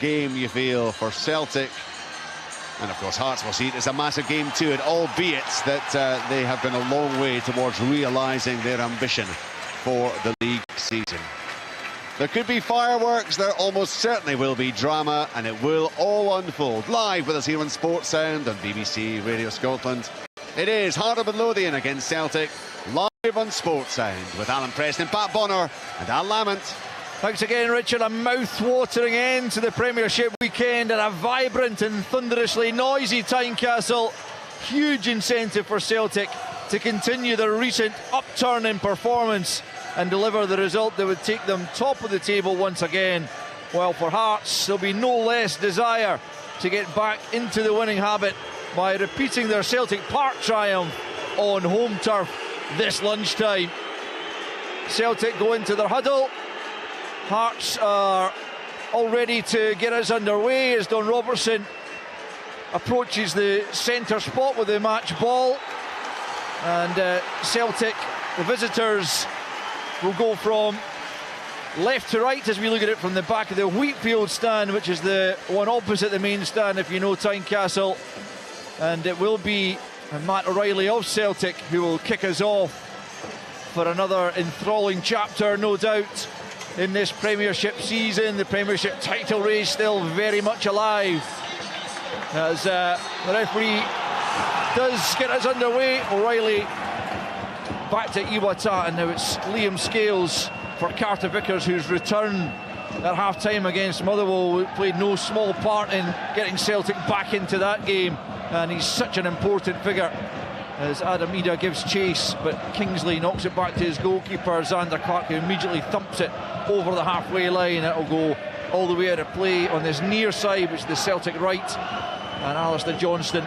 game, you feel, for Celtic. And of course Hearts will see it as a massive game too, and albeit that they have been a long way towards realising their ambition for the league season. There could be fireworks, there almost certainly will be drama, and it will all unfold live with us here on Sports Sound on BBC Radio Scotland. It is Heart of Midlothian against Celtic, live on Sports Sound with Alan Preston, Pat Bonner and Al Lamont. Thanks again, Richard. A mouth-watering end to the Premiership weekend and a vibrant and thunderously noisy Tynecastle. Huge incentive for Celtic to continue their recent upturn in performance and deliver the result that would take them top of the table once again. While for Hearts, there'll be no less desire to get back into the winning habit by repeating their Celtic Park triumph on home turf this lunchtime. Celtic go into their huddle. Hearts are all ready to get us underway as Don Robertson approaches the centre spot with the match ball. And Celtic, the visitors, will go from left to right as we look at it from the back of the Wheatfield stand, which is the one opposite the main stand if you know Tynecastle. And it will be Matt O'Reilly of Celtic who will kick us off for another enthralling chapter, no doubt, in this Premiership season. The Premiership title race still very much alive as the referee does get us underway. O'Reilly back to Iwata, and now it's Liam Scales for Carter Vickers, whose return at half-time against Motherwell played no small part in getting Celtic back into that game, and he's such an important figure as Adam Ida gives chase, but Kingsley knocks it back to his goalkeeper Zander Clark, who immediately thumps it over the halfway line. It'll go all the way out of play on this near side, which is the Celtic right, and Alistair Johnston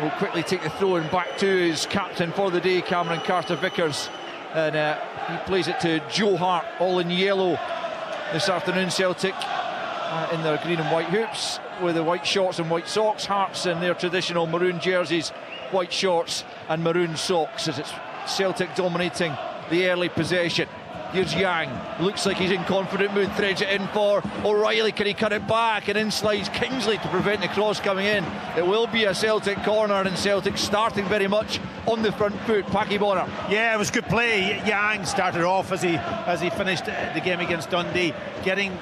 will quickly take the throw-in back to his captain for the day, Cameron Carter-Vickers, and he plays it to Joe Hart, all in yellow this afternoon. Celtic in their green and white hoops with the white shorts and white socks. Hearts in their traditional maroon jerseys, white shorts and maroon socks, as it's Celtic dominating the early possession. Here's Yang, looks like he's in confident mood, threads it in for O'Reilly. Can he cut it back? And in slides Kingsley to prevent the cross coming in. It will be a Celtic corner, and Celtic starting very much on the front foot. Packy Bonner. Yeah, it was good play. Yang started off as he finished the game against Dundee, cutting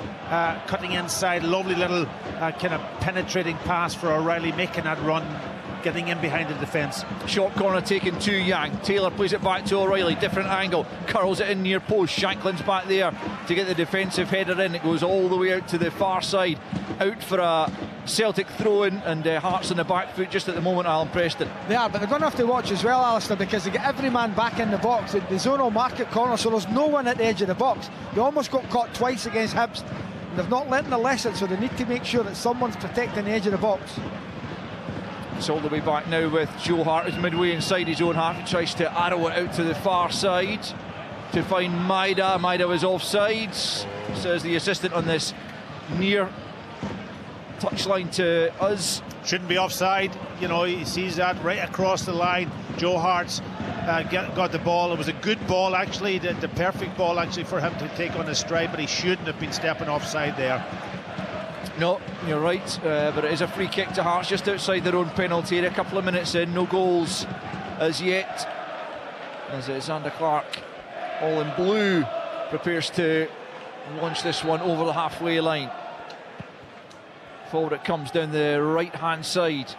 inside, lovely little kind of penetrating pass for O'Reilly, making that run, getting in behind the defence. Short corner taken to Yang. Taylor plays it back to O'Reilly, different angle, curls it in near post. Shankland's back there to get the defensive header in. It goes all the way out to the far side, out for a Celtic throw-in, and Hearts on the back foot just at the moment. Alan Preston. They are, but they're going to have to watch as well, Alistair, because they get every man back in the box. The zonal market corner, so there's no one at the edge of the box. They almost got caught twice against Hibs. They've not learnt the lesson, so they need to make sure that someone's protecting the edge of the box. It's all the way back now with Joe Hart is midway inside his own half. He tries to arrow it out to the far side to find Maida. Maida was offside, says the assistant on this near touchline to us. Shouldn't be offside, you know, he sees that right across the line. Joe Hart's got the ball. It was a good ball, actually, the perfect ball actually for him to take on his stride, but he shouldn't have been stepping offside there. No, you're right, but it is a free kick to Hearts just outside their own penalty area. A couple of minutes in, no goals as yet, as Zander Clark, all in blue, prepares to launch this one over the halfway line. Forward it comes down the right hand side,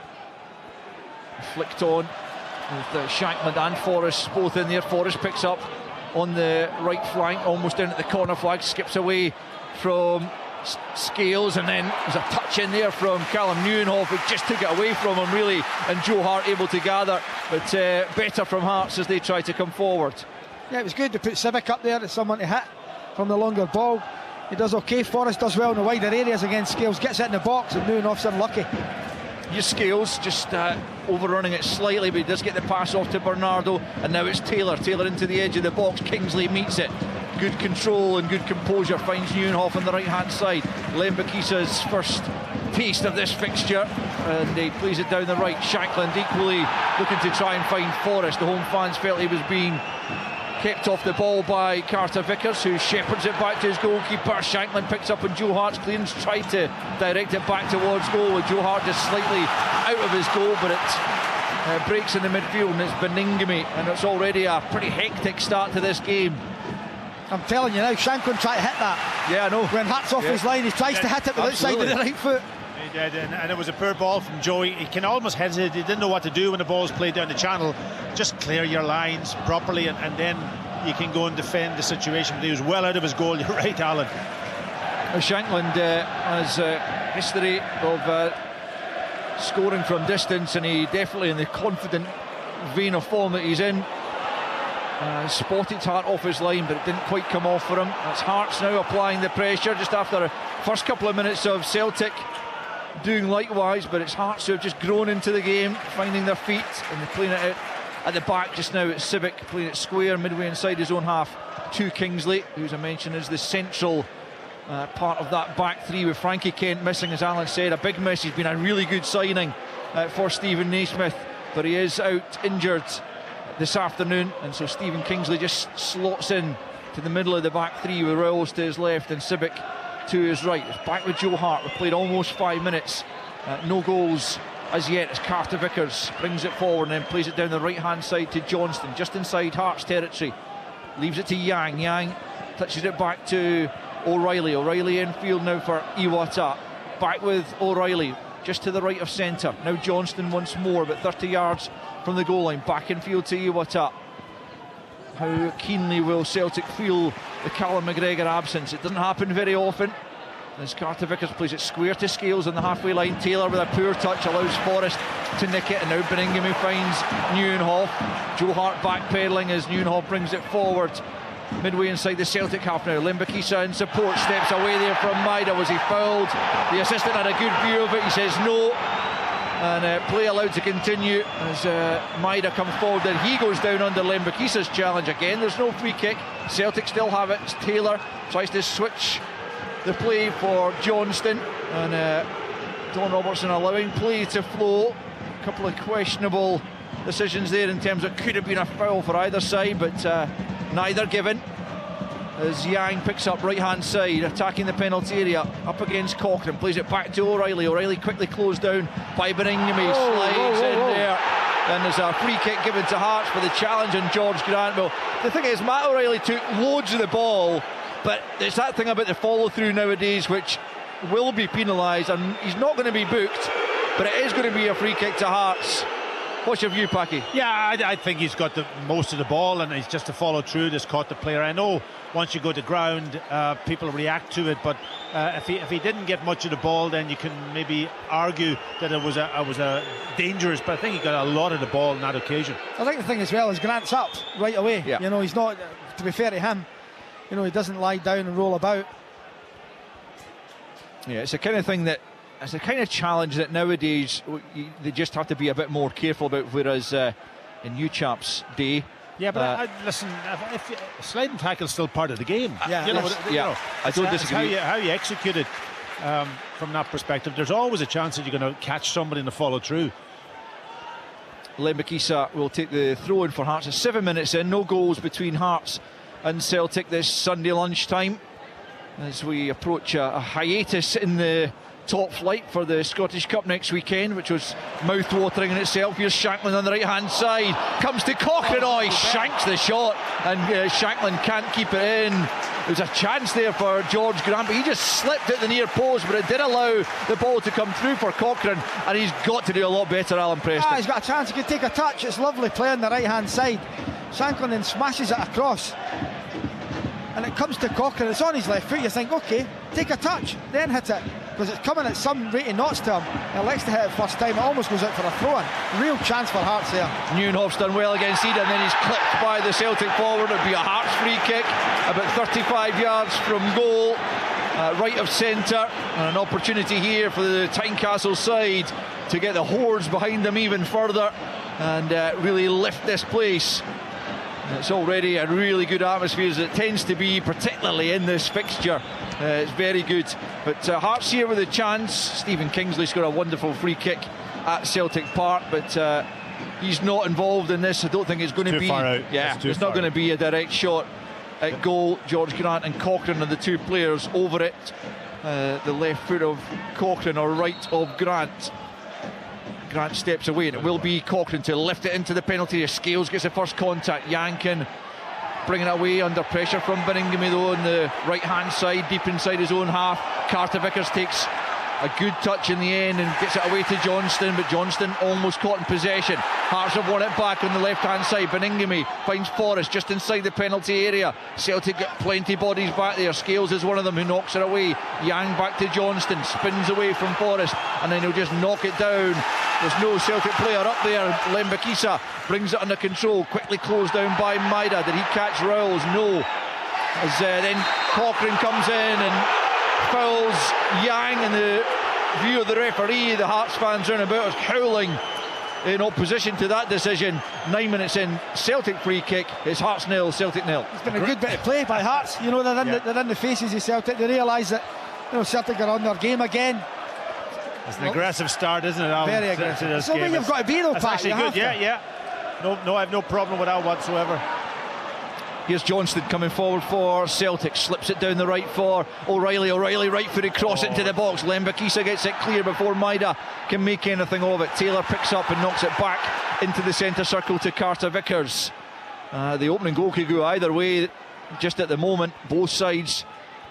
flicked on with Shankland and Forrest both in there. Forrest picks up on the right flank, almost down at the corner flag, skips away from Scales, and then there's a touch in there from Callum Nieuwenhof, who just took it away from him really, and Joe Hart able to gather, but better from Hearts as they try to come forward. Yeah, it was good to put Civic up there as someone to hit from the longer ball. He does okay. Forrest does well in the wider areas against Scales, gets it in the box, and Nieuwenhof's unlucky. Your Scales just overrunning it slightly, but he does get the pass off to Bernardo, and now it's Taylor into the edge of the box. Kingsley meets it, good control and good composure, finds Nieuwenhof on the right hand side. Lembekisa's first taste of this fixture, and he plays it down the right. Shankland equally looking to try and find Forrest. The home fans felt he was being kept off the ball by Carter Vickers, who shepherds it back to his goalkeeper. Shankland picks up on Joe Hart's clearance, tried to direct it back towards goal, with Joe Hart just slightly out of his goal, but it breaks in the midfield, and it's Beningame, and it's already a pretty hectic start to this game. I'm telling you now, Shankland tried to hit that. Yeah, I know. When Hart's off his line, he tries to hit it with the outside of the right foot. He did, and it was a poor ball from Joe. He can almost hesitate. He didn't know what to do when the ball's played down the channel. Just clear your lines properly, and then you can go and defend the situation. But he was well out of his goal. You're right, Alan. Shankland has a history of scoring from distance, and he definitely in the confident vein of form that he's in. Spotted Hart off his line, but it didn't quite come off for him. It's Hearts now applying the pressure just after the first couple of minutes of Celtic doing likewise, but it's Hearts who have just grown into the game, finding their feet, and they're playing it out at the back just now. It's Civic playing it square midway inside his own half to Kingsley, who's I mentioned is the central part of that back three, with Frankie Kent missing, as Alan said. A big miss. He's been a really good signing for Stephen Naismith, but he is out injured this afternoon, and so Stephen Kingsley just slots in to the middle of the back three with Rowles to his left and Civic to his right. It's back with Joe Hart. We've played almost 5 minutes, no goals as yet, as Carter Vickers brings it forward and then plays it down the right hand side to Johnston, just inside Hearts territory. Leaves it to Yang. Yang touches it back to O'Reilly. O'Reilly infield now for Iwata. Back with O'Reilly just to the right of centre. Now Johnston once more, but 30 yards from the goal line. Back infield to Iwata. How keenly will Celtic feel the Callum McGregor absence? It doesn't happen very often, as Carter Vickers plays it square to Scales on the halfway line. Taylor with a poor touch allows Forrest to nick it, and now Beningame finds Nieuwenhof. Joe Hart backpedaling as Nieuwenhof brings it forward midway inside the Celtic half now. Limbakisa in support, steps away there from Maida. Was he fouled? The assistant had a good view of it. He says no, and play allowed to continue as Maida comes forward, and he goes down under Lembakisa's challenge again. There's no free kick. Celtic still have it. Taylor tries to switch the play for Johnston, and Don Robertson allowing play to flow. A couple of questionable decisions there in terms of could have been a foul for either side, but neither given, as Yang picks up right hand side, attacking the penalty area up against Cochrane, plays it back to O'Reilly. O'Reilly quickly closed down by Beningame, slides in there, and there's a free kick given to Hearts for the challenge on George Grant. Well, the thing is, Matt O'Reilly took loads of the ball, but it's that thing about the follow through nowadays which will be penalised, and he's not going to be booked, but it is going to be a free kick to Hearts. What's your view, Packy? Yeah, I think he's got most of the ball, and he's just to follow through, just caught the player. I know once you go to ground, people react to it, but if he didn't get much of the ball, then you can maybe argue that it was a dangerous, but I think he got a lot of the ball on that occasion. I think the thing as well is Grant's up right away. Yeah. You know, he's not, to be fair to him, you know, he doesn't lie down and roll about. Yeah, it's the kind of thing that, it's a kind of challenge that nowadays they just have to be a bit more careful about, whereas in you chaps' day. Yeah, but listen, if sliding tackle is still part of the game. Yeah, you know, I don't disagree. How you execute it from that perspective. There's always a chance that you're going to catch somebody in the follow through. Lembakisa will take the throw in for Hearts. It's 7 minutes in, no goals between Hearts and Celtic this Sunday lunchtime, as we approach a hiatus in the top flight for the Scottish Cup next weekend, which was mouth-watering in itself. Here's Shankland on the right-hand side, comes to Cochrane. Oh, he shanks the shot, and Shankland can't keep it in. There's a chance there for George Grant, but he just slipped at the near post, but it did allow the ball to come through for Cochrane, and he's got to do a lot better, Alan Preston. He's got a chance, he could take a touch. It's lovely play on the right-hand side. Shankland then smashes it across, and it comes to Cochrane. It's on his left foot. You think, okay, take a touch, then hit it, because it's coming at some rate of knots to him. He likes to hit it first time. It almost goes out for a throw-in. Real chance for Hearts there. Nieuwenhof's done well against Eden, and then he's clipped by the Celtic forward. It'll be a Hearts free kick, about 35 yards from goal, right of centre, and an opportunity here for the Tynecastle side to get the hordes behind them even further and really lift this place. It's already a really good atmosphere, as it tends to be, particularly in this fixture. It's very good. But Hearts here with a chance. Stephen Kingsley scored a wonderful free kick at Celtic Park, but he's not involved in this. I don't think it's going to be. Far out. Yeah, it's not going to be a direct shot at goal. George Grant and Cochrane are the two players over it. The left foot of Cochrane or right of Grant. Grant steps away, and it will be Cochrane to lift it into the penalty area. Scales gets the first contact. Yankin bringing it away under pressure from Birmingham though on the right hand side, deep inside his own half. Carter Vickers takes a good touch in the end and gets it away to Johnston, but Johnston almost caught in possession. Hearts have won it back on the left hand side. Birmingham finds Forrest just inside the penalty area. Celtic get plenty bodies back there. Scales is one of them who knocks it away. Yang back to Johnston, spins away from Forrest, and then he'll just knock it down. There's no Celtic player up there. Lembakisa brings it under control, quickly closed down by Maida. Did he catch Rowles? No. As then Cochrane comes in and fouls Yang in the view of the referee. The Hearts fans round about us howling in opposition to that decision. 9 minutes in, Celtic free kick. It's Hearts 0, Celtic 0. It's been a good bit of play by Hearts. You know, they're in the faces of Celtic. They realise that, you know, Celtic are on their game again. It's an aggressive start, isn't it, Alan? Very aggressive. It's the way you've got to be though, Pat. Pat. Actually good, yeah. No, I have no problem with that whatsoever. Here's Johnston coming forward for Celtic, slips it down the right for O'Reilly. O'Reilly right-footed cross into the box. Lembakisa gets it clear before Maida can make anything of it. Taylor picks up and knocks it back into the centre circle to Carter Vickers. The opening goal could go either way. Just at the moment, both sides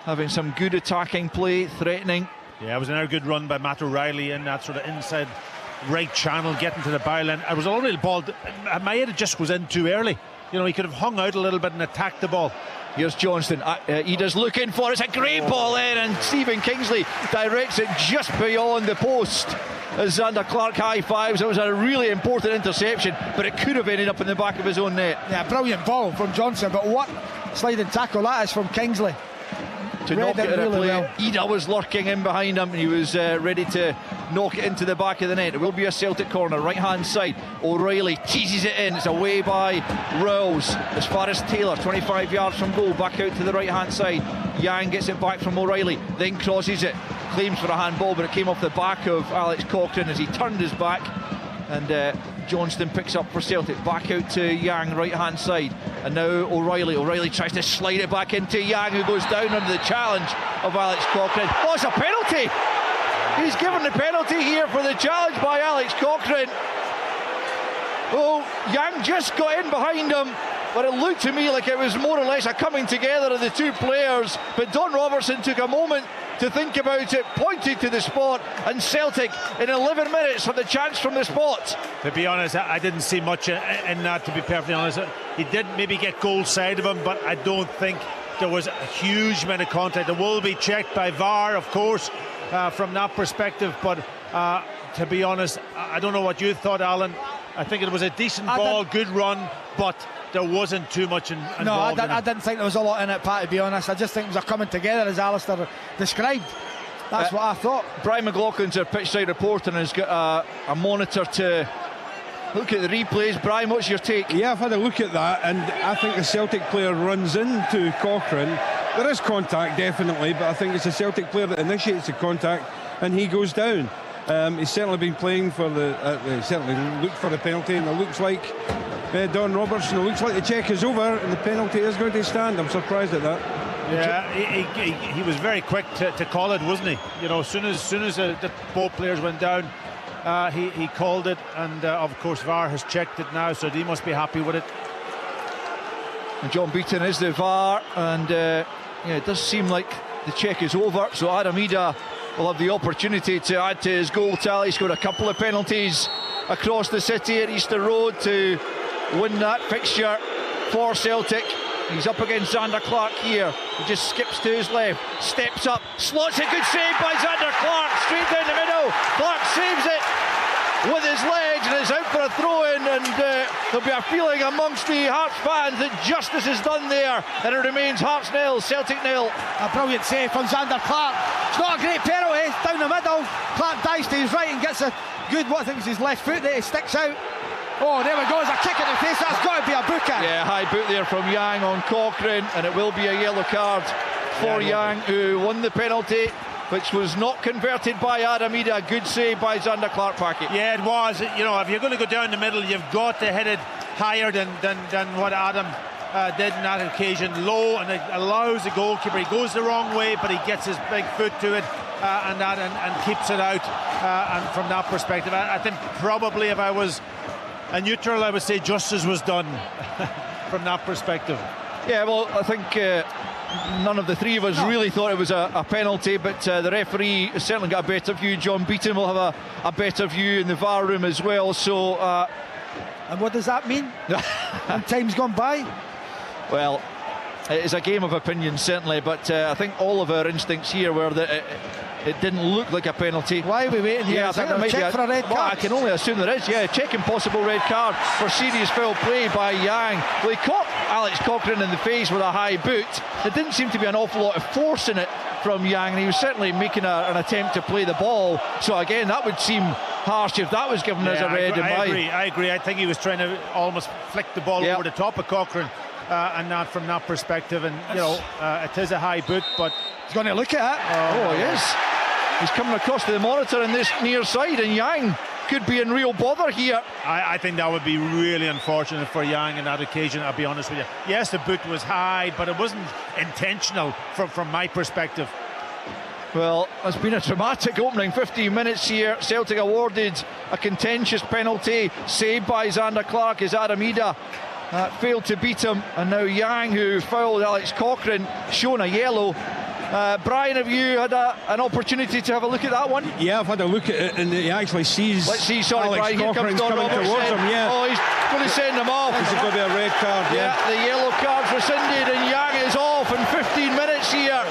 having some good attacking play, threatening. Yeah, it was another good run by Matt O'Reilly in that sort of inside right channel, getting to the byline. It was a lovely ball. Maeda just was in too early. You know, he could have hung out a little bit and attacked the ball. Here's Johnston. He does look in for it. It's a great ball in, and Stephen Kingsley directs it just beyond the post as Xander Clark high fives. It was a really important interception, but it could have ended up in the back of his own net. Yeah, brilliant ball from Johnson, but what sliding tackle that is from Kingsley. To knock it in really play. Well. Ida was lurking in behind him, and he was ready to knock it into the back of the net. It will be a Celtic corner, right hand side. O'Reilly teases it in. It's away by Rowles as far as Taylor, 25 yards from goal, back out to the right hand side. Yang gets it back from O'Reilly, then crosses it, claims for a handball, but it came off the back of Alex Cochrane as he turned his back. And Johnston picks up for Celtic, back out to Yang, right hand side, and now O'Reilly tries to slide it back into Yang, who goes down under the challenge of Alex Cochrane. Oh, it's a penalty! He's given the penalty here for the challenge by Alex Cochrane. Oh, Yang just got in behind him, but it looked to me like it was more or less a coming together of the two players, but Don Robertson took a moment to think about it, pointed to the spot, and Celtic in 11 minutes had the chance from the spot. To be honest, I didn't see much in that, to be perfectly honest. He did maybe get goal side of him, but I don't think there was a huge amount of contact. It will be checked by VAR, of course, from that perspective, but to be honest, I don't know what you thought, Alan. I think it was a decent ball, good run, but there wasn't too much involved. No, I didn't think there was a lot in it, Pat, to be honest. I just think it was a coming together, as Alistair described. That's what I thought. Brian McLaughlin's our pitch side reporter and has got a monitor to look at the replays. Brian, what's your take? Yeah, I've had a look at that, and I think the Celtic player runs into Cochrane. There is contact, definitely, but I think it's a Celtic player that initiates the contact and he goes down. He's certainly been playing for certainly looked for the penalty, and it looks like Don Robertson, it looks like the check is over and the penalty is going to stand. I'm surprised at that. Yeah, he was very quick to call it, wasn't he? You know, as soon as the both players went down, he called it, and of course VAR has checked it now, so he must be happy with it. And John Beaton is the VAR, and it does seem like the check is over, so Adam Ida will have the opportunity to add to his goal tally. He scored a couple of penalties across the city at Easter Road to win that fixture for Celtic. He's up against Xander Clark here. He just skips to his left, steps up, slots a good save by Xander Clark, straight down the middle. Clark saves it with his legs, and it's out for a throw-in, and there'll be a feeling amongst the Hearts fans that justice is done there, and it remains Hearts 0, Celtic 0. A brilliant save from Xander Clark. It's not a great penalty, down the middle. Clark dives to his right and gets a good, what I think is his left foot there, he sticks out. Oh, there we go, it's a kick in the face, that's got to be a booker. Yeah, high boot there from Yang on Cochrane, and it will be a yellow card for Yang, who won the penalty. which was not converted by Adam Ida. A good save by Zander Clark-Paquet. Yeah, it was. You know, if you're going to go down the middle, you've got to hit it higher than what Adam did in that occasion. Low, and it allows the goalkeeper. He goes the wrong way, but he gets his big foot to it and keeps it out. And from that perspective, I think probably if I was a neutral, I would say justice was done from that perspective. Yeah, well, I think none of the three of us really thought it was a penalty, but the referee certainly got a better view. John Beaton will have a better view in the VAR room as well. So, and what does that mean? And time's gone by. Well, it is a game of opinion, certainly, but I think all of our instincts here were that it didn't look like a penalty. Why are we waiting here? Yeah, I think there might check be for a red card. Well, I can only assume there is. Yeah, checking possible red card for serious foul play by Yang. Well, he caught Alex Cochrane in the face with a high boot. There didn't seem to be an awful lot of force in it from Yang, and he was certainly making an attempt to play the ball. So again, that would seem harsh if that was given as a red. I agree. I think he was trying to almost flick the ball over the top of Cochrane. And not from that perspective, and you know, it is a high boot, but he's going to look at it. Oh, he is. He's coming across to the monitor in this near side, and Yang could be in real bother here. I think that would be really unfortunate for Yang in that occasion, I'll be honest with you. Yes, the boot was high, but it wasn't intentional from my perspective. Well, it's been a dramatic opening 15 minutes here. Celtic awarded a contentious penalty, saved by Zander Clark as Adam Ida failed to beat him, and now Yang, who fouled Alex Cochrane, shown a yellow. Brian, have you had an opportunity to have a look at that one? Yeah, I've had a look at it, and he actually sees. Let's see, sorry, Alex Brian, here comes Cochrane's Don coming Robertson. towards him. Yeah. Oh, he's going to send him off. This is going to be a red card. Yeah, the yellow card's rescinded, and Yang is off in 15 minutes here.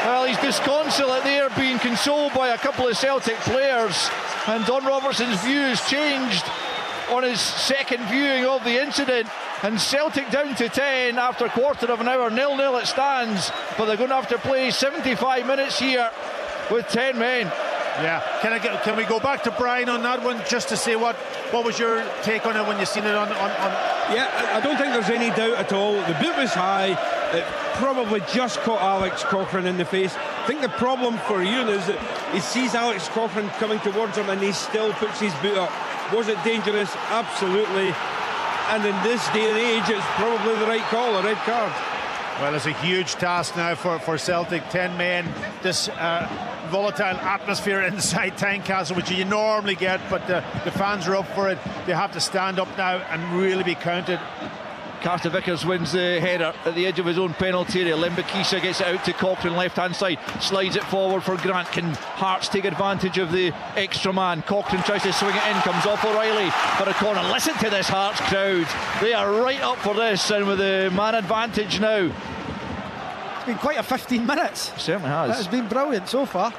Well, he's disconsolate there, being consoled by a couple of Celtic players, and Don Robertson's views changed on his second viewing of the incident. And Celtic down to 10 after a quarter of an hour, 0-0 it stands, but they're going to have to play 75 minutes here with 10 men. Yeah, can we go back to Brian on that one just to say what was your take on it when you seen it on? Yeah, I don't think there's any doubt at all. The boot was high. It probably just caught Alex Cochrane in the face. I think the problem for Ewan is that he sees Alex Cochrane coming towards him and he still puts his boot up. Was it dangerous? Absolutely. And in this day and age, it's probably the right call, a red card. Well, it's a huge task now for Celtic. 10 men, this volatile atmosphere inside Tynecastle, which you normally get, but the fans are up for it. They have to stand up now and really be counted. Carter Vickers wins the header at the edge of his own penalty area. Limbakisa gets it out to Cochrane, left-hand side, slides it forward for Grant. Can Hearts take advantage of the extra man? Cochrane tries to swing it in, comes off O'Reilly for a corner. Listen to this Hearts crowd. They are right up for this, and with the man advantage now. It's been quite a 15 minutes. It certainly has. That has been brilliant so far.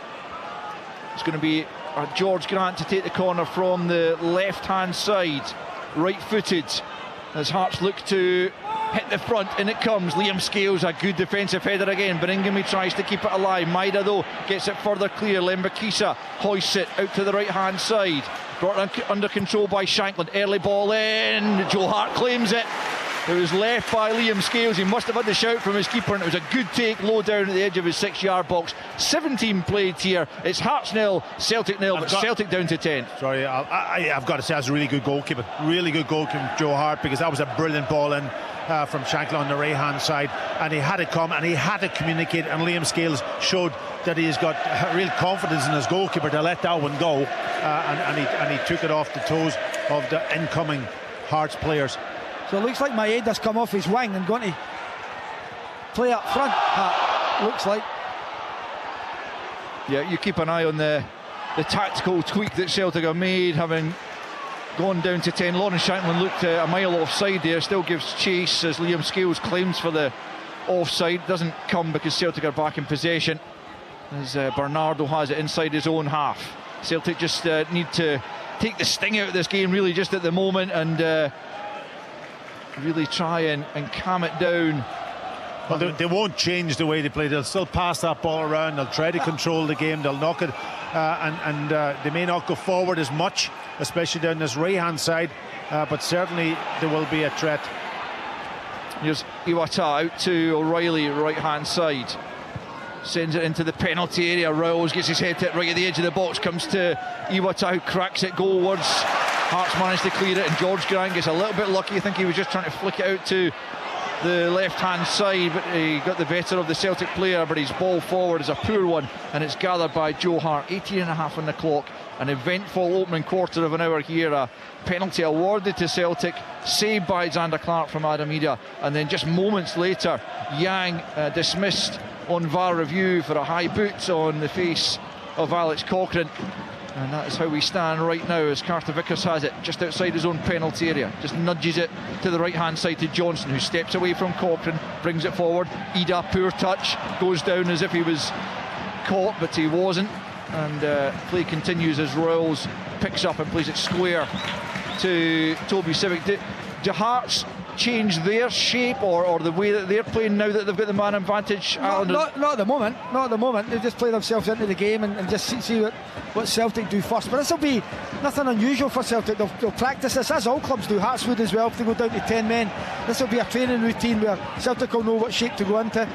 It's going to be George Grant to take the corner from the left-hand side, right-footed, as Hearts look to hit the front, and it comes. Liam Scales, a good defensive header again. Birmingham tries to keep it alive. Maida, though, gets it further clear. Limbakisa hoists it out to the right-hand side. Brought under control by Shankland. Early ball in. Joe Hart claims it. It was left by Liam Scales. He must have had the shout from his keeper, and it was a good take low down at the edge of his 6-yard box. 17 played here. It's Hearts 0, Celtic 0, but Celtic down to 10. Sorry, I've got to say that's a really good goalkeeper. Really good goalkeeper, Joe Hart, because that was a brilliant ball in from Shankland on the right-hand side, and he had to come and he had to communicate, and Liam Scales showed that he's got real confidence in his goalkeeper to let that one go, and he took it off the toes of the incoming Hearts players. So it looks like Maeda's come off his wing and going to play up front. Looks like. Yeah, you keep an eye on the tactical tweak that Celtic have made, having gone down to 10. Lawrence Shankland looked a mile offside there, still gives chase as Liam Scales claims for the offside. Doesn't come because Celtic are back in possession, as Bernardo has it inside his own half. Celtic just need to take the sting out of this game, really, just at the moment, and really try and calm it down. Well, they won't change the way they play. They'll still pass that ball around. They'll try to control the game. They'll knock it, and they may not go forward as much, especially down this right-hand side, but certainly there will be a threat. Here's Iwata out to O'Reilly, right-hand side. sends it into the penalty area. Rose gets his head hit right at the edge of the box, comes to Iwata, who cracks it goalwards. Hearts managed to clear it, and George Grant gets a little bit lucky. I think he was just trying to flick it out to the left-hand side, but he got the better of the Celtic player, but his ball forward is a poor one, and it's gathered by Joe Hart. 18.5 on the clock. An eventful opening quarter of an hour here. A penalty awarded to Celtic, saved by Xander Clark from Adam Ida, and then just moments later, Yang dismissed on VAR review for a high boot on the face of Alex Cochrane. And that is how we stand right now, as Carter Vickers has it just outside his own penalty area, just nudges it to the right hand side to Johnson, who steps away from Cochrane, brings it forward. Ida, poor touch, goes down as if he was caught, but he wasn't, and play continues as Royals picks up and plays it square to Toby Civic. Do Hearts change their shape or the way that they're playing now that they've got the man advantage? Not at the moment. Not at the moment. They just play themselves into the game and just see what Celtic do first. But this will be nothing unusual for Celtic. They'll practice this, as all clubs do. Hearts would as well if they go down to 10 men. This will be a training routine where Celtic will know what shape to go into.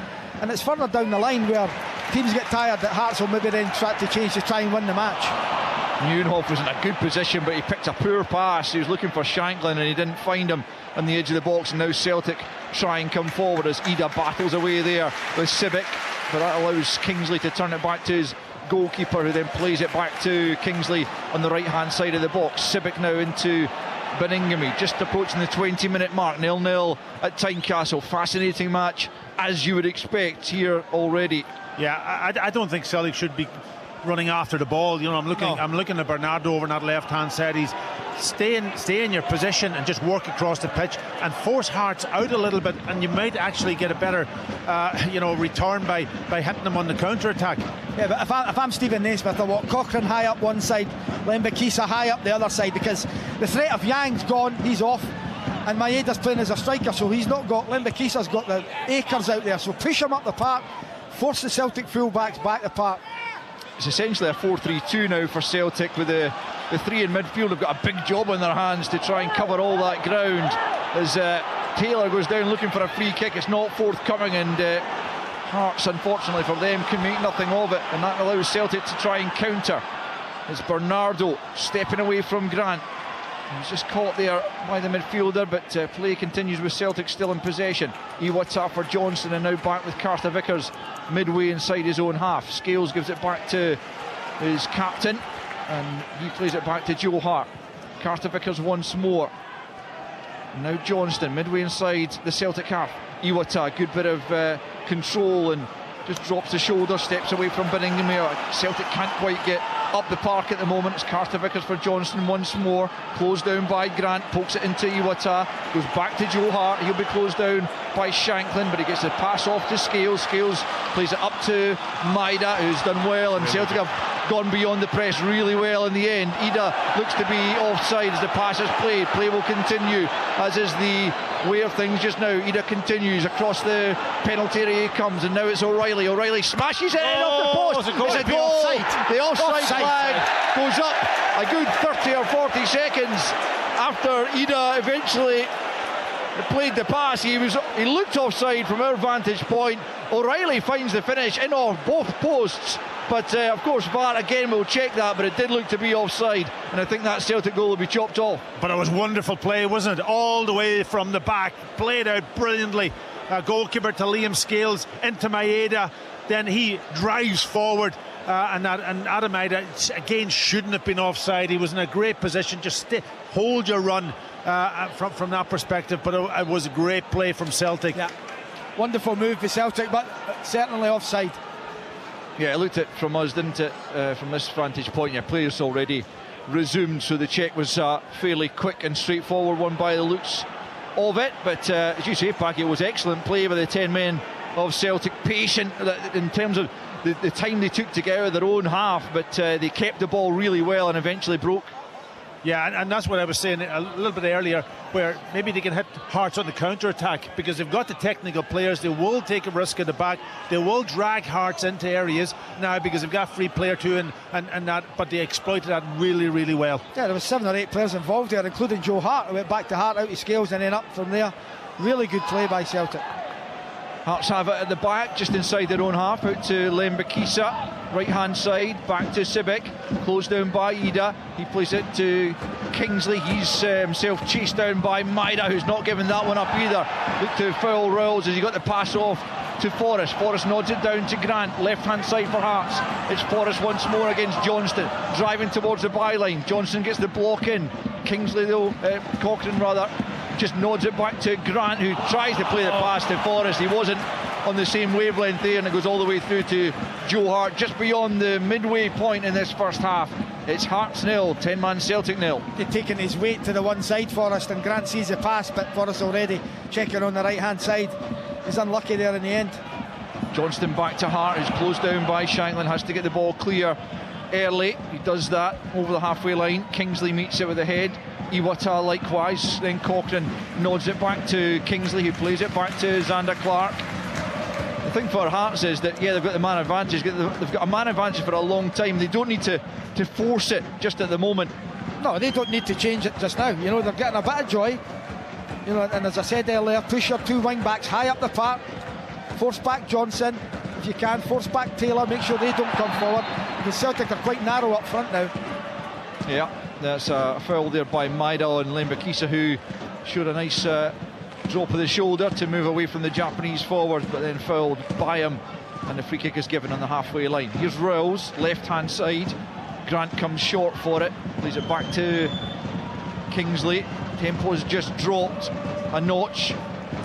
And it's further down the line where teams get tired that Hearts will maybe then try to change to try and win the match. Neuenhoff was in a good position, but he picked a poor pass. He was looking for Shankland and he didn't find him on the edge of the box, and now Celtic try and come forward as Ida battles away there with Civic, but that allows Kingsley to turn it back to his goalkeeper, who then plays it back to Kingsley on the right hand side of the box. Civic now into Beningame, just approaching the 20-minute mark. 0-0 at Tynecastle. Fascinating match, as you would expect here already. Yeah, I don't think Celtic should be running after the ball. You know, I'm looking at Bernardo over on that left hand side. He's stay in your position and just work across the pitch and force Hearts out a little bit, and you might actually get a better return by hitting them on the counter attack. Yeah, but if I'm Stephen Naismith, I want Cochrane high up one side, Lembikisa high up the other side, because the threat of Yang's gone, he's off, and Maeda's playing as a striker, so he's not got, Lembikisa's got the acres out there, so push him up the park, force the Celtic fullbacks back the park. It's essentially a 4-3-2 now for Celtic, with the three in midfield have got a big job on their hands to try and cover all that ground. As Taylor goes down looking for a free kick, it's not forthcoming, and Hearts, unfortunately for them, can make nothing of it, and that allows Celtic to try and counter. It's Bernardo stepping away from Grant. He's just caught there by the midfielder, but play continues with Celtic still in possession. Iwata for Johnson, and now back with Carter Vickers midway inside his own half. Scales gives it back to his captain, and he plays it back to Joe Hart. Carter Vickers once more. Now Johnston midway inside the Celtic half. Iwata, good bit of control, and just drops the shoulder, steps away from Beningame. Celtic can't quite get up the park at the moment. It's Carter Vickers for Johnston once more, closed down by Grant, pokes it into Iwata, goes back to Joe Hart. He'll be closed down by Shankland, but he gets the pass off to Scales. Scales plays it up to Maeda, who's done well, and Celtic have gone beyond the press really well in the end. Ida looks to be offside as the pass is played. Play will continue, as is the way of things just now. Ida continues across the penalty area, he comes, and now it's O'Reilly. O'Reilly smashes it in off the post. It's a goal. The offside flag goes up a good 30 or 40 seconds after Ida eventually played the pass. He looked offside from our vantage point. O'Reilly finds the finish in off both posts, but of course VAR again will check that, but it did look to be offside, and I think that Celtic goal will be chopped off. But it was wonderful play, wasn't it? All the way from the back, played out brilliantly. Goalkeeper to Liam Scales into Maeda, then he drives forward, and Adam Maeda again shouldn't have been offside. He was in a great position. Just hold your run from that perspective, but it was a great play from Celtic. Yeah, wonderful move for Celtic, but certainly offside. Yeah, it looked at from us, didn't it, from this vantage point. Yeah, players already resumed, so the check was fairly quick and straightforward one by the looks of it. But as you say, Packy, it was excellent play by the 10 men of Celtic, patient in terms of the time they took to get out of their own half, but they kept the ball really well and eventually broke. Yeah, and that's what I was saying a little bit earlier, where maybe they can hit Hearts on the counter-attack, because they've got the technical players. They will take a risk at the back. They will drag Hearts into areas now because they've got free player too, and that, but they exploited that really, really well. Yeah, there was 7 or 8 players involved there, including Joe Hart, who went back to Hart, out to Scales, and then up from there. Really good play by Celtic. Hearts have it at the back, just inside their own half, out to Lembakisa, right hand side, back to Sibbick, closed down by Ida. He plays it to Kingsley. He's himself chased down by Maida, who's not giving that one up either. Look to foul Rowles as he got the pass off to Forrest. Forrest nods it down to Grant, left hand side for Hearts. It's Forrest once more against Johnston, driving towards the byline. Johnston gets the block in. Kingsley though, Cochrane rather, just nods it back to Grant, who tries to play the pass to Forrest. He wasn't on the same wavelength there, and it goes all the way through to Joe Hart, just beyond the midway point in this first half. It's Hearts 0, 10-man Celtic 0. He's taking his weight to the one side, Forrest, and Grant sees the pass, but Forrest already checking on the right hand side. He's unlucky there in the end. Johnston back to Hart, who's closed down by Shankland, has to get the ball clear early. He does that over the halfway line. Kingsley meets it with the head. Iwata likewise. Then Cochrane nods it back to Kingsley, who plays it back to Xander Clark. The thing for Hearts is that, yeah, they've got the man advantage. They've got a man advantage for a long time. They don't need to force it just at the moment. No, they don't need to change it just now. You know, they're getting a bit of joy. You know, and as I said earlier, push your two wing backs high up the park. Force back Johnson if you can. Force back Taylor. Make sure they don't come forward. The Celtic are quite narrow up front now. Yeah, that's a foul there by Maida and Lembakisa, who showed a nice drop of the shoulder to move away from the Japanese forward, but then fouled by him, and the free kick is given on the halfway line. Here's Rowles, left hand side. Grant comes short for it, plays it back to Kingsley. Tempo's just dropped a notch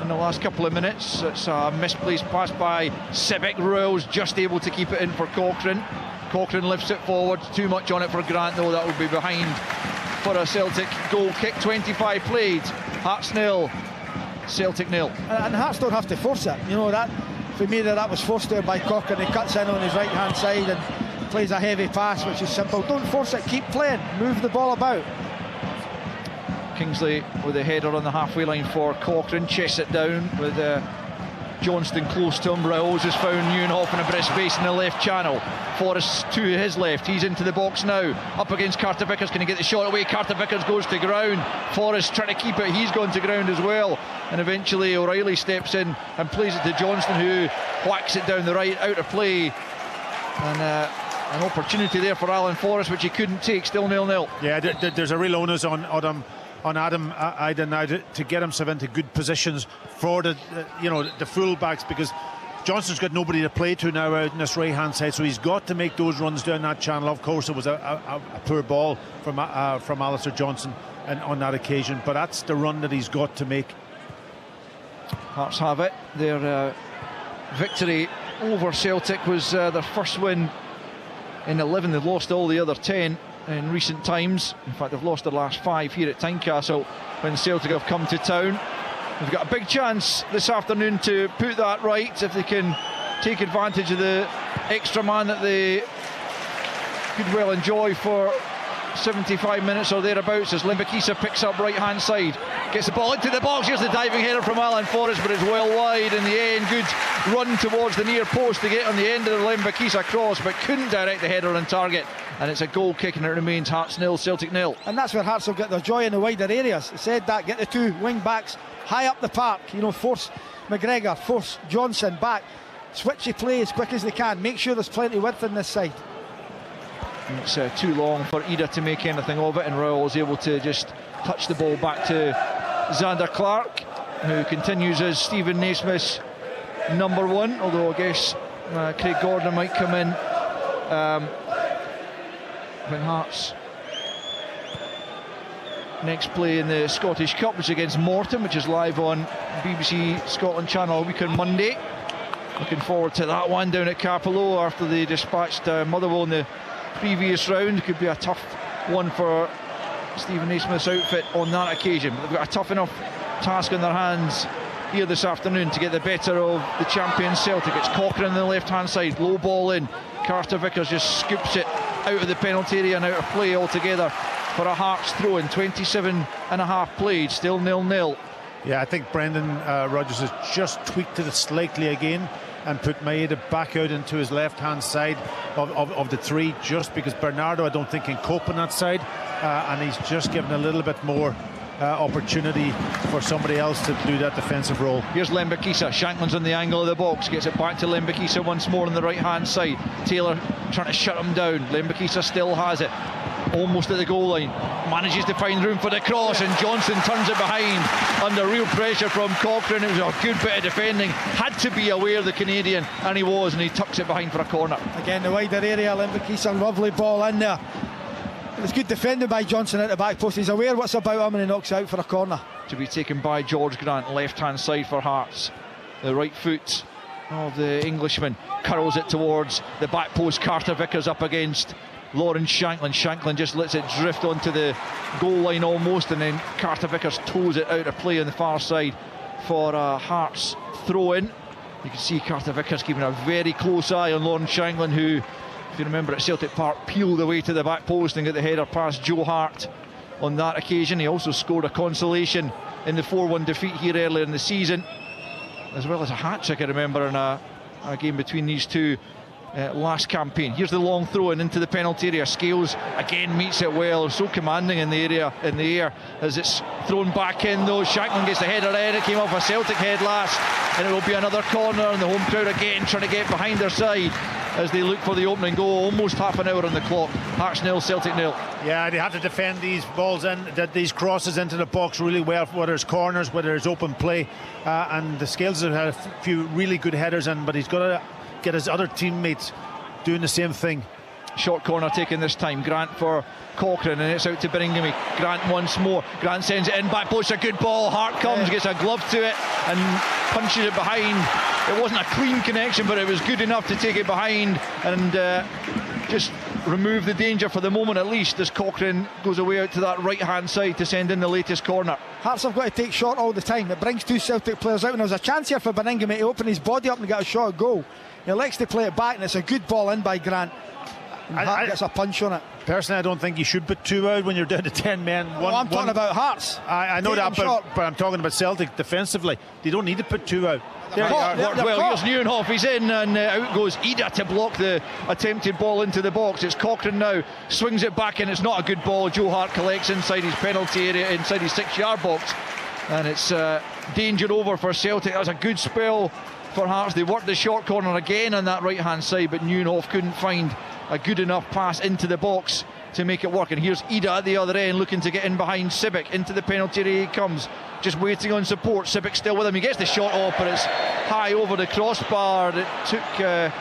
in the last couple of minutes. It's a misplaced pass by Sibbick. Rowles just able to keep it in for Cochrane. Cochrane lifts it forward, too much on it for Grant though. That would be behind for a Celtic goal kick. 25 played, Hearts 0, Celtic 0. And Hearts don't have to force it. You know, that for me that was forced there by Cochrane. He cuts in on his right hand side and plays a heavy pass, which is simple. Don't force it, keep playing, move the ball about. Kingsley with a header on the halfway line for Cochrane, chests it down with Johnston close to him. Rowles has found Neuenhoff in a bit of space in the left channel. Forrest to his left, he's into the box now, up against Carter Vickers. Can he get the shot away? Carter Vickers goes to ground. Forrest trying to keep it, he's gone to ground as well, and eventually O'Reilly steps in and plays it to Johnston, who whacks it down the right, out of play, and an opportunity there for Alan Forrest which he couldn't take. Still 0-0. Yeah, there's a real onus on Adam Ida now to get himself into good positions for the full-backs, because Johnston's got nobody to play to now out in this right hand side, so he's got to make those runs down that channel. Of course it was a poor ball from Alistair Johnston and on that occasion, but that's the run that he's got to make. Hearts have it. Their victory over Celtic was their first win in 11. They've lost all the other 10 in recent times. In fact, they've lost their last 5 here at Tynecastle when Celtic have come to town. They've got a big chance this afternoon to put that right if they can take advantage of the extra man that they could well enjoy for 75 minutes or thereabouts, as Lembakisa picks up right hand side, gets the ball into the box. Here's the diving header from Alan Forrest, but it's well wide in the end. Good run towards the near post to get on the end of the Lembakisa cross, but couldn't direct the header on target, and it's a goal kick, and it remains Hearts 0, Celtic 0. And that's where Hearts will get their joy in the wider areas. I said that, get the two wing backs high up the park, you know, force McGregor, force Johnson back, switch the play as quick as they can, make sure there's plenty of width in this side. It's too long for Ida to make anything of it, and Rowell is able to just touch the ball back to Xander Clark, who continues as Stephen Naismith's number 1, although I guess Craig Gordon might come in when Hearts next play in the Scottish Cup, which is against Morton, which is live on BBC Scotland Channel a week on Monday. Looking forward to that one down at Carpolo after they dispatched Motherwell in the previous round. It could be a tough one for Stephen Naismith's outfit on that occasion, but they've got a tough enough task on their hands here this afternoon to get the better of the champion Celtic. It's Cochrane on the left hand side, low ball in. Carter Vickers just scoops it out of the penalty area and out of play altogether for a Hearts throw in. 27.5 played, still 0-0. Yeah, I think Brendan Rodgers has just tweaked it slightly again and put Maeda back out into his left hand side of the three, just because Bernardo I don't think can cope on that side, and he's just given a little bit more opportunity for somebody else to do that defensive role. Here's Lembikisa. Shankland's on the angle of the box, gets it back to Lembikisa once more on the right hand side. Taylor trying to shut him down. Lembikisa still has it, almost at the goal line, manages to find room for the cross, and Johnson turns it behind under real pressure from Cochrane. It was a good bit of defending, had to be aware, the Canadian, and he was, and he tucks it behind for a corner. Again, the wider area, Lembikisa, lovely ball in there. It was good defending by Johnson at the back post. He's aware what's about him and he knocks out for a corner. To be taken by George Grant, left hand side for Hearts. The right foot of the Englishman curls it towards the back post. Carter Vickers up against Lawrence Shankland. Shankland just lets it drift onto the goal line almost, and then Carter Vickers toes it out of play on the far side for Hearts throw in. You can see Carter Vickers keeping a very close eye on Lawrence Shankland, who, if you remember at Celtic Park, peeled away to the back post and got the header past Joe Hart on that occasion. He also scored a consolation in the 4-1 defeat here earlier in the season, as well as a hat-trick, I remember, in a game between these two last campaign. Here's the long throw in into the penalty area. Scales again meets it well, so commanding in the air as it's thrown back in though. Shankland gets the header in. It came off a Celtic head last, and it will be another corner, and the home crowd again trying to get behind their side as they look for the opening goal. Almost half an hour on the clock. Hearts 0, Celtic 0. Yeah, they have to defend these balls in, these crosses into the box really well, whether it's corners, whether it's open play, and the Scales have had a few really good headers in, but he's got to get his other teammates doing the same thing. Short corner taken this time. Grant for Cochrane, and it's out to Birmingham. Grant once more. Grant sends it in, back post, a good ball. Hart comes, gets a glove to it and punches it behind. It wasn't a clean connection, but it was good enough to take it behind and just remove the danger for the moment, at least, as Cochrane goes away out to that right hand side to send in the latest corner. Hearts have got to take short all the time. It brings two Celtic players out, and there's a chance here for Birmingham to open his body up and get a shot goal. He elects to play it back, and it's a good ball in by Grant. Hart gets a punch on it. Personally, I don't think you should put two out when you're down to 10 men. I'm talking about Hearts. I know that, but I'm talking about Celtic defensively. They don't need to put two out. Well, here's Nieuwenhof, he's in, and out goes Ida to block the attempted ball into the box. It's Cochrane now, swings it back in. It's not a good ball. Joe Hart collects inside his penalty area, inside his 6-yard box, and it's danger over for Celtic. That was a good spell for Hearts. They worked the short corner again on that right hand side, but Nieuwenhof couldn't find a good enough pass into the box to make it work. And here's Ida at the other end, looking to get in behind Sibic. Into the penalty area he comes, just waiting on support. Sibic still with him. He gets the shot off, but it's high over the crossbar. It took a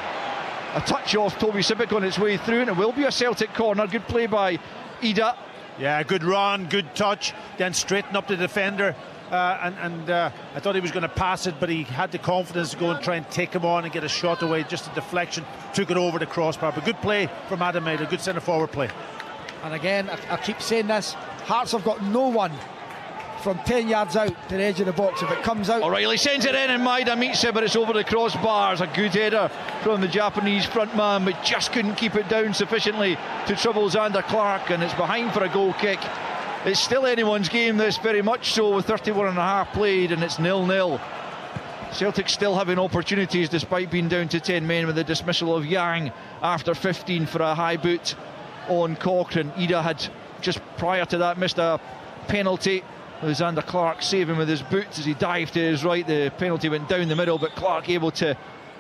touch off Toby Sibic on its way through, and it will be a Celtic corner. Good play by Ida. Yeah, good run, good touch, then straighten up the defender. I thought he was going to pass it, but he had the confidence to go and try and take him on and get a shot away. Just a deflection, took it over the crossbar. But good play from Adam Maida, good centre forward play. And again, I keep saying this, Hearts have got no one from 10 yards out to the edge of the box. If it comes out, O'Reilly sends it in, and Maida meets it, but it's over the crossbars. A good header from the Japanese front man, but just couldn't keep it down sufficiently to trouble Zander Clark, and it's behind for a goal kick. It's still anyone's game, this, very much so, with 31.5 played, and it's 0-0. Celtic still having opportunities despite being down to 10 men, with the dismissal of Yang after 15 for a high boot on Cochrane. Ida had just prior to that missed a penalty, with Zander Clark saving with his boot as he dived to his right. The penalty went down the middle, but Clark able to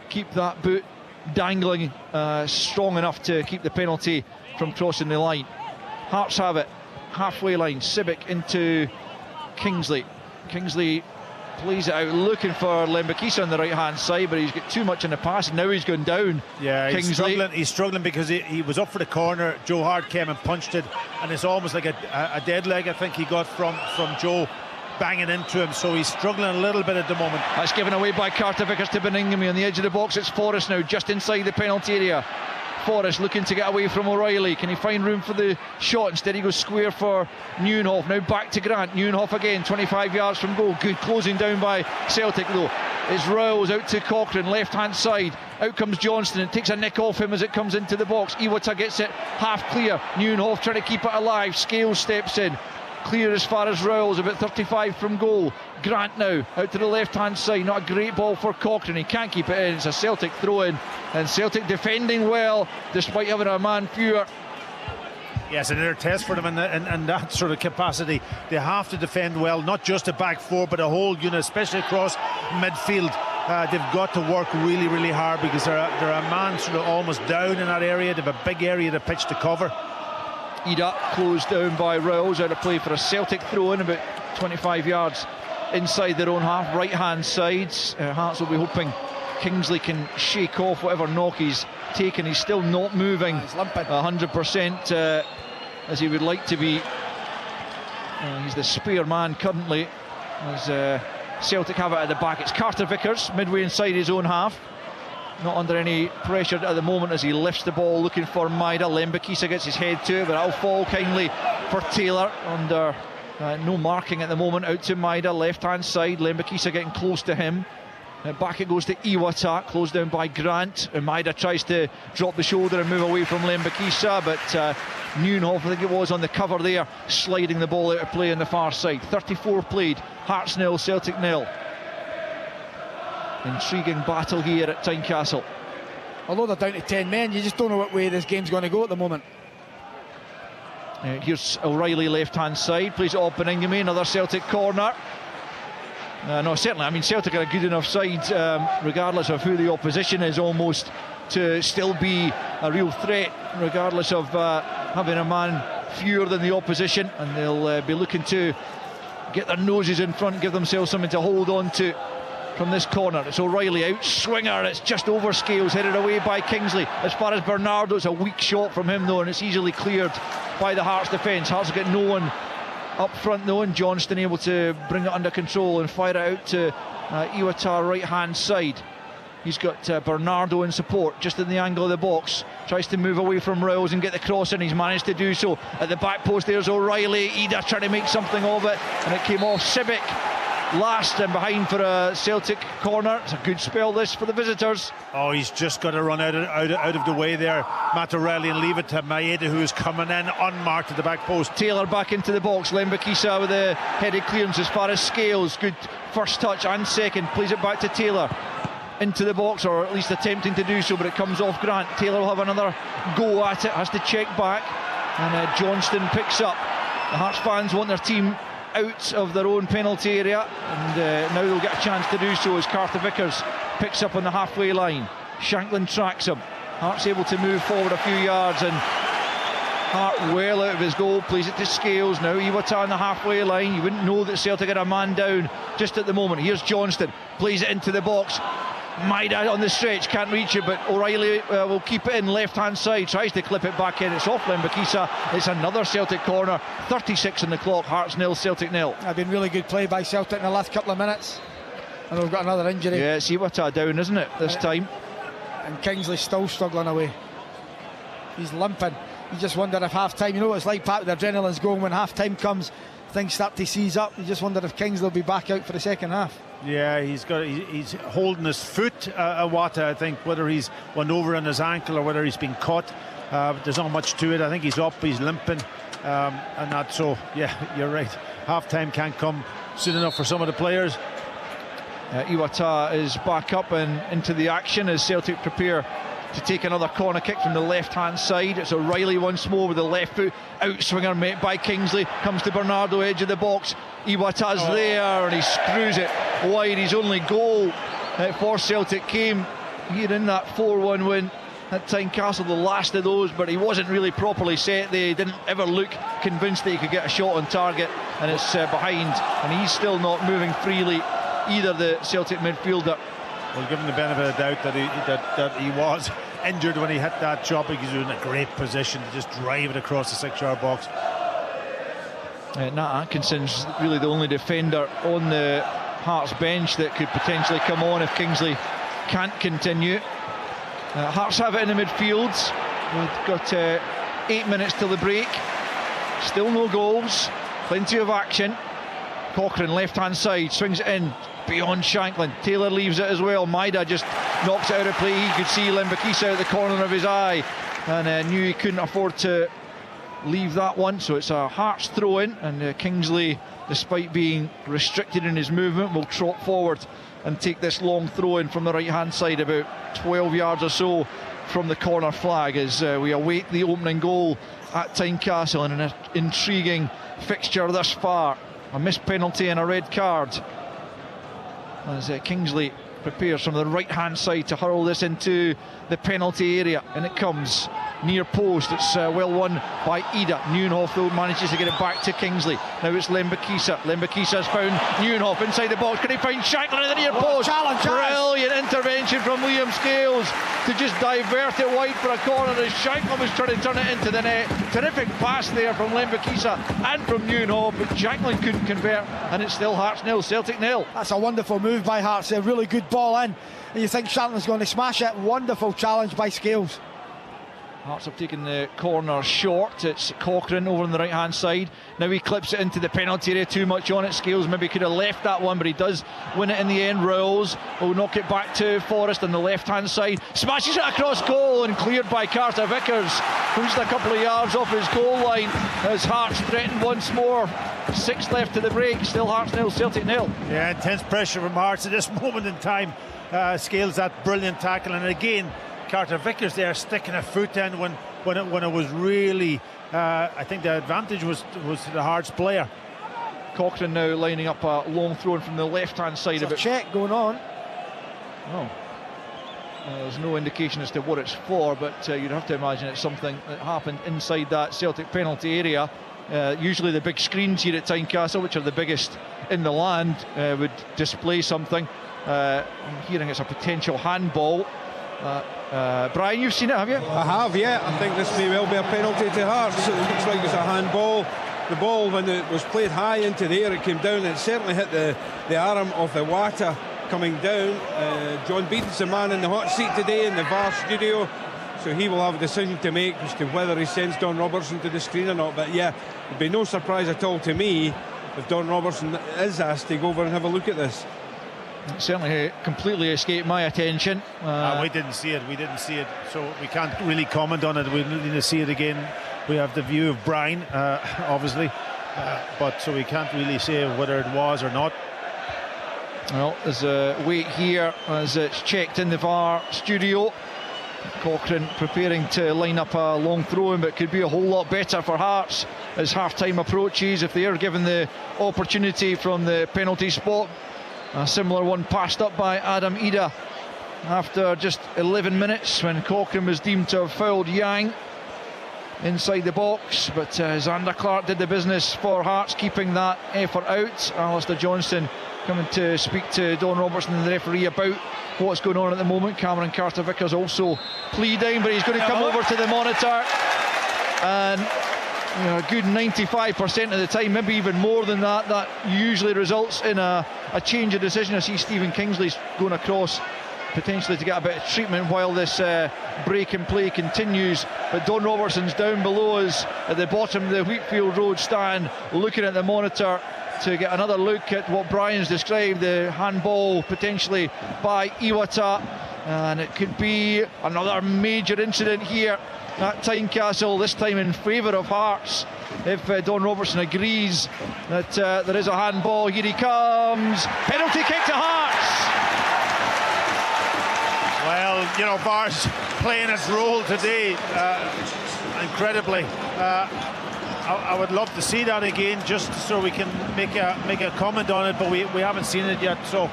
keep that boot dangling strong enough to keep the penalty from crossing the line. Hearts have it, halfway line. Sibic into Kingsley. Kingsley plays it out, looking for Lembikisa on the right hand side, but he's got too much in the pass, and now he's gone down. Yeah, Kingsley. he's struggling because he was up for the corner. Joe Hart came and punched it, and it's almost like a dead leg, I think he got from Joe banging into him, so he's struggling a little bit at the moment. That's given away by Carter Vickers to Birmingham on the edge of the box. It's Forrest now, just inside the penalty area. Forrest looking to get away from O'Reilly. Can he find room for the shot? Instead he goes square for Nieuwenhof. Now back to Grant. Nieuwenhof again, 25 yards from goal. Good closing down by Celtic though. It's Rowles out to Cochrane, left hand side. Out comes Johnston. It takes a nick off him as it comes into the box. Iwata gets it half clear. Nieuwenhof trying to keep it alive. Scales steps in. Clear as far as Rowles, about 35 from goal. Grant now out to the left hand side. Not a great ball for Cochrane. He can't keep it in. It's a Celtic throw in, and Celtic defending well despite having a man fewer. Yes, another test for them in that sort of capacity. They have to defend well, not just a back four, but a whole unit, especially across midfield. They've got to work really, really hard because they're a man sort of almost down in that area. They have a big area to pitch to cover. Ida closed down by Rouse, out of play for a Celtic throw-in about 25 yards inside their own half, right-hand side. Hearts will be hoping Kingsley can shake off whatever knock he's taken. He's still not moving 100% as he would like to be. He's the spare man currently as Celtic have it at the back. It's Carter Vickers midway inside his own half, not under any pressure at the moment as he lifts the ball looking for Maida. Lembakisa gets his head to it, but that'll fall kindly for Taylor under no marking at the moment. Out to Maida, left hand side. Lembakisa getting close to him. Back it goes to Iwata, closed down by Grant. Maida tries to drop the shoulder and move away from Lembakisa, but Neunhoff, I think it was, on the cover there, sliding the ball out of play on the far side. 34 played, Hearts 0, Celtic 0. Intriguing battle here at Tynecastle. Although they're down to 10 men, you just don't know what way this game's going to go at the moment. Here's O'Reilly left hand side, plays it up and Ingame, another Celtic corner. No, certainly, I mean, Celtic are a good enough side, regardless of who the opposition is, almost to still be a real threat, regardless of having a man fewer than the opposition, and they'll be looking to get their noses in front, give themselves something to hold on to from this corner. It's O'Reilly out, swinger, it's just over scales, headed away by Kingsley. As far as Bernardo, it's a weak shot from him though, and it's easily cleared by the Hearts defence. Hearts have got no one up front though, and Johnston able to bring it under control and fire it out to Iwata right hand side. He's got Bernardo in support, just in the angle of the box. Tries to move away from Rouse and get the cross in. He's managed to do so. At the back post there's O'Reilly. Ida trying to make something of it, and it came off Sibic last and behind for a Celtic corner. It's a good spell this for the visitors. Oh, he's just got to run out of the way there, Matt O'Reilly, and leave it to Maeda, who's coming in unmarked at the back post. Taylor back into the box. Lembakisa with a headed clearance as far as Scales. Good first touch and second. Plays it back to Taylor into the box, or at least attempting to do so, but it comes off Grant. Taylor will have another go at it, has to check back, and Johnston picks up. The Hearts fans want their team out of their own penalty area, and now they'll get a chance to do so as Carter Vickers picks up on the halfway line. Shankland tracks him. Hearts able to move forward a few yards, and Hart well out of his goal, plays it to Scales. Now Iwata on the halfway line. You wouldn't know that Celtic had a man down just at the moment. Here's Johnston, plays it into the box. Maida on the stretch, can't reach it, but O'Reilly will keep it in left hand side, tries to clip it back in. It's off Lembakisa. It's another Celtic corner. 36 on the clock. Hearts 0, Celtic 0. It's been really good play by Celtic in the last couple of minutes, and we've got another injury. Yeah, it's Iwata down, isn't it, this time? And Kingsley's still struggling away. He's limping. You just wonder if half time, you know what it's like, Pat, the adrenaline's going when half time comes, things start to seize up. You just wonder if Kingsley will be back out for the second half. Yeah, he's holding his foot, Iwata, I think, whether he's went over on his ankle or whether he's been caught. There's not much to it. I think he's up, he's limping, and that. So yeah, you're right, half time can't come soon enough for some of the players. Iwata is back up and into the action as Celtic prepare to take another corner kick from the left hand side. It's O'Reilly once more with the left foot, outswinger met by Kingsley, comes to Bernardo, edge of the box. Iwata's there and he screws it wide. His only goal for Celtic came here in that 4-1 win at Tynecastle, the last of those, but he wasn't really properly set. They didn't ever look convinced that he could get a shot on target, and it's behind, and he's still not moving freely either, the Celtic midfielder. Well, given the benefit of the doubt that he was injured when he hit that shot, but he's in a great position to just drive it across the 6-yard box. Nat Atkinson's really the only defender on the Hearts bench that could potentially come on if Kingsley can't continue. Hearts have it in the midfield. We've got 8 minutes till the break. Still no goals, plenty of action. Cochrane left hand side, swings it in beyond Shankland. Taylor leaves it as well. Maida just knocks it out of play. He could see Lembakisa out the corner of his eye, and knew he couldn't afford to leave that one. So it's a Hearts throw in, and Kingsley, despite being restricted in his movement, will trot forward and take this long throw in from the right hand side, about 12 yards or so from the corner flag as we await the opening goal at Tynecastle in an intriguing fixture thus far. A missed penalty and a red card as Kingsley prepares from the right hand side to hurl this into the penalty area, and it comes near post. It's well won by Ida. Nieuwenhof though manages to get it back to Kingsley. Now it's Lembakisa. Lembakisa's found Nieuwenhof inside the box. Can he find Shankland at the near post? Challenge, brilliant intervention from Liam Scales to just divert it wide for a corner as Shankland was trying to turn it into the net. Terrific pass there from Lembakisa and from Nieuwenhof, but Shankland couldn't convert, and it's still Hearts 0, Celtic 0. That's a wonderful move by Hearts. A really good ball in, and you think Shankland's going to smash it. Wonderful challenge by Scales. Hearts have taken the corner short. It's Cochrane over on the right hand side. Now he clips it into the penalty area, too much on it. Scales maybe could have left that one, but he does win it in the end. Rolls will knock it back to Forrest on the left hand side, smashes it across goal and cleared by Carter Vickers from just a couple of yards off his goal line as Hearts threatened once more. 6 left to the break. Still Hearts 0, Celtic 0. Yeah, intense pressure from Hearts at this moment in time. Scales that brilliant tackle, and again Carter Vickers there sticking a foot in when it was really I think the advantage was the Hearts player. Cochrane now lining up a long throw from the left hand side of it. Check going on. Oh. There's no indication as to what it's for, but you'd have to imagine it's something that happened inside that Celtic penalty area. Usually the big screens here at Tynecastle, which are the biggest in the land, would display something. I'm hearing it's a potential handball. Brian, you've seen it, have you? I have, yeah. I think this may well be a penalty to Hearts. It looks like it's a handball. The ball, when it was played high into the air, it came down. It certainly hit the arm of the Wata coming down. John Beaton's the man in the hot seat today in the VAR studio, so he will have a decision to make as to whether he sends Don Robertson to the screen or not. But yeah, it'd be no surprise at all to me if Don Robertson is asked to go over and have a look at this. It certainly completely escaped my attention. We didn't see it, so we can't really comment on it. We need to see it again. We have the view of Brian, obviously, but so we can't really say whether it was or not. Well, there's a wait here as it's checked in the VAR studio. Cochrane preparing to line up a long throw-in, but could be a whole lot better for Hearts as half-time approaches if they are given the opportunity from the penalty spot. A similar one passed up by Adam Ida after just 11 minutes when Cochrane was deemed to have fouled Yang inside the box, but Zander Clark did the business for Hearts, keeping that effort out. Alistair Johnston coming to speak to Don Robertson and the referee about what's going on at the moment. Cameron Carter-Vickers also pleading, but he's going to come over to the monitor, and a good 95% of the time, maybe even more than that, that usually results in a change of decision. I see Stephen Kingsley's going across potentially to get a bit of treatment while this break in play continues, but Don Robertson's down below us at the bottom of the Wheatfield Road stand looking at the monitor to get another look at what Brian's described, the handball potentially by Iwata, and it could be another major incident here at Tynecastle, this time in favour of Hearts, if Don Robertson agrees that there is a handball. Here he comes, penalty kick to Hearts. Well, VAR's playing its role today incredibly. I would love to see that again, just so we can make a comment on it, but we haven't seen it yet, so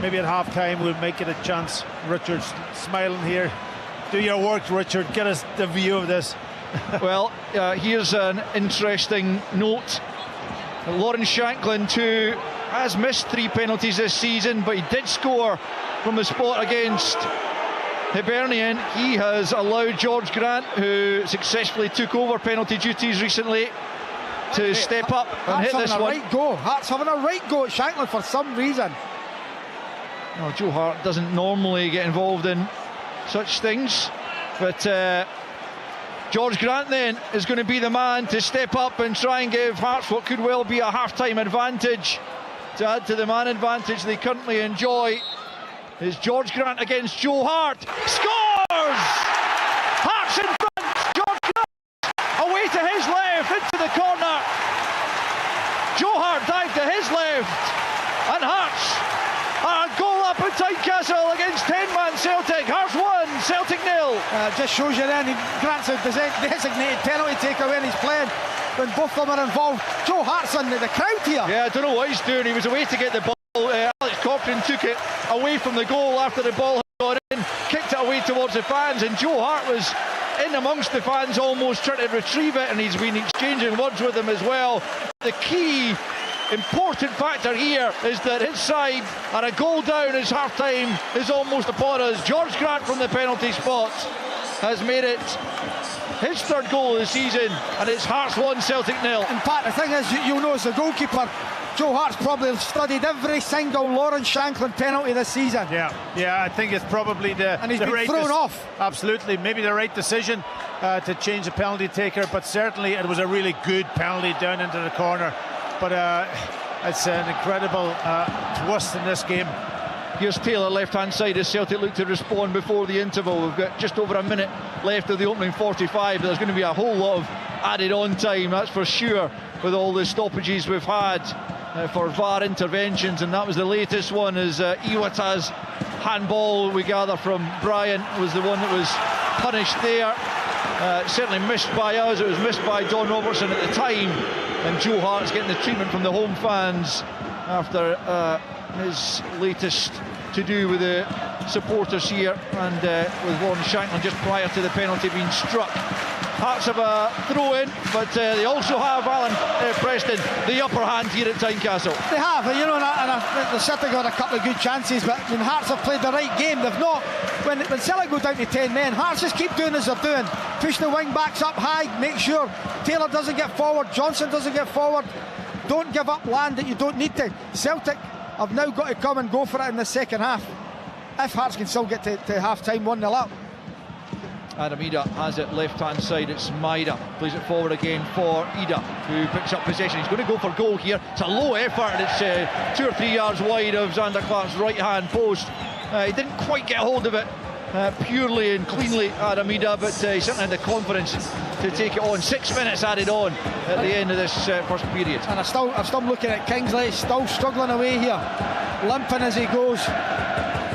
maybe at half-time we'll make it a chance. Richard's smiling here. Do your work, Richard. Get us the view of this. Well, here's an interesting note. Lawrence Shankland, who has missed 3 penalties this season, but he did score from the spot against Hibernian. He has allowed George Grant, who successfully took over penalty duties recently, to step up and hit this one. Hearts having a right go at Shankland for some reason. Well, Joe Hart doesn't normally get involved in such things, but George Grant then is going to be the man to step up and try and give Hearts what could well be a half-time advantage, to add to the man advantage they currently enjoy. Is George Grant against Joe Hart, scores! Hearts in front, George Grant away to his left, into the corner. Joe Hart dived to his left, and Hearts are a goal up at Tynecastle against 10-man Celtic. Hearts 1, Celtic 0. just shows you then, Grant's a designated penalty taker when he's playing, when both of them are involved. Joe Hart's in the crowd here. Yeah, I don't know what he's doing. He was away to get the ball. Alex Cochrane took it away from the goal after the ball had gone in, kicked it away towards the fans, and Joe Hart was in amongst the fans almost trying to retrieve it, and he's been exchanging words with them as well. The key important factor here is that his side are a goal down as half-time is almost upon us. George Grant from the penalty spot has made it his third goal of the season, and it's Hearts 1, Celtic 0. In fact, the thing is, you'll know as the goalkeeper, Joe Hart's probably studied every single Lawrence Shankland penalty this season. Yeah, I think it's probably and he's been thrown off. Absolutely, maybe the right decision to change the penalty taker, but certainly it was a really good penalty down into the corner. But it's an incredible twist in this game. Here's Taylor left-hand side as Celtic look to respond before the interval. We've got just over a minute left of the opening 45. There's going to be a whole lot of added on time, that's for sure, with all the stoppages we've had for VAR interventions, and that was the latest one as Iwata's handball, we gather from Brian, was the one that was punished there. Certainly missed by us, it was missed by Don Robertson at the time, and Joe Hart's getting the treatment from the home fans after his latest to do with the supporters here, and with Lawrence Shankland just prior to the penalty being struck. Hearts have a throw-in, but they also have, Alan Preston, the upper hand here at Tynecastle. They have, you know, and they've certainly got a couple of good chances, but I mean, Hearts have played the right game. They've not, when Celtic go down to 10 men, Hearts just keep doing as they're doing. Push the wing backs up high, make sure Taylor doesn't get forward, Johnson doesn't get forward. Don't give up land that you don't need to. Celtic have now got to come and go for it in the second half. If Hearts can still get to half-time 1-0 up. Adam Ida has it left-hand side, it's Maida, plays it forward again for Ida, who picks up possession. He's going to go for goal here. It's a low effort, and it's 2 or 3 yards wide of Zander Clark's right-hand post. He didn't quite get hold of it purely and cleanly, Adam Ida, but he certainly had the confidence to take it on. 6 minutes added on at the end of this first period. And I'm still looking at Kingsley, still struggling away here, limping as he goes.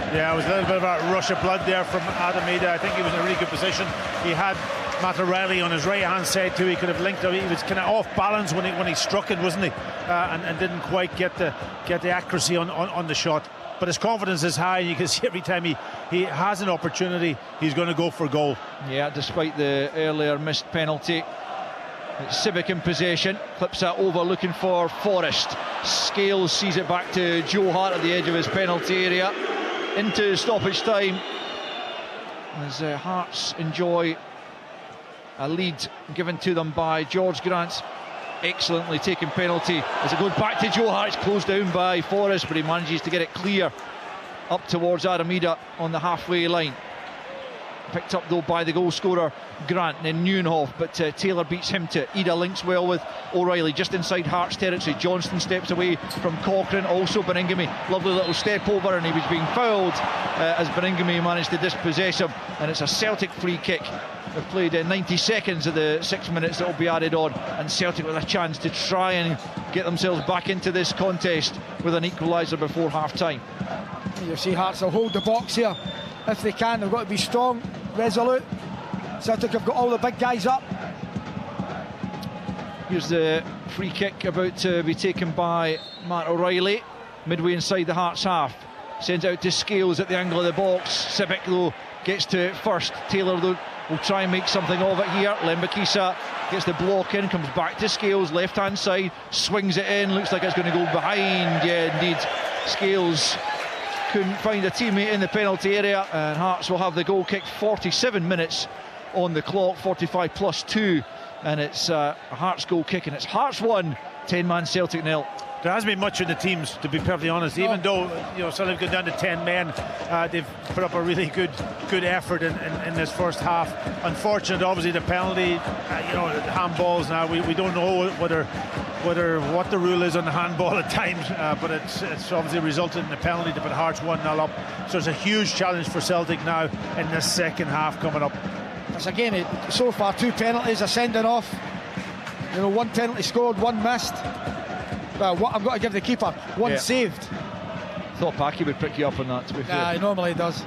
Yeah, it was a little bit of a rush of blood there from Adam Ida. I think he was in a really good position. He had Matt O'Reilly on his right-hand side too. He could have linked up. He was kind of off balance when he struck it, wasn't he? And didn't quite get the accuracy on the shot. But his confidence is high, and you can see every time he has an opportunity, he's going to go for goal. Yeah, despite the earlier missed penalty. It's Civic in possession, clips that over looking for Forrest. Scales sees it back to Joe Hart at the edge of his penalty area. Into stoppage time as Hearts enjoy a lead given to them by George Grant's excellently taken penalty. As it goes back to Joe Hart, it's closed down by Forrest, but he manages to get it clear up towards Adam Ida on the halfway line. Picked up though by the goal scorer Grant, then Neuenhoff, but Taylor beats him to Ida, links well with O'Reilly just inside Hearts territory. Johnston steps away from Cochrane, also Beningame, lovely little step over, and he was being fouled as Beningame managed to dispossess him, and it's a Celtic free kick. They've played 90 seconds of the 6 minutes that will be added on, and Celtic with a chance to try and get themselves back into this contest with an equaliser before half-time. You see Hearts will hold the box here if they can. They've got to be strong, resolute. Celtic have got all the big guys up. Here's the free kick about to be taken by Matt O'Reilly, midway inside the Hearts half. Sends out to Scales at the angle of the box. Civic though gets to it first. Taylor though will try and make something of it here. Lembakisa gets the block in, comes back to Scales, left hand side, swings it in, looks like it's going to go behind. Yeah, indeed, Scales couldn't find a teammate in the penalty area, and Hearts will have the goal kick. 47 minutes on the clock, 45 plus 2, and it's a Hearts goal kick, and it's Hearts 1, 10-man Celtic 0. There hasn't been much in the teams, to be perfectly honest. Even though Celtic have gone down to 10 men, they've put up a really good effort in this first half. Unfortunate, obviously, the penalty. Handballs now. We don't know what the rule is on the handball at times, but it's obviously resulted in the penalty to put Hearts 1-0 up. So it's a huge challenge for Celtic now in this second half coming up. It's again so far 2 penalties, a sending off. 1 penalty scored, 1 missed. What I've got to give the keeper, 1 saved. Thought Packy would pick you up on that, to be fair. Yeah, he normally does.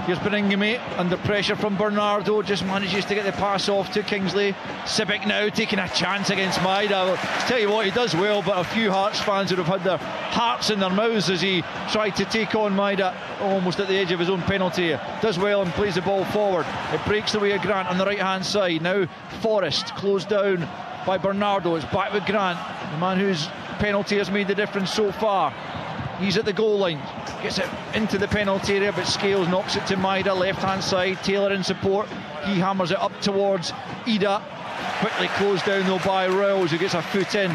Here's Beningame under pressure from Bernardo, just manages to get the pass off to Kingsley. Sibbick now taking a chance against Maida. I'll tell you what, he does well, but a few Hearts fans would have had their hearts in their mouths as he tried to take on Maida almost at the edge of his own penalty. Does well and plays the ball forward. It breaks the way of Grant on the right hand side. Now Forrest closed down by Bernardo. It's back with Grant, the man whose penalty has made the difference so far. He's at the goal line, gets it into the penalty area, but Scales knocks it to Maida, left hand side. Taylor in support, he hammers it up towards Ida, quickly closed down though by Rowles, who gets a foot in,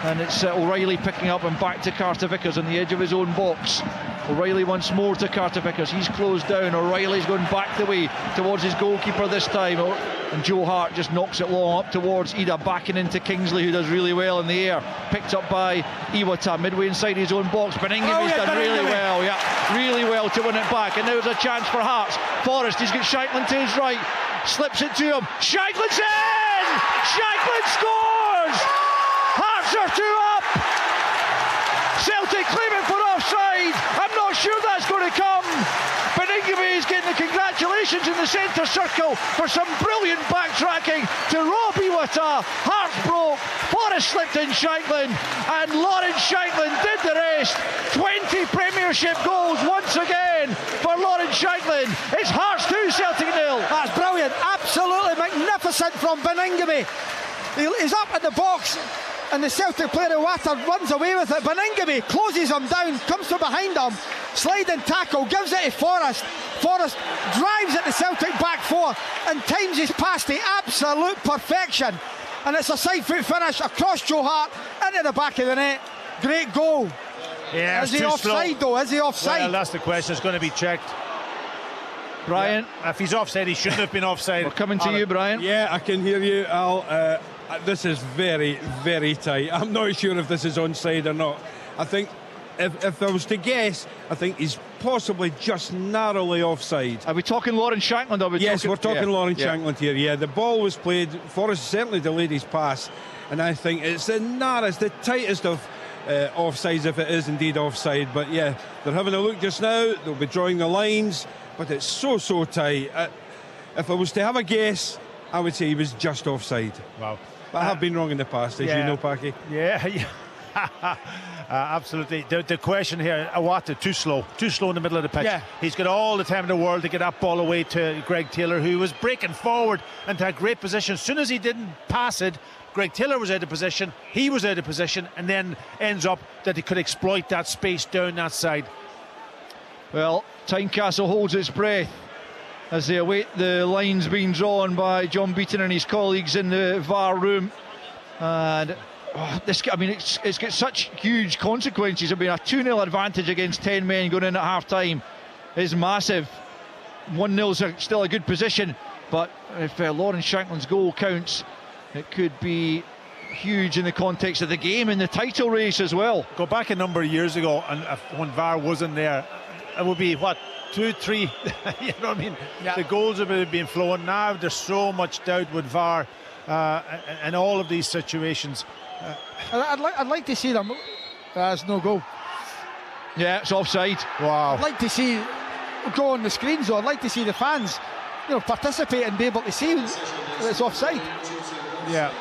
and it's O'Reilly picking up and back to Carter Vickers on the edge of his own box. O'Reilly once more to Carter Vickers, he's closed down. O'Reilly's going back the way towards his goalkeeper this time, and Joe Hart just knocks it long up towards Ida, backing into Kingsley, who does really well in the air, picked up by Iwata midway inside his own box. Beningame's done really well, really well to win it back, and now there's a chance for Hearts. Forrest, he's got Shankland to his right, slips it to him, Shankland's in! Shankland scores! Hearts are 2 up! Celtic claiming for offside. I'm not sure that's going to come. Beningame is getting the congratulations in the centre circle for some brilliant backtracking to Rob Iwata. Hearts broke, Forrest slipped in Shankland, and Lawrence Shankland did the rest. 20 Premiership goals once again for Lawrence Shankland. It's Hearts 2, Celtic 0. That's brilliant, absolutely magnificent from Beningame. He's up in the box, and the Celtic player Iwata runs away with it. Beningame closes him down, comes from behind him, sliding tackle, gives it to Forrest. Forrest drives it to Celtic back four and times his pass to absolute perfection. And it's a side foot finish across Joe Hart into the back of the net. Great goal. Yeah, is he offside though? Is he offside? Well, that's the question. It's going to be checked. Brian? Yeah, if he's offside, he shouldn't have been offside. We're coming to you, Brian. Yeah, I can hear you, Al. This is very, very tight. I'm not sure if this is onside or not. I think, if I was to guess, I think he's possibly just narrowly offside. Are we talking Lawrence Shankland? We're talking Lawrence yeah. Shankland here. Yeah, the ball was played. Forrest certainly delayed his pass, and I think it's the narrowest, the tightest of offsides, if it is indeed offside. But yeah, they're having a look just now. They'll be drawing the lines, but it's so tight. If I was to have a guess, I would say he was just offside. Wow. But I have been wrong in the past, as you know, Packy. Yeah. Absolutely. The question here, Iwata, too slow in the middle of the pitch. Yeah. He's got all the time in the world to get that ball away to Greg Taylor, who was breaking forward into a great position. As soon as he didn't pass it, Greg Taylor was out of position, he was out of position, and then ends up that he could exploit that space down that side. Well, Tynecastle holds its breath as they await the lines being drawn by John Beaton and his colleagues in the VAR room. And it's got such huge consequences. I mean, a 2-0 advantage against 10 men going in at half-time is massive. 1-0's still a good position, but if Lawrence Shankland's goal counts, it could be huge in the context of the game and the title race as well. Go back a number of years ago, and when VAR wasn't there, it would be, 2-3, you know what I mean? Yeah. The goals have been flowing. Now there's so much doubt with VAR in all of these situations. I'd like to see them. There's no goal. Yeah, it's offside. Wow. I'd like to see go on the screens though. I'd like to see the fans, participate and be able to see it's offside. Yeah,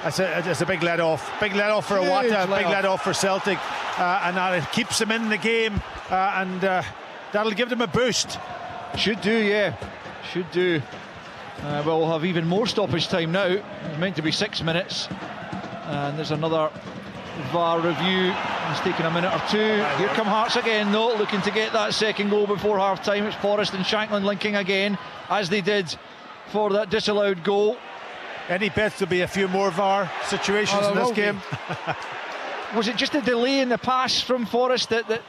it's a big let off. Big let off for Iwata, big let off for Celtic, and that it keeps them in the game, and that'll give them a boost. Should do, yeah. Should do. Well, we'll have even more stoppage time now. It's meant to be 6 minutes. And there's another VAR review. It's taken a minute or two. Here come Hearts again, though, looking to get that second goal before half-time. It's Forrest and Shankland linking again, as they did for that disallowed goal. Any bets there'll be a few more VAR situations in this game? Was it just a delay in the pass from Forrest that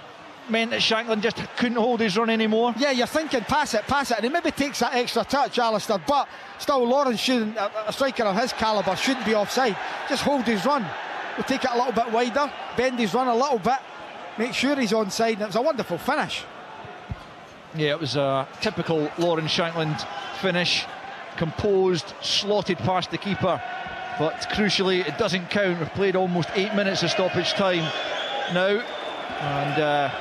meant that Shankland just couldn't hold his run anymore? Yeah, you're thinking pass it, and he maybe takes that extra touch, Alistair, but still Lawrence shouldn't, a striker of his calibre shouldn't be offside. Just hold his run. We'll take it a little bit wider, bend his run a little bit, make sure he's onside, and it was a wonderful finish. Yeah, it was a typical Lawrence Shankland finish. Composed, slotted past the keeper, but crucially it doesn't count. We've played almost 8 minutes of stoppage time now, and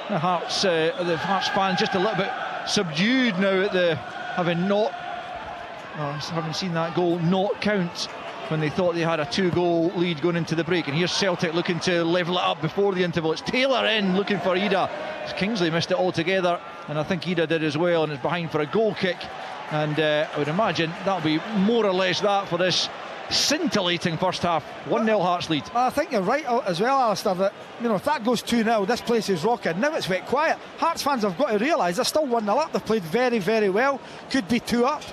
the Hearts fans just a little bit subdued now at the having seen that goal not count when they thought they had a 2-goal lead going into the break. And here's Celtic looking to level it up before the interval. It's Taylor in looking for Ida. Kingsley missed it altogether, and I think Ida did as well, and it's behind for a goal kick. And I would imagine that'll be more or less that for this scintillating first half. 1-0 Hearts lead. I think you're right as well, Alistair, that if that goes 2-0, this place is rocking. Now it's wet quiet. Hearts fans have got to realise they're still 1-0 up. They've played very, very well. Could be 2 up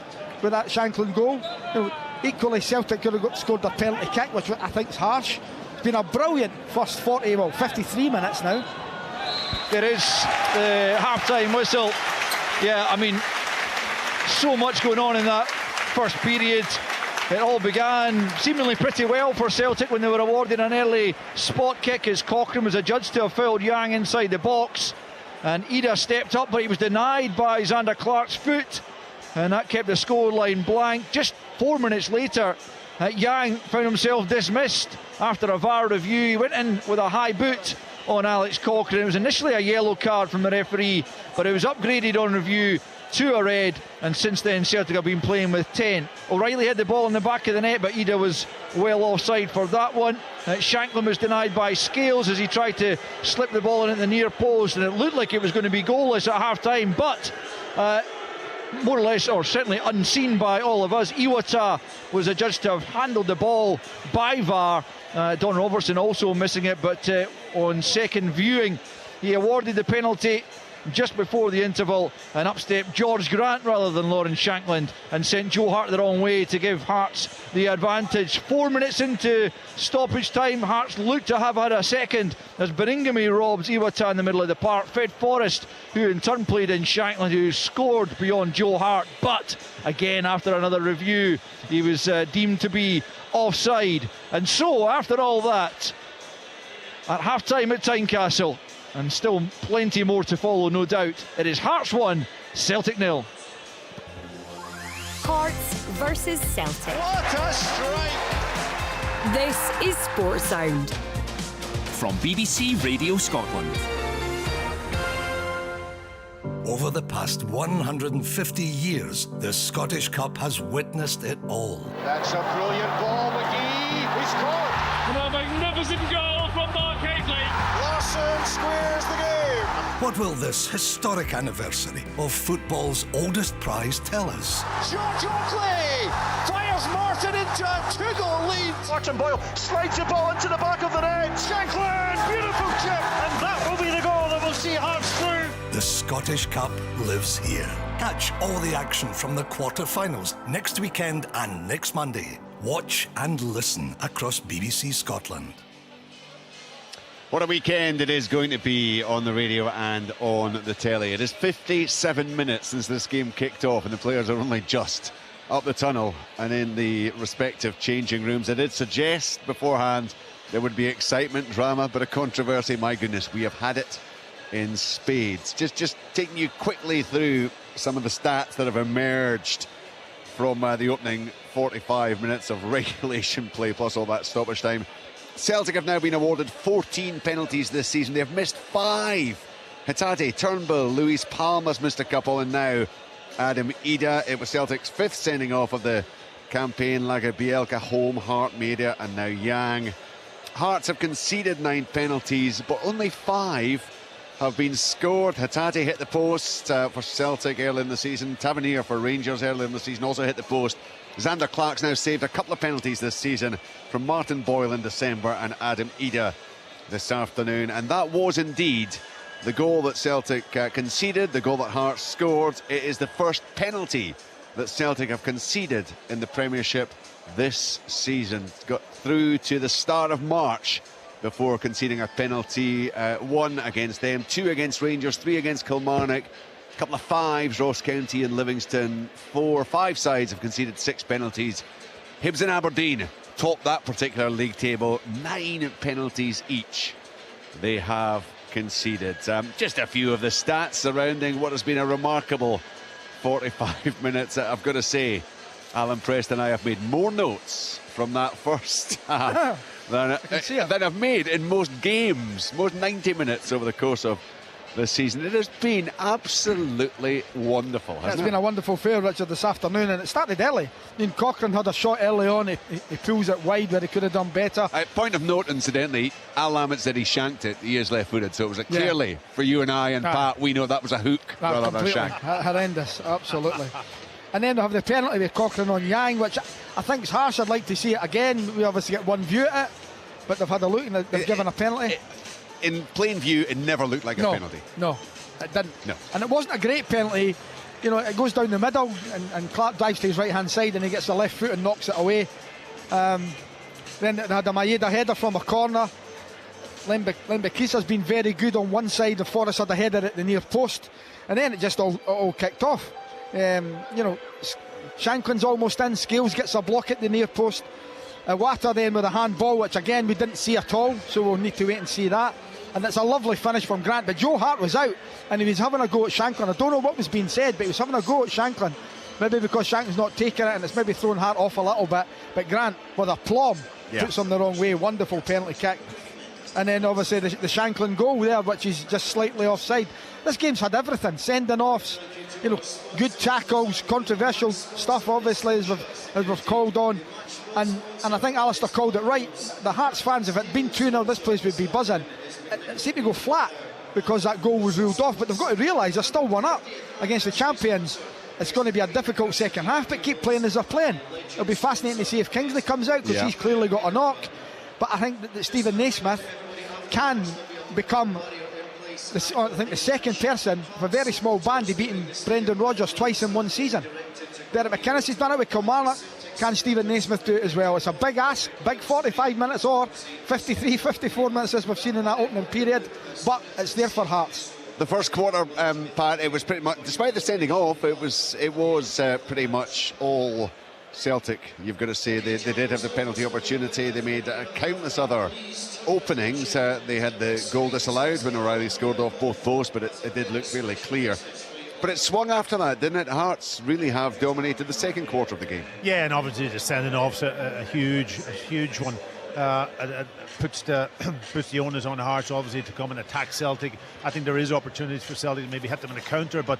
with that Shankland goal. Equally, Celtic could have scored a penalty kick, which I think is harsh. It's been a brilliant first 53 minutes now. There is the half-time whistle. Yeah, I mean, so much going on in that first period. It all began seemingly pretty well for Celtic when they were awarded an early spot kick as Cochrane was adjudged to have fouled Yang inside the box. And Ida stepped up, but he was denied by Zander Clark's foot. And that kept the scoreline blank. Just 4 minutes later, Yang found himself dismissed after a VAR review. He went in with a high boot on Alex Cochrane. It was initially a yellow card from the referee, but it was upgraded on review to a red, and since then Celtic have been playing with 10. O'Reilly had the ball in the back of the net, but Ida was well offside for that one. Shankland was denied by Scales as he tried to slip the ball in at the near post, and it looked like it was going to be goalless at half-time, but more or less, or certainly unseen by all of us, Iwata was adjudged to have handled the ball by VAR. Don Robertson also missing it, but on second viewing he awarded the penalty just before the interval, and up stepped George Grant rather than Lawrence Shankland and sent Joe Hart the wrong way to give Hearts the advantage. 4 minutes into stoppage time, Hearts looked to have had a second as Beringame robs Iwata in the middle of the park. Fred Forrest, who in turn played in Shankland, who scored beyond Joe Hart, but again after another review he was deemed to be offside. And so after all that, at half-time at Tynecastle, and still plenty more to follow, no doubt, it is Hearts 1, Celtic 0. Hearts versus Celtic. What a strike! This is Sports Sound. From BBC Radio Scotland. Over the past 150 years, the Scottish Cup has witnessed it all. That's a brilliant ball, McGee. He scored! And a magnificent goal from Mark Haigley. Larson squares the game. What will this historic anniversary of football's oldest prize tell us? George Oakley fires Martin into a 2-goal lead. Martin Boyle slides the ball into the back of the net. Shankland, beautiful chip, and that will be the goal that will see Hearts through. The Scottish Cup lives here. Catch all the action from the quarter-finals next weekend and next Monday. Watch and listen across BBC Scotland. What a weekend it is going to be on the radio and on the telly. It is 57 minutes since this game kicked off, and the players are only just up the tunnel and in the respective changing rooms. I did suggest beforehand there would be excitement, drama, but a controversy. My goodness, we have had it in spades. Just taking you quickly through some of the stats that have emerged from the opening 45 minutes of regulation play, plus all that stoppage time. Celtic have now been awarded 14 penalties this season. They've missed 5. Hatate, Turnbull, Luis Palma's missed a couple, and now Adam Ida. It was Celtic's 5th sending off of the campaign. Laga Bielka, Home, Hart, Media, and now Yang. Hearts have conceded 9 penalties, but only 5 have been scored. Hatate hit the post for Celtic early in the season. Tavernier for Rangers early in the season also hit the post. Zander Clark's now saved a couple of penalties this season from Martin Boyle in December and Adam Ida this afternoon. And that was indeed the goal that Celtic conceded, the goal that Hearts scored. It is the first penalty that Celtic have conceded in the Premiership this season. Got through to the start of March before conceding a penalty. 1 against them, 2 against Rangers, 3 against Kilmarnock. A couple of 5s, Ross County and Livingston. 5 sides have conceded 6 penalties. Hibs and Aberdeen top that particular league table. 9 penalties each they have conceded. Just a few of the stats surrounding what has been a remarkable 45 minutes. I've got to say, Alan Preston and I have made more notes from that first half than I've made in most games, most 90 minutes over the course of this season. It has been absolutely wonderful, hasn't it? It's been a wonderful fair, Richard, this afternoon, and it started early. I mean, Cochrane had a shot early on. He pulls it wide where he could have done better. Point of note, incidentally, Al Lamont said he shanked it. He is left-footed, so it was clearly for you and I and Pat. We know that was a hook rather than a shank. Horrendous, absolutely. And then we have the penalty with Cochrane on Yang, which I think is harsh. I'd like to see it again. We obviously get one view at it, but they've had a look and they've given a penalty. In plain view, it never looked like a penalty. No, it didn't. No. And it wasn't a great penalty. You know, it goes down the middle and Clark dives to his right-hand side and he gets the left foot and knocks it away. Then they had a Maeda header from a corner. Lembekisa's been very good on one side. The Forest had a header at the near post. And then it just all kicked off. Shankland's almost in. Scales gets a block at the near post. Water then with a handball, which again we didn't see at all, so we'll need to wait and see that. And it's a lovely finish from Grant, but Joe Hart was out and he was having a go at Shankland. I don't know what was being said, but he was having a go at Shankland, maybe because Shankland's not taking it and it's maybe thrown Hart off a little bit, but Grant with a plum puts him the wrong way. Wonderful penalty kick. And then obviously the Shankland goal there, which is just slightly offside. This game's had everything, sending offs, good tackles, controversial stuff obviously as we've called on. And I think Alistair called it right. The Hearts fans, if it had been 2-0, this place would be buzzing. It seemed to go flat because that goal was ruled off, but they've got to realise they're still 1-up against the champions. It's going to be a difficult second half, but keep playing as they're playing. It'll be fascinating to see if Kingsley comes out, because he's clearly got a knock. But I think that Stephen Naismith can become the second person with a very small band to beating Brendan Rodgers twice in one season. Derek McInnes has done it with Kilmarnock. Can Stephen Naismith do it as well? It's a big ask, big 45 minutes or 53, 54 minutes as we've seen in that opening period, but it's there for Hearts. The first quarter, Pat, it was pretty much, despite the sending off, it was pretty much all Celtic. You've got to say they did have the penalty opportunity. They made countless other openings. They had the goal disallowed when O'Reilly scored off both posts, but it did look fairly clear. But it swung after that, didn't it? Hearts really have dominated the second quarter of the game. Yeah, and obviously the sending off's a huge one. It puts the onus on Hearts obviously to come and attack Celtic. I think there is opportunities for Celtic to maybe hit them in a counter, but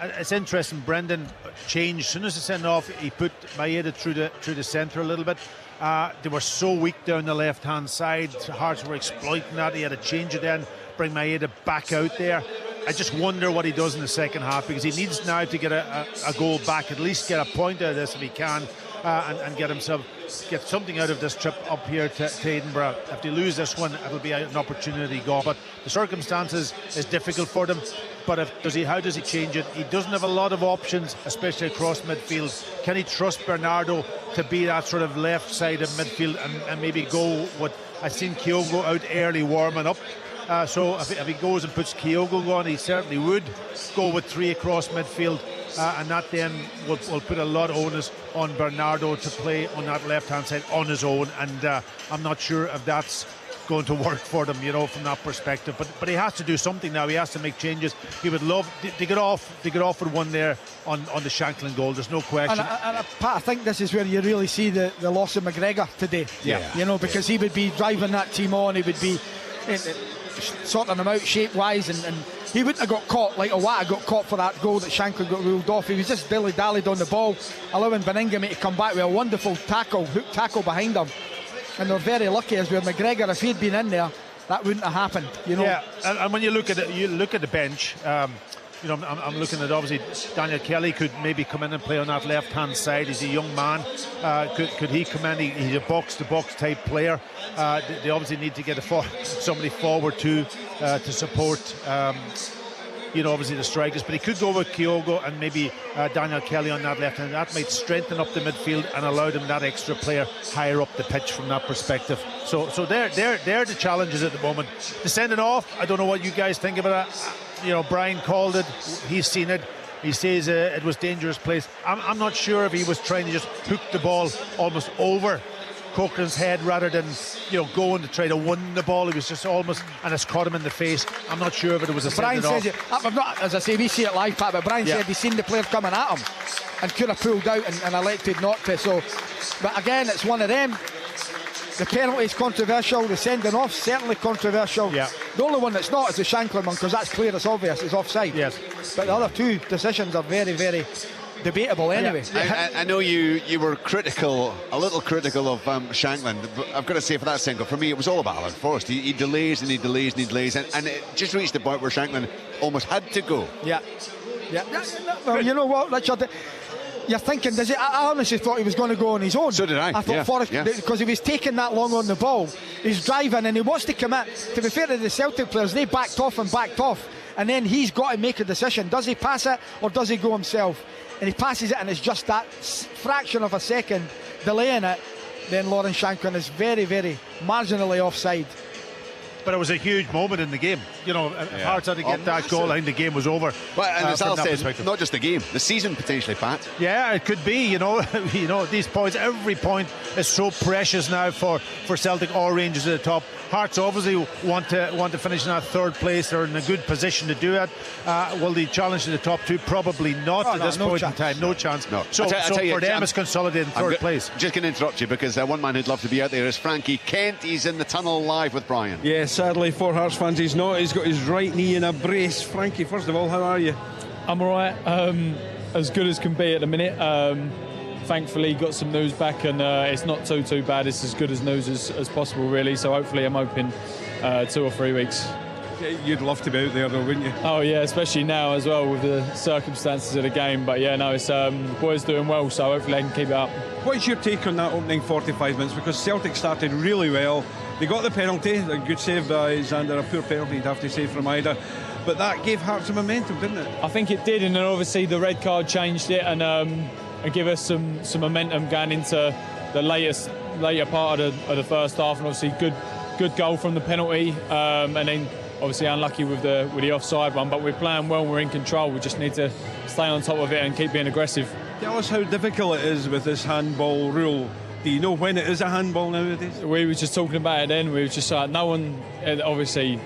it's interesting. Brendan changed as soon as the send off. He put Maeda through the centre a little bit. They were so weak down the left hand side. Hearts were exploiting that. He had to change it then, bring Maeda back out there. I just wonder what he does in the second half, because he needs now to get a goal back, at least get a point out of this if he can, and get something out of this trip up here to Edinburgh. If they lose this one, it'll be an opportunity gone. But the circumstances is difficult for them. But how does he change it? He doesn't have a lot of options, especially across midfield. Can he trust Bernardo to be that sort of left side of midfield and maybe go with? I've seen Kyogo out early warming up. So if he goes and puts Kyogo on, he certainly would go with three across midfield, and that then will put a lot of onus on Bernardo to play on that left-hand side on his own, and I'm not sure if that's going to work for them, from that perspective. But he has to do something now. He has to make changes. He would love to get off with one there on the Shankland goal. There's no question. And Pat, I think this is where you really see the loss of McGregor today. Yeah. Because he would be driving that team on. He would be sorting them out shape-wise, and he wouldn't have got caught like Iwata got caught for that goal that Shankland got ruled off. He was just dilly-dallied on the ball, allowing Beningame to come back with a wonderful hook tackle behind him. And they're very lucky, as with McGregor. If he'd been in there, that wouldn't have happened. Yeah, and when you look at the bench. I'm looking at, obviously Daniel Kelly could maybe come in and play on that left hand side. He's a young man. Could he come in? He's a box-to-box type player. They obviously need to get somebody forward to support obviously the strikers, but he could go with Kyogo and maybe Daniel Kelly on that left hand. That might strengthen up the midfield and allow them that extra player higher up the pitch from that perspective. So they're the challenges at the moment. The sending off, I don't know what you guys think about it. Brian called it. He's seen it. He says it was dangerous place. I'm not sure if he was trying to just hook the ball almost over Cochrane's head rather than going to try to win the ball. He was just almost, and it's caught him in the face. I'm not sure if it was a sending off. Brian says, as I say, we see it live, Pat, but Brian said he's seen the player coming at him and could have pulled out and elected not to. So, but again, it's one of them. The penalty is controversial. The sending off certainly controversial. Yeah. The only one that's not is the Shankland one, because that's clear, it's obvious, it's offside. Yes. But the other two decisions are very, very debatable anyway. I know you were a little critical of Shankland, but I've got to say, for that single, for me it was all about Alan Forrest. He delays and he delays and he delays, and it just reached the point where Shankland almost had to go. Yeah. Well, you know what, Richard, you're thinking, I honestly thought he was going to go on his own. So did I. I thought Forrest, because he was taking that long on the ball, he's driving and he wants to commit. To be fair to the Celtic players, they backed off, and then he's got to make a decision. Does he pass it or does he go himself? And he passes it, and it's just that fraction of a second delaying it. Then Lawrence Shankland is very, very marginally offside. But it was a huge moment in the game. You know, if Hearts had to get that goal, I think the game was over. Well, and as Al says, not just the game, the season potentially, Pat. Yeah, it could be. You know, these points, every point is so precious now for Celtic or Rangers at the top. Hearts obviously want to finish in that third place. They're in a good position to do it. Will they challenge to the top two? Probably not at this point in time. No chance. No. So for them, it's consolidating third place. Just going to interrupt you, because one man who'd love to be out there is Frankie Kent. He's in the tunnel live with Brian. Yeah, sadly for Hearts fans, he's not. He's got his right knee in a brace. Frankie, first of all, how are you? I'm all right. As good as can be at the minute. Thankfully got some news back, and it's not too bad. It's as good as news as possible, really. So hopefully I'm hoping 2 or 3 weeks. You'd love to be out there though, wouldn't you? Oh yeah, especially now as well with the circumstances of the game. But yeah, no, it's the boys doing well, so hopefully they can keep it up. What's your take on that opening 45 minutes? Because Celtic started really well. They got the penalty, a good save by Xander, a poor penalty you'd have to say from Ida. But that gave Hearts some momentum, didn't it? I think it did, and then obviously the red card changed it and give us some momentum going into the later part of the first half, and obviously good goal from the penalty, and then obviously unlucky with the offside one. But we're playing well, we're in control. We just need to stay on top of it and keep being aggressive. Tell us how difficult it is with this handball rule. Do you know when it is a handball nowadays? We were just talking about it then. We were just no one obviously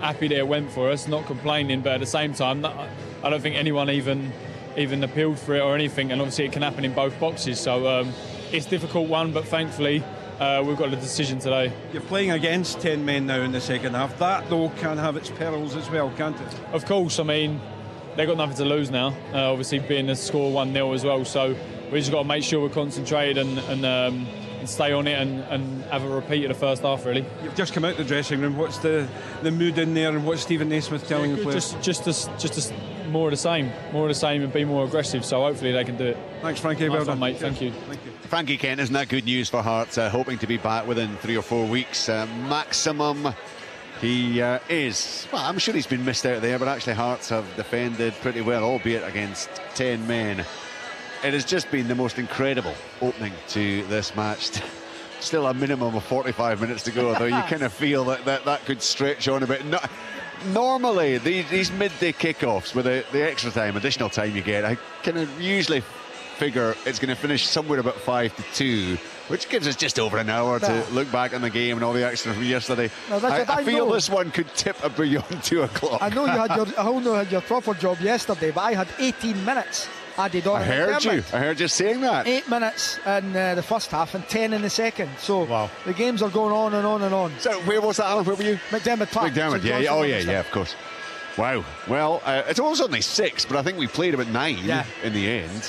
happy that it went for us, not complaining, but at the same time I don't think anyone even appealed for it or anything, and obviously it can happen in both boxes, so it's a difficult one, but thankfully we've got a decision today. You're playing against 10 men now in the second half. That though can have its perils as well, can't it? Of course. I mean, they've got nothing to lose now, obviously being the score 1-0 as well, so we just got to make sure we're concentrated and stay on it and have a repeat of the first half, really. You've just come out the dressing room. What's the mood in there, and what's Stephen Naismith telling the players? Just more of the same and be more aggressive, so hopefully they can do it. Thanks, Frankie. Well done, mate. Thank you. Frankie Kent, isn't that good news for Hearts? Hoping to be back within 3 or 4 weeks maximum. He is, well, I'm sure he's been missed out there, but actually Hearts have defended pretty well, albeit against 10 men. It has just been the most incredible opening to this match. Still a minimum of 45 minutes to go, though you kind of feel that could stretch on a bit. Normally, these midday kickoffs with the extra time, additional time you get, I kind of usually figure it's going to finish somewhere about 5-2, which gives us just over an hour to look back on the game and all the action from yesterday. I feel this one could tip beyond 2 o'clock. I know you had your proper job yesterday, but I had 18 minutes added on. I heard you saying that. 8 minutes in the first half and 10 in the second. So wow. The games are going on and on and on. So where was that, Alan? Where were you? McDermott Park. McDermott, yeah. Oh, yeah, of course. Wow. Well, it was only 6, but I think we played about 9 in the end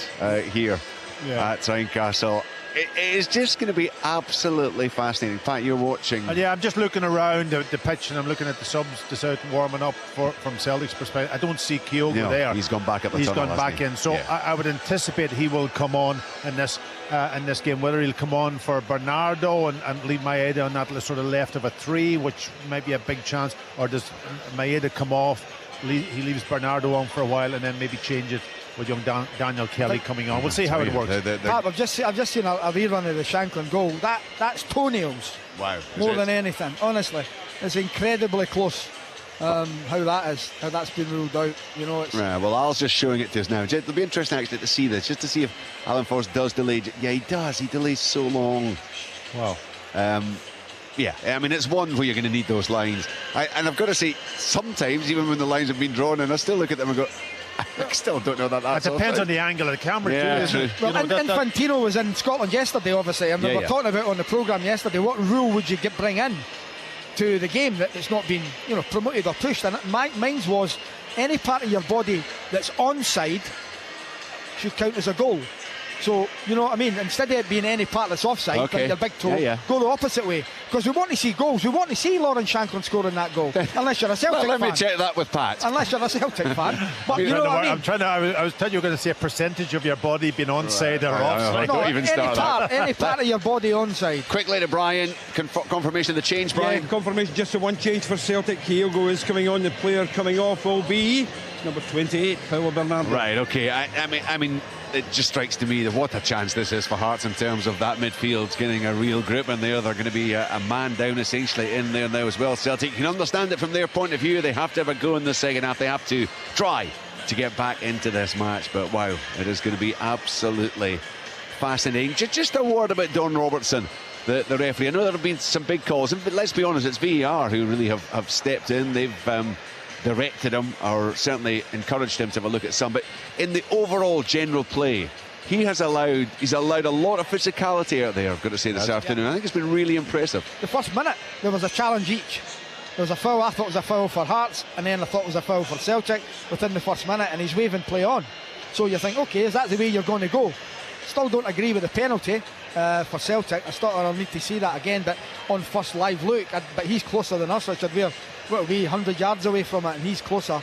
here at Tynecastle. It is just going to be absolutely fascinating. Pat, you're watching. Yeah, I'm just looking around the pitch, and I'm looking at the subs just out warming up from Celtic's perspective. I don't see Kyogo there. He's gone back up the tunnel. He's gone back in. So I would anticipate he will come on in this game. Whether he'll come on for Bernardo and leave Maeda on that sort of left of a 3, which might be a big chance, or does Maeda come off? He leaves Bernardo on for a while and then maybe change it with young Daniel Kelly coming on. We'll see how it works. I've just seen a rerun of the Shankland goal. That's toenails. Wow. More than anything, honestly. It's incredibly close how that's been ruled out. You know, it's well, Al's just showing it to us now. It'll be interesting actually to see this, just to see if Alan Forrest does delay. Yeah, he does. He delays so long. Wow. Yeah, I mean, it's one where you're going to need those lines. And I've got to say, sometimes, even when the lines have been drawn in, I still look at them and go, I still don't know that. It depends on the angle of the camera, too, isn't it? Well, Infantino was in Scotland yesterday, obviously, and we were talking about on the programme yesterday, what rule would you bring in? to the game that it's not been, you know, promoted or pushed. And mine was any part of your body that's onside should count as a goal. So, you know what I mean? Instead of it being any part that's offside, like your big toe, go the opposite way. Because we want to see goals. We want to see Lawrence Shankland scoring that goal. Unless you're a Celtic fan. Let me check that with Pat. Unless you're a Celtic fan. But you know what I mean? I was telling you were going to say a percentage of your body being onside or offside. Don't even start that. Any part of your body onside. Quickly to Brian, confirmation of the change, Brian. Yeah, confirmation, just the one change for Celtic. Kyogo is coming on. The player coming off will be number 28, Paulo Bernardo. Right, okay. I mean, it just strikes to me that what a chance this is for Hearts in terms of that midfield getting a real grip in there. They're going to be a man down essentially in there now as well. Celtic, you can understand it from their point of view. They have to have a go in the second half. They have to try to get back into this match. But wow, it is going to be absolutely fascinating. Just a word about Don Robertson, the referee. I know there have been some big calls, but let's be honest, it's VAR who really have stepped in. They've directed him, or certainly encouraged him to have a look at some. But in the overall general play, he's allowed a lot of physicality out there, I've got to say, this afternoon. I think it's been really impressive. The first minute, there was a challenge each. There was a foul, I thought it was a foul for Hearts, and then I thought it was a foul for Celtic within the first minute, and he's waving play on. So you think, okay, is that the way you're going to go? Still don't agree with the penalty for Celtic. I still I'll need to see that again, but on first live look, but he's closer than us, Richard. We're 100 yards away from it, and he's closer.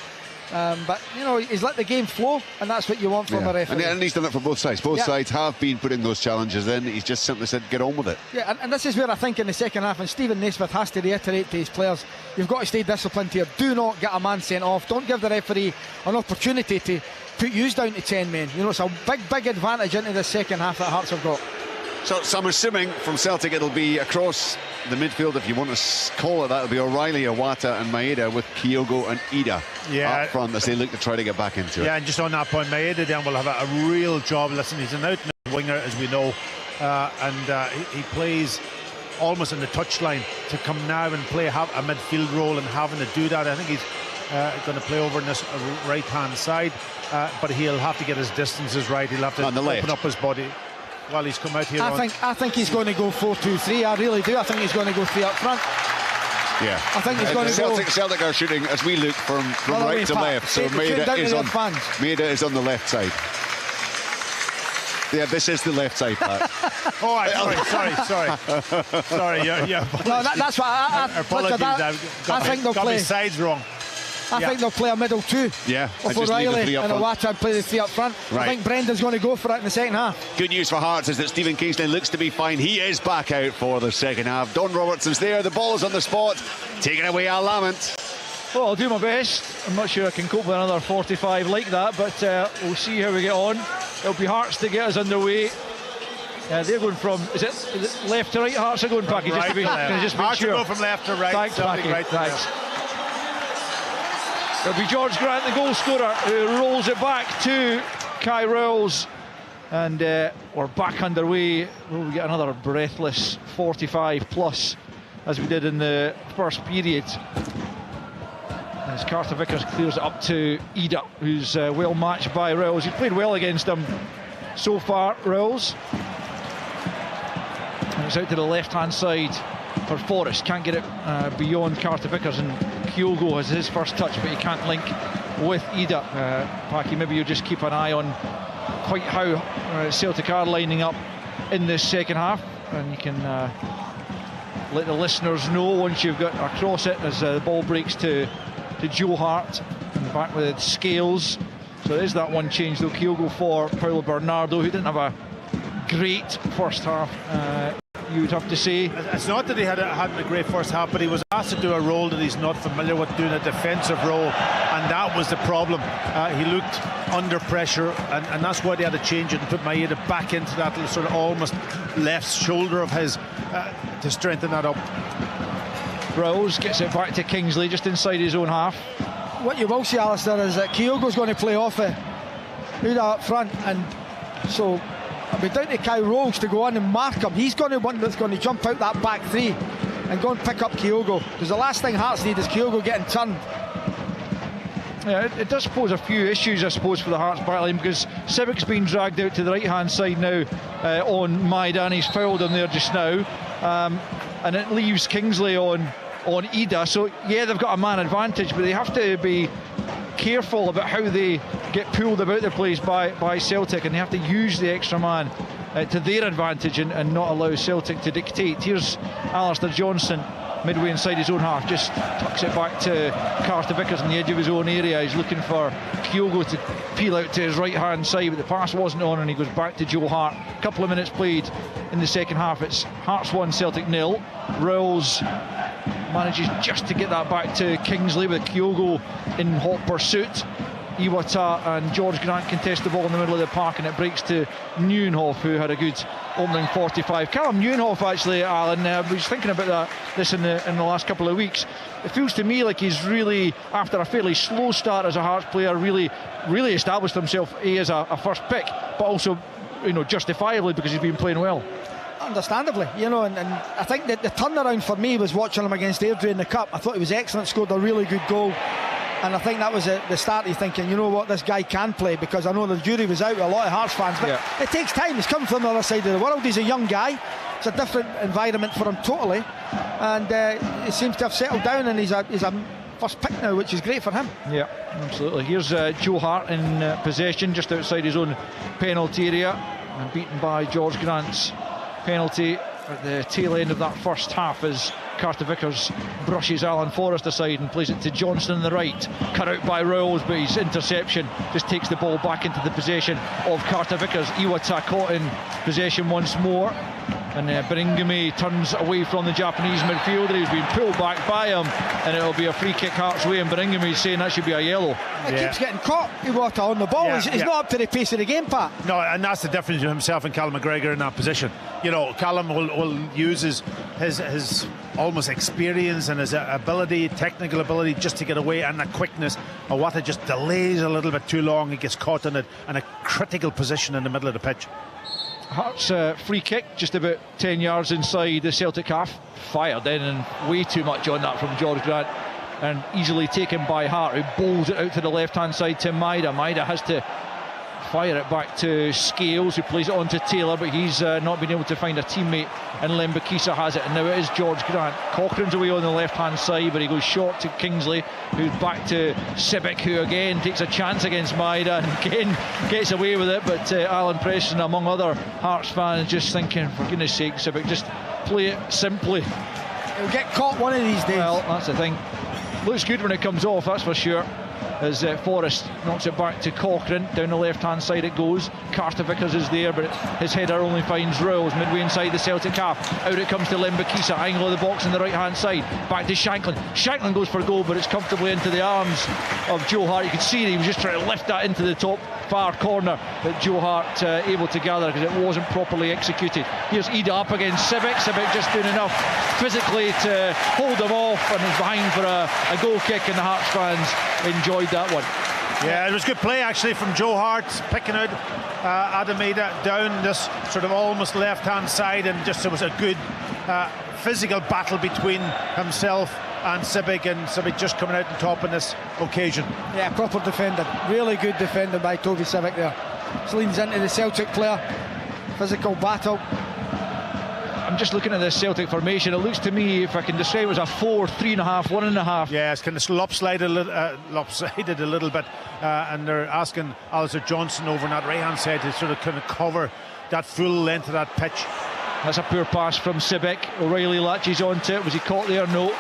But you know, he's let the game flow, and that's what you want from a referee. And he's done it for both sides. Both sides have been putting those challenges in. He's just simply said, get on with it. Yeah, and this is where I think in the second half, and Stephen Naismith has to reiterate to his players, you've got to stay disciplined here. Do not get a man sent off. Don't give the referee an opportunity to put yous down to 10 men. You know, it's a big advantage into the second half that Hearts have got. So I'm assuming from Celtic it'll be across the midfield, if you want to call it that. It'll be O'Reilly, Iwata and Maeda, with Kyogo and Ida up front as they look to try to get back into it. Yeah, and just on that point, Maeda then will have a real job. Listen, he's an out-and-out winger, as we know, he plays almost in the touchline. To come now and play a midfield role and having to do that, I think he's going to play over in this right-hand side, but he'll have to get his distances right. He'll have to open up his body. Well, he's come out here. I think he's going to go 4-2-3. I really do. I think he's going to go 3 up front. Yeah, I think he's going to go. Celtic are shooting as we look from right to left. So Maeda is on the left side. Yeah, this is the left side, Pat. Oh, sorry. Yeah. No, that's why apologies. I think they'll play. Got sides wrong. I think they'll play a middle two. Yeah, of O'Reilly and Iwata and play the 3 up front. Right. I think Brendan's going to go for it in the second half. Good news for Hearts is that Stephen Kingsley looks to be fine. He is back out for the second half. Don Robertson's there. The ball is on the spot. Taking away Al Lamont. Well, I'll do my best. I'm not sure I can cope with another 45 like that, but we'll see how we get on. It'll be Hearts to get us underway. They're going from, is it left to right? Hearts are going, Packy, just to be Hearts sure. Go from left to right. Thanks, Packy. Right to Thanks. It'll be George Grant, the goal scorer, who rolls it back to Kai Rowles. And we're back underway. Will we get another breathless 45 plus as we did in the first period? As Carter Vickers clears it up to Ida, who's well matched by Rowles. He's played well against him so far, Rowles. And it's out to the left-hand side for Forrest. Can't get it beyond Carter Vickers, and Kyogo has his first touch, but he can't link with Ida. Packy, maybe you just keep an eye on quite how Celtic are lining up in this second half, and you can let the listeners know once you've got across it as the ball breaks to Joe Hart, and back with Scales. So there's that one change though. Kyogo for Paulo Bernardo, who didn't have a great first half, you would have to say. It's not that he hadn't a great first half, but he was asked to do a role that he's not familiar with, doing a defensive role, and that was the problem. He looked under pressure, and that's why they had to change it and put Maeda back into that sort of almost left shoulder of his to strengthen that up. Rowles gets it back to Kingsley just inside his own half. What you will see, Alistair, is that Kyogo's going to play off it up front, and so it'll be down to Kai Rowles to go on and mark him. He's going to one that's going to jump out that back three and go and pick up Kyogo, because the last thing Hearts need is Kyogo getting turned. Yeah, it does pose a few issues, I suppose, for the Hearts battling, because Civic's been dragged out to the right-hand side now on Maeda, and he's fouled him there just now, and it leaves Kingsley on on Ida. So yeah, they've got a man advantage, but they have to be careful about how they get pulled about the place by Celtic, and they have to use the extra man to their advantage and not allow Celtic to dictate. Here's Alistair Johnston midway inside his own half, just tucks it back to Carter Vickers on the edge of his own area. He's looking for Kyogo to peel out to his right hand side, but the pass wasn't on, and he goes back to Joe Hart. A couple of minutes played in the second half. It's Hearts 1, Celtic 0. Rowles manages just to get that back to Kingsley with Kyogo in hot pursuit. Iwata and George Grant contest the ball in the middle of the park, and it breaks to Neuenhoff, who had a good opening 45. Callum Neuenhoff, actually, Alan, I was thinking about this in the last couple of weeks. It feels to me like he's really, after a fairly slow start as a Hearts player, really established himself as a first pick, but also, justifiably, because he's been playing well. Understandably, and I think that the turnaround for me was watching him against Airdrie in the Cup. I thought he was excellent, scored a really good goal, and I think that was the start of thinking, you know what, this guy can play, because I know the jury was out with a lot of Hearts fans, but it takes time. He's come from the other side of the world. He's a young guy. It's a different environment for him totally, and he seems to have settled down, and he's a first pick now, which is great for him. Yeah, absolutely. Here's Joe Hart in possession just outside his own penalty area, and beaten by George Grant's penalty at the tail end of that first half as Carter Vickers brushes Alan Forrest aside and plays it to Johnston on the right. Cut out by Rowles, but his interception just takes the ball back into the possession of Carter Vickers. Iwata caught in possession once more, and Biringame turns away from the Japanese midfielder. He's been pulled back by him, and it'll be a free kick Hearts way, and Biringame's saying that should be a yellow. He keeps getting caught, Iwata, on the ball. He's not up to the pace of the game, Pat. No, and that's the difference between himself and Callum McGregor in that position. Callum will use his almost experience and his ability, technical ability, just to get away, and the quickness. Iwata just delays a little bit too long. He gets caught in a critical position in the middle of the pitch. Hearts free kick just about 10 yards inside the Celtic half, fired in, and way too much on that from George Grant, and easily taken by Hart, who bowls it out to the left hand side to Maida. Maida has to fire it back to Scales, who plays it on to Taylor, but he's not been able to find a teammate, and Lembakisa has it, and now it is George Grant. Cochrane's away on the left hand side, but he goes short to Kingsley, who's back to Sibic, who again takes a chance against Maida and again gets away with it, but Alan Preston, among other Hearts fans, just thinking, for goodness sake, Sibic, just play it simply. He'll get caught one of these days. Well, that's the thing. Looks good when it comes off, that's for sure. As Forrest knocks it back to Cochrane, down the left hand side it goes. Carter Vickers is there, but his header only finds Rowles midway inside the Celtic half. Out it comes to Lembakisa, angle of the box on the right hand side, back to Shankland. Shankland goes for goal, but it's comfortably into the arms of Joe Hart. You could see he was just trying to lift that into the top far corner, but Joe Hart able to gather because it wasn't properly executed. Here's Ida up against Sibic. Sibic just doing enough physically to hold him off, and is behind for a goal kick, and the Hearts fans enjoyed that one. Yeah, it was good play actually from Joe Hart, picking out Adam Ida down this sort of almost left hand side, and just it was a good physical battle between himself and Sibic, and Sibic just coming out on top on this occasion. Yeah, proper defender, really good defender by Toby Sibic there. Just leans into the Celtic player, physical battle. I'm just looking at this Celtic formation. It looks to me, if I can describe it, as a 4-3.5, 1.5. Yeah, it's kind of lopsided a little bit, and they're asking Alistair Johnston over on that right hand side to sort of kind of cover that full length of that pitch. That's a poor pass from Sibic. O'Reilly latches onto it. Was he caught there? No.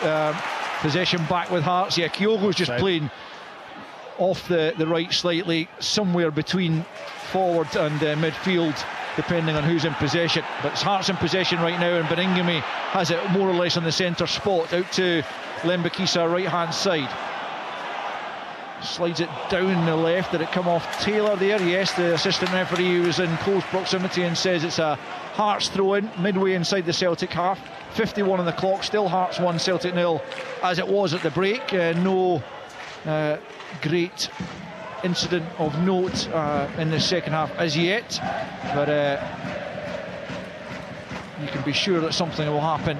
Possession back with Hearts. Yeah, Kyogo's just playing off the right slightly, somewhere between forward and midfield, depending on who's in possession. But it's Hearts in possession right now, and Biringame has it more or less on the centre spot, out to Lembakisa, right hand side. Slides it down the left. Did it come off Taylor there? Yes, the assistant referee was in close proximity and says it's a Hearts throw in midway inside the Celtic half. 51 on the clock, still Hearts 1, Celtic 0 as it was at the break. No great incident of note in the second half as yet, but you can be sure that something will happen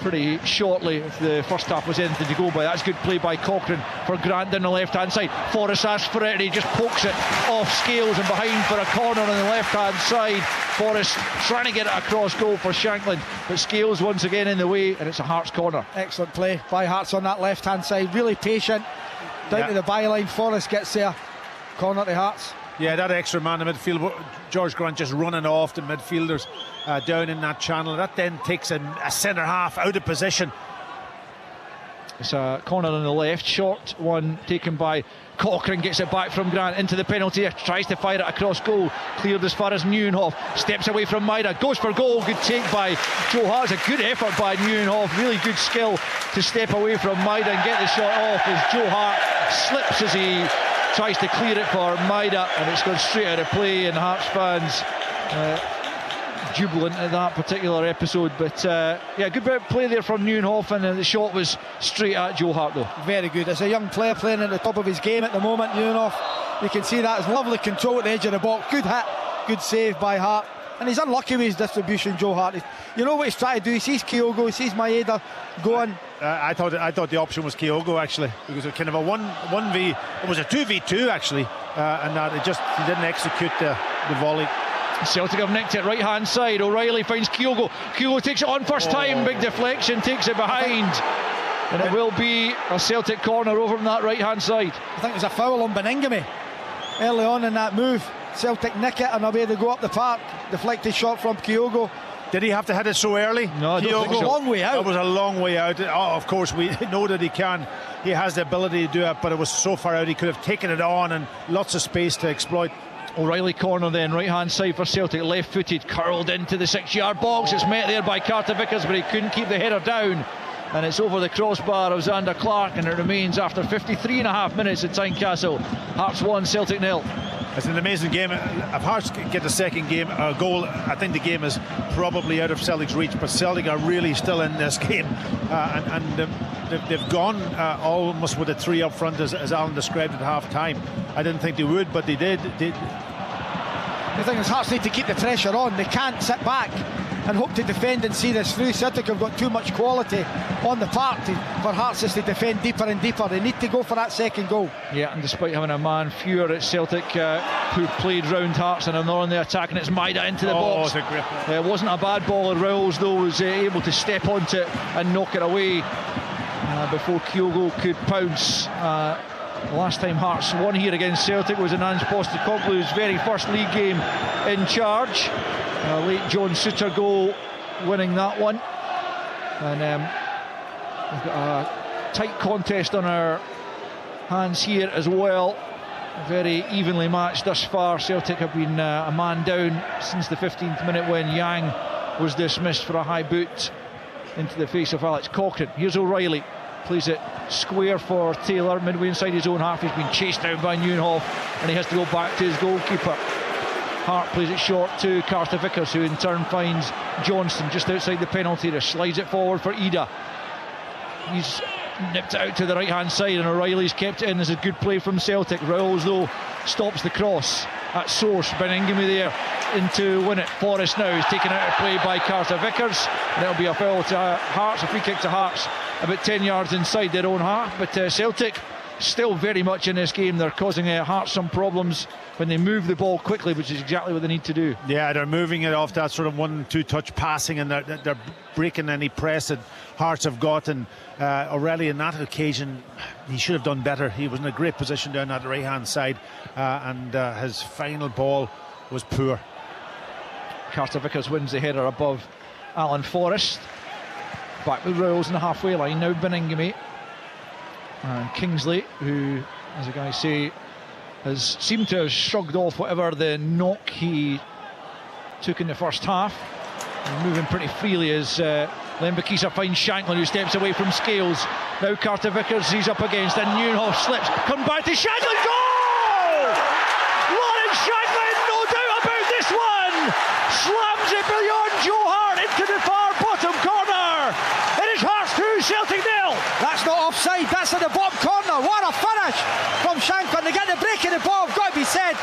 pretty shortly if the first half was anything to go by. That's good play by Cochrane for Grant down the left-hand side. Forrest asks for it and he just pokes it off Scales and behind for a corner on the left-hand side. Forrest trying to get it across goal for Shankland, but Scales once again in the way, and it's a Hearts corner. Excellent play by Hearts on that left-hand side, really patient, down to the byline. Forrest gets there, corner to Hearts. Yeah, that extra man in midfield, George Grant just running off the midfielders down in that channel. That then takes a centre half out of position. It's a corner on the left, short one taken by Cochrane, gets it back from Grant into the penalty, tries to fire it across goal, cleared as far as Neuenhoff, steps away from Maida, goes for goal, good take by Joe Hart. A good effort by Neuenhoff, really good skill to step away from Maida and get the shot off as Joe Hart slips as he tries to clear it for Maida, and it's gone straight out of play, and Hearts fans jubilant at that particular episode. But yeah, good bit of play there from Neuenhoff, and the shot was straight at Joe Hart though. Very good. As a young player playing at the top of his game at the moment, Neuenhoff, you can see that. It's lovely control at the edge of the box, good hit, good save by Hart, and he's unlucky with his distribution, Joe Hart. You know what he's trying to do, he sees Kyogo, he sees Maeda going. I thought the option was Kyogo actually, because it was kind of a 1v, it was a 2v2 actually, and that he didn't execute the volley. Celtic have nicked it right hand side. O'Reilly finds Kyogo. Kyogo takes it on first time, big deflection, takes it behind, and it will be a Celtic corner over on that right hand side. I think there's a foul on Beningame early on in that move. Celtic nick it and away they go up the park. Deflected shot from Kyogo. Did he have to hit it so early? No, I don't think so. A long way out. It was a long way out. Oh, of course, we know that he can. He has the ability to do it, but it was so far out he could have taken it on and lots of space to exploit. O'Reilly corner then, right hand side for Celtic, left footed, curled into the 6-yard box. It's met there by Carter Vickers, but he couldn't keep the header down, and it's over the crossbar of Xander Clark, and it remains after 53.5 minutes at Tynecastle. Hearts 1, Celtic 0. It's an amazing game. If Hearts get a second goal, I think the game is probably out of Celtic's reach, but Celtic are really still in this game, and they've gone almost with a 3 up front, as Alan described at half time. I didn't think they would, but they did. The thing is, Hearts need to keep the pressure on. They can't sit back and hope to defend and see this through. Celtic have got too much quality on the park for Hearts just to defend deeper and deeper. They need to go for that second goal. Yeah, and despite having a man fewer at Celtic who played round Hearts and are not on the attack, and it's Maida into the box. It wasn't a bad ball. Rowles though was able to step onto it and knock it away before Kyogo could pounce. Last time Hearts won here against Celtic was in Ange Postecoglou's very first league game in charge. Late John Suter goal winning that one. And we've got a tight contest on our hands here as well. Very evenly matched thus far. Celtic have been a man down since the 15th minute when Yang was dismissed for a high boot into the face of Alex Cochrane. Here's O'Reilly. Plays it square for Taylor, midway inside his own half. He's been chased down by Neuenhoff and he has to go back to his goalkeeper. Hart plays it short to Carter Vickers, who in turn finds Johnston just outside the penalty area, slides it forward for Ida. He's nipped it out to the right hand side and O'Reilly's kept it in. There's a good play from Celtic. Rowles though stops the cross at source. Beningame there into win it. Forrest now is taken out of play by Carter Vickers, and it'll be a foul to Hearts, a free kick to Hearts about 10 yards inside their own half. But Celtic still very much in this game. They're causing Hearts some problems when they move the ball quickly, which is exactly what they need to do. Yeah, they're moving it off that sort of 1-2 touch passing, and they're breaking any press that Hearts have got. And O'Reilly in that occasion, he should have done better. He was in a great position down at the right hand side, and his final ball was poor. Carter Vickers wins the header above Alan Forrest. Back with Rowles in the halfway line now. Beningame and Kingsley, who, as the guys say, has seemed to have shrugged off whatever the knock he took in the first half. He's moving pretty freely as Lembakisa finds Shankland, who steps away from Scales. Now Carter Vickers, he's up against, and Neuenhoff slips. Come back to Shankland, goal! Lawrence Shankland, no doubt about this one! Slams it beyond Joe Hart into the far bottom corner. It is Hearts 2, Celtic 0. That's not offside, that's in the bottom corner. What a finish from Shankland. They get the break of the ball, got to be said.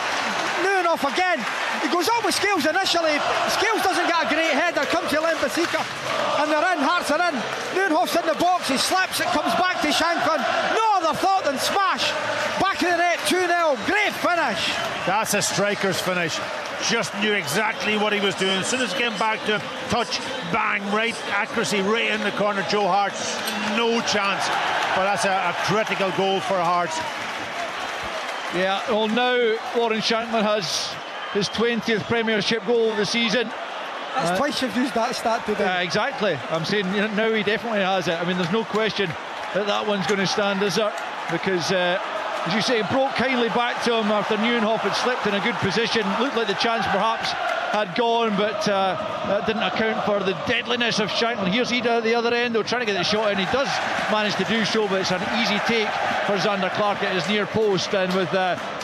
Neuenhoff again, he He goes up with Scales initially. Scales doesn't get a great header, comes to Lembasika, and they're in, Hearts are in. Nieuwenhof's in the box, he slaps it, comes back to Shankland. No other thought than smash. Back of the net, 2-0. Great finish. That's a striker's finish. Just knew exactly what he was doing. As soon as he came back to him, touch, bang, right accuracy, right in the corner. Joe Hart, no chance. But that's a critical goal for Hearts. Yeah, well, now Lawrence Shankland has his 20th Premiership goal of the season. That's twice you've used that stat today. Exactly. I'm saying now he definitely has it. I mean, there's no question that one's going to stand, is there? Because, as you say, it broke kindly back to him after Nieuwenhof had slipped in a good position. Looked like the chance perhaps had gone, but that didn't account for the deadliness of Shankland. Here's Ida at the other end, though, trying to get the shot in. He does manage to do so, but it's an easy take for Xander Clark at his near post. And with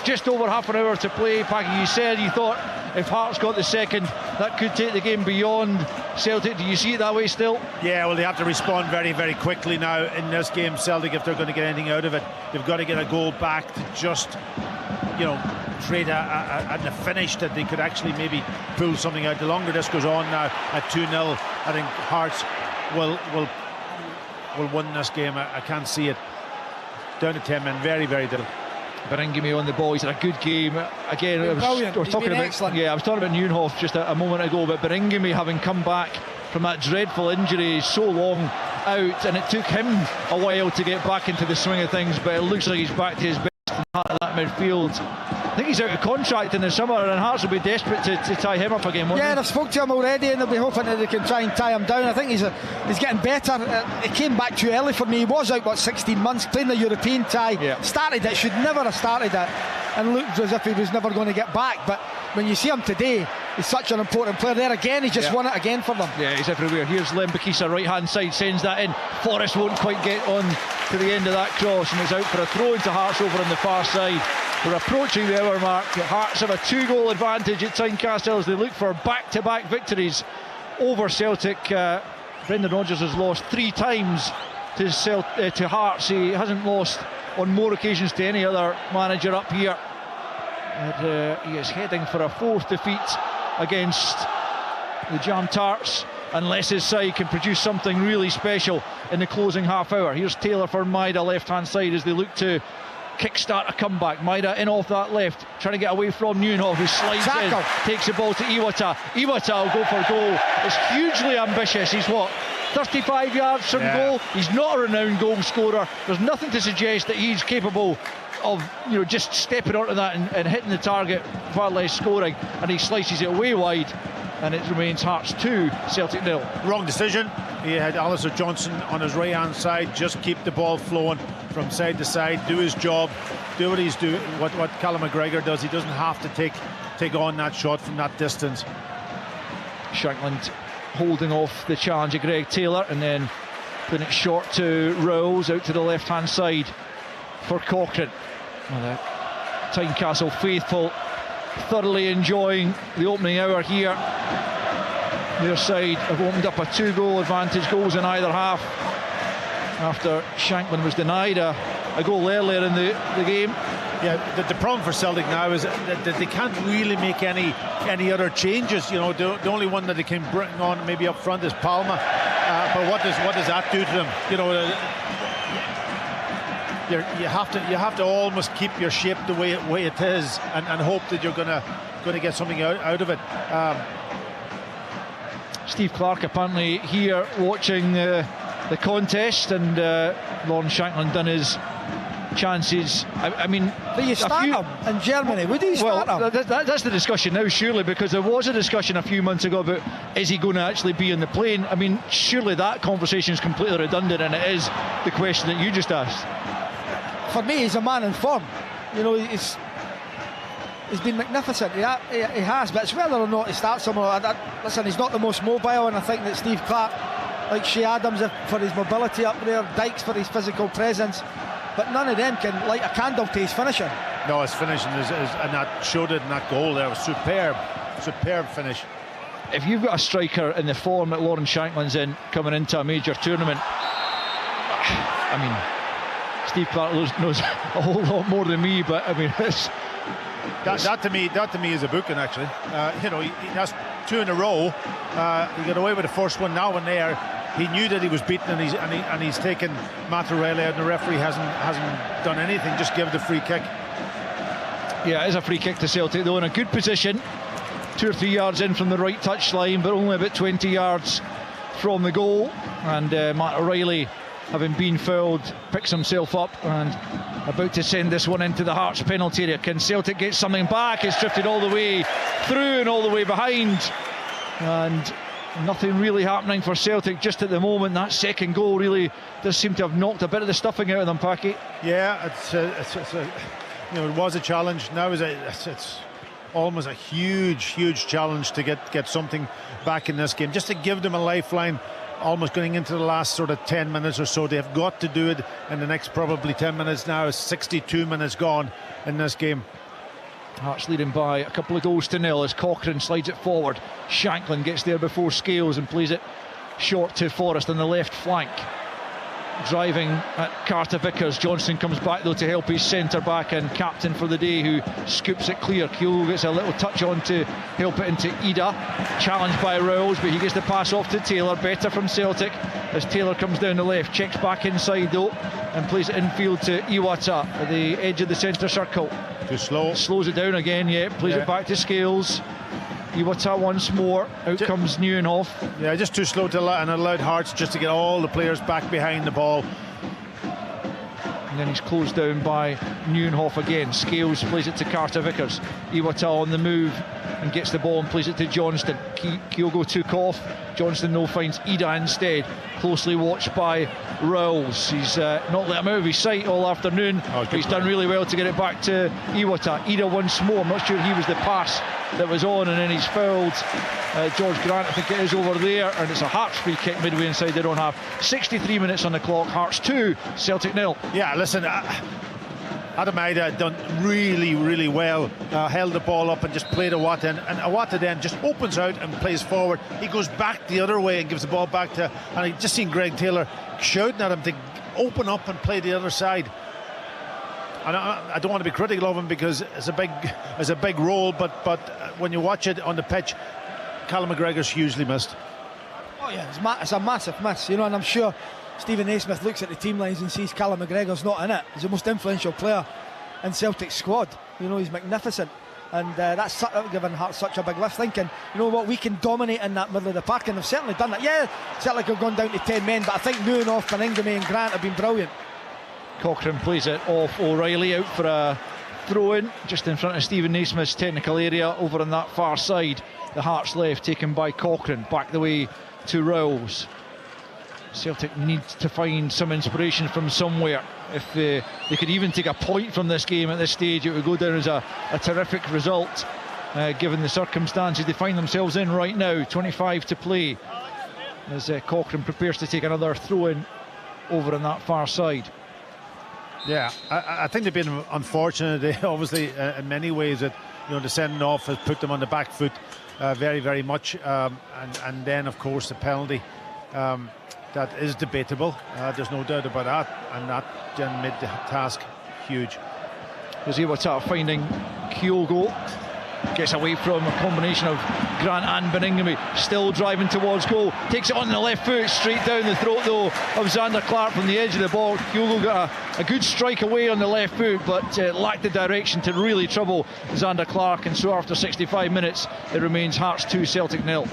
just over half an hour to play, Packy, you said you thought if Hearts got the second, that could take the game beyond Celtic. Do you see it that way still? Yeah, well, they have to respond very, very quickly now in this game, Celtic, if they're going to get anything out of it. They've got to get a goal back to just, trade a finish that they could actually maybe pull something out. The longer this goes on now at 2-0, I think Hearts will win this game. I can't see it. Down to 10 men, very, very difficult. Beringame on the ball. He's had a good game again. I was talking about Nieuwenhof just a moment ago, but Beringame having come back from that dreadful injury so long out, and it took him a while to get back into the swing of things, but it looks like he's back to his best in that midfield. I think he's out of contract in the summer, and Hearts will be desperate to tie him up again. Yeah, they've spoke to him already, and they'll be hoping that they can try and tie him down. I think he's getting better. He came back too early for me. He was out 16 months playing the European tie. Yeah. Started it, should never have started it, and looked as if he was never going to get back. But when you see him today, he's such an important player. There again, he's just won it again for them. Yeah, he's everywhere. Here's Lembakisa, right hand side, sends that in. Forrest won't quite get on to the end of that cross, and it's out for a throw into Hearts over on the far side. We're approaching the hour mark. Hearts have a 2-goal advantage at Tynecastle as they look for back-to-back victories over Celtic. Brendan Rodgers has lost 3 times to Hearts. He hasn't lost on more occasions to any other manager up here. And, he is heading for a 4th defeat against the Jam Tarts, unless his side can produce something really special in the closing half hour. Here's Taylor for Maida, left-hand side, as they look to kickstart a comeback. Maida in off that left, trying to get away from Nieuwenhof, who slides in, takes the ball to Iwata. Iwata will go for goal. It's hugely ambitious. He's 35 yards from goal. He's not a renowned goal scorer. There's nothing to suggest that he's capable of just stepping onto that and hitting the target, far less scoring, and he slices it way wide, and it remains Hearts 2, Celtic 0. Wrong decision. He had Alistair Johnson on his right hand side. Just keep the ball flowing from side to side, do his job, do what he's doing, what Callum McGregor does. He doesn't have to take on that shot from that distance. Shankland holding off the challenge of Greg Taylor, and then putting it short to Rowles out to the left hand side for Cochrane. Well, Tynecastle faithful thoroughly enjoying the opening hour here. Their side have opened up a 2-goal advantage, goals in either half, after Shankland was denied a goal earlier in the game. Yeah, the problem for Celtic now is that they can't really make any other changes. The only one that they can bring on maybe up front is Palma, but what does that do to them? You have to almost keep your shape the way it is, and hope that you're going to get something out of it. Steve Clark apparently here watching the contest, and Lawrence Shankland done his chances. I mean, do you start him in Germany? Would you start him? That's the discussion now, surely, because there was a discussion a few months ago about is he going to actually be in the plane. I mean, surely that conversation is completely redundant, and it is the question that you just asked. For me, he's a man in form. He's been magnificent. He has, but it's whether or not he starts somewhere. Listen, he's not the most mobile, and I think that Steve Clark, like Shea Adams for his mobility up there, Dykes for his physical presence, but none of them can light a candle to his finishing. No, his finishing is and that showed it in that goal there. Was superb finish. If you've got a striker in the form that Lawrence Shankland's in coming into a major tournament, I mean, Steve Clark knows a whole lot more than me, but I mean, That to me is a booking, actually. You know, that's 2 in a row. He got away with the first one now and there. He knew that he was beaten, and he's taken Matt O'Reilly out, and the referee hasn't done anything, just give the free kick. Yeah, it is a free kick to Celtic, though, in a good position. 2 or 3 yards in from the right touch line, but only about 20 yards from the goal. And Matt O'Reilly, having been fouled, picks himself up and about to send this one into the Hearts penalty area. Can Celtic get something back? It's drifted all the way through and all the way behind, and nothing really happening for Celtic just at the moment. That second goal really does seem to have knocked a bit of the stuffing out of them, Packy. Yeah, it's you know, it was a challenge. Now it's almost a huge challenge to get something back in this game, just to give them a lifeline. Almost going into the last sort of 10 minutes or so. They've got to do it in the next probably 10 minutes now. 62 minutes gone in this game. Hearts leading by a couple of goals to nil as Cochrane slides it forward. Shankland gets there before Scales and plays it short to Forrest on the left flank. Driving at Carter Vickers. Johnston comes back though to help his centre back and captain for the day, who scoops it clear. Kyogo gets a little touch on to help it into Ida. Challenged by Rowles, but he gets the pass off to Taylor. Better from Celtic as Taylor comes down the left, checks back inside though and plays it infield to Iwata at the edge of the centre circle. Too slow. Slows it down again, plays it back to Scales. Iwata once more, out comes Nieuwenhof. Yeah, just too slow and allowed Hearts just to get all the players back behind the ball. And then he's closed down by Nieuwenhof again. Scales plays it to Carter Vickers. Iwata on the move and gets the ball and plays it to Johnston. Kyogo took off. Johnston though finds Ida instead. Closely watched by Rowles. He's not let him out of his sight all afternoon. He's done really well to get it back to Iwata. Ida once more. I'm not sure he was the pass that was on, and then he's fouled George Grant, I think it is, over there, and it's a Hearts free kick midway inside their own half. 63 minutes on the clock. Hearts 2, Celtic 0. Yeah, listen, Adam Ida done really well. Held the ball up and just played Iwata, and Iwata then just opens out and plays forward. He goes back the other way and gives the ball back to, and I just seen Greg Taylor shouting at him to open up and play the other side. And I don't want to be critical of him because it's a big role, but when you watch it on the pitch, Callum McGregor's hugely missed. Oh yeah, it's a massive miss, you know, and I'm sure Stephen Naismith looks at the team lines and sees Callum McGregor's not in it. He's the most influential player in Celtic's squad. You know, he's magnificent, and that's given Hearts such a big lift, thinking, you know what, we can dominate in that middle of the park, and they've certainly done that. Yeah, Celtic have gone down to 10 men, but I think Nieuwenhof, Baningime and Grant have been brilliant. Cochrane plays it off O'Reilly, out for a throw-in just in front of Stephen Naismith's technical area over on that far side. The Hearts left taken by Cochrane, back the way to Rowles. Celtic need to find some inspiration from somewhere. If they could even take a point from this game at this stage, it would go down as a terrific result, given the circumstances they find themselves in right now. 25 to play as Cochrane prepares to take another throw-in over on that far side. Yeah, I think they've been unfortunate, obviously, in many ways, that, you know, the sending off has put them on the back foot very much, and then of course the penalty that is debatable. There's no doubt about that, and that then made the task huge. As Iwata finding Kyogo, gets away from a combination of Grant and Baningime, still driving towards goal, takes it on the left foot, straight down the throat though of Xander Clark from the edge of the ball. Kyogo got a good strike away on the left foot, but lacked the direction to really trouble Xander Clark, and so after 65 minutes it remains Hearts 2, Celtic 0.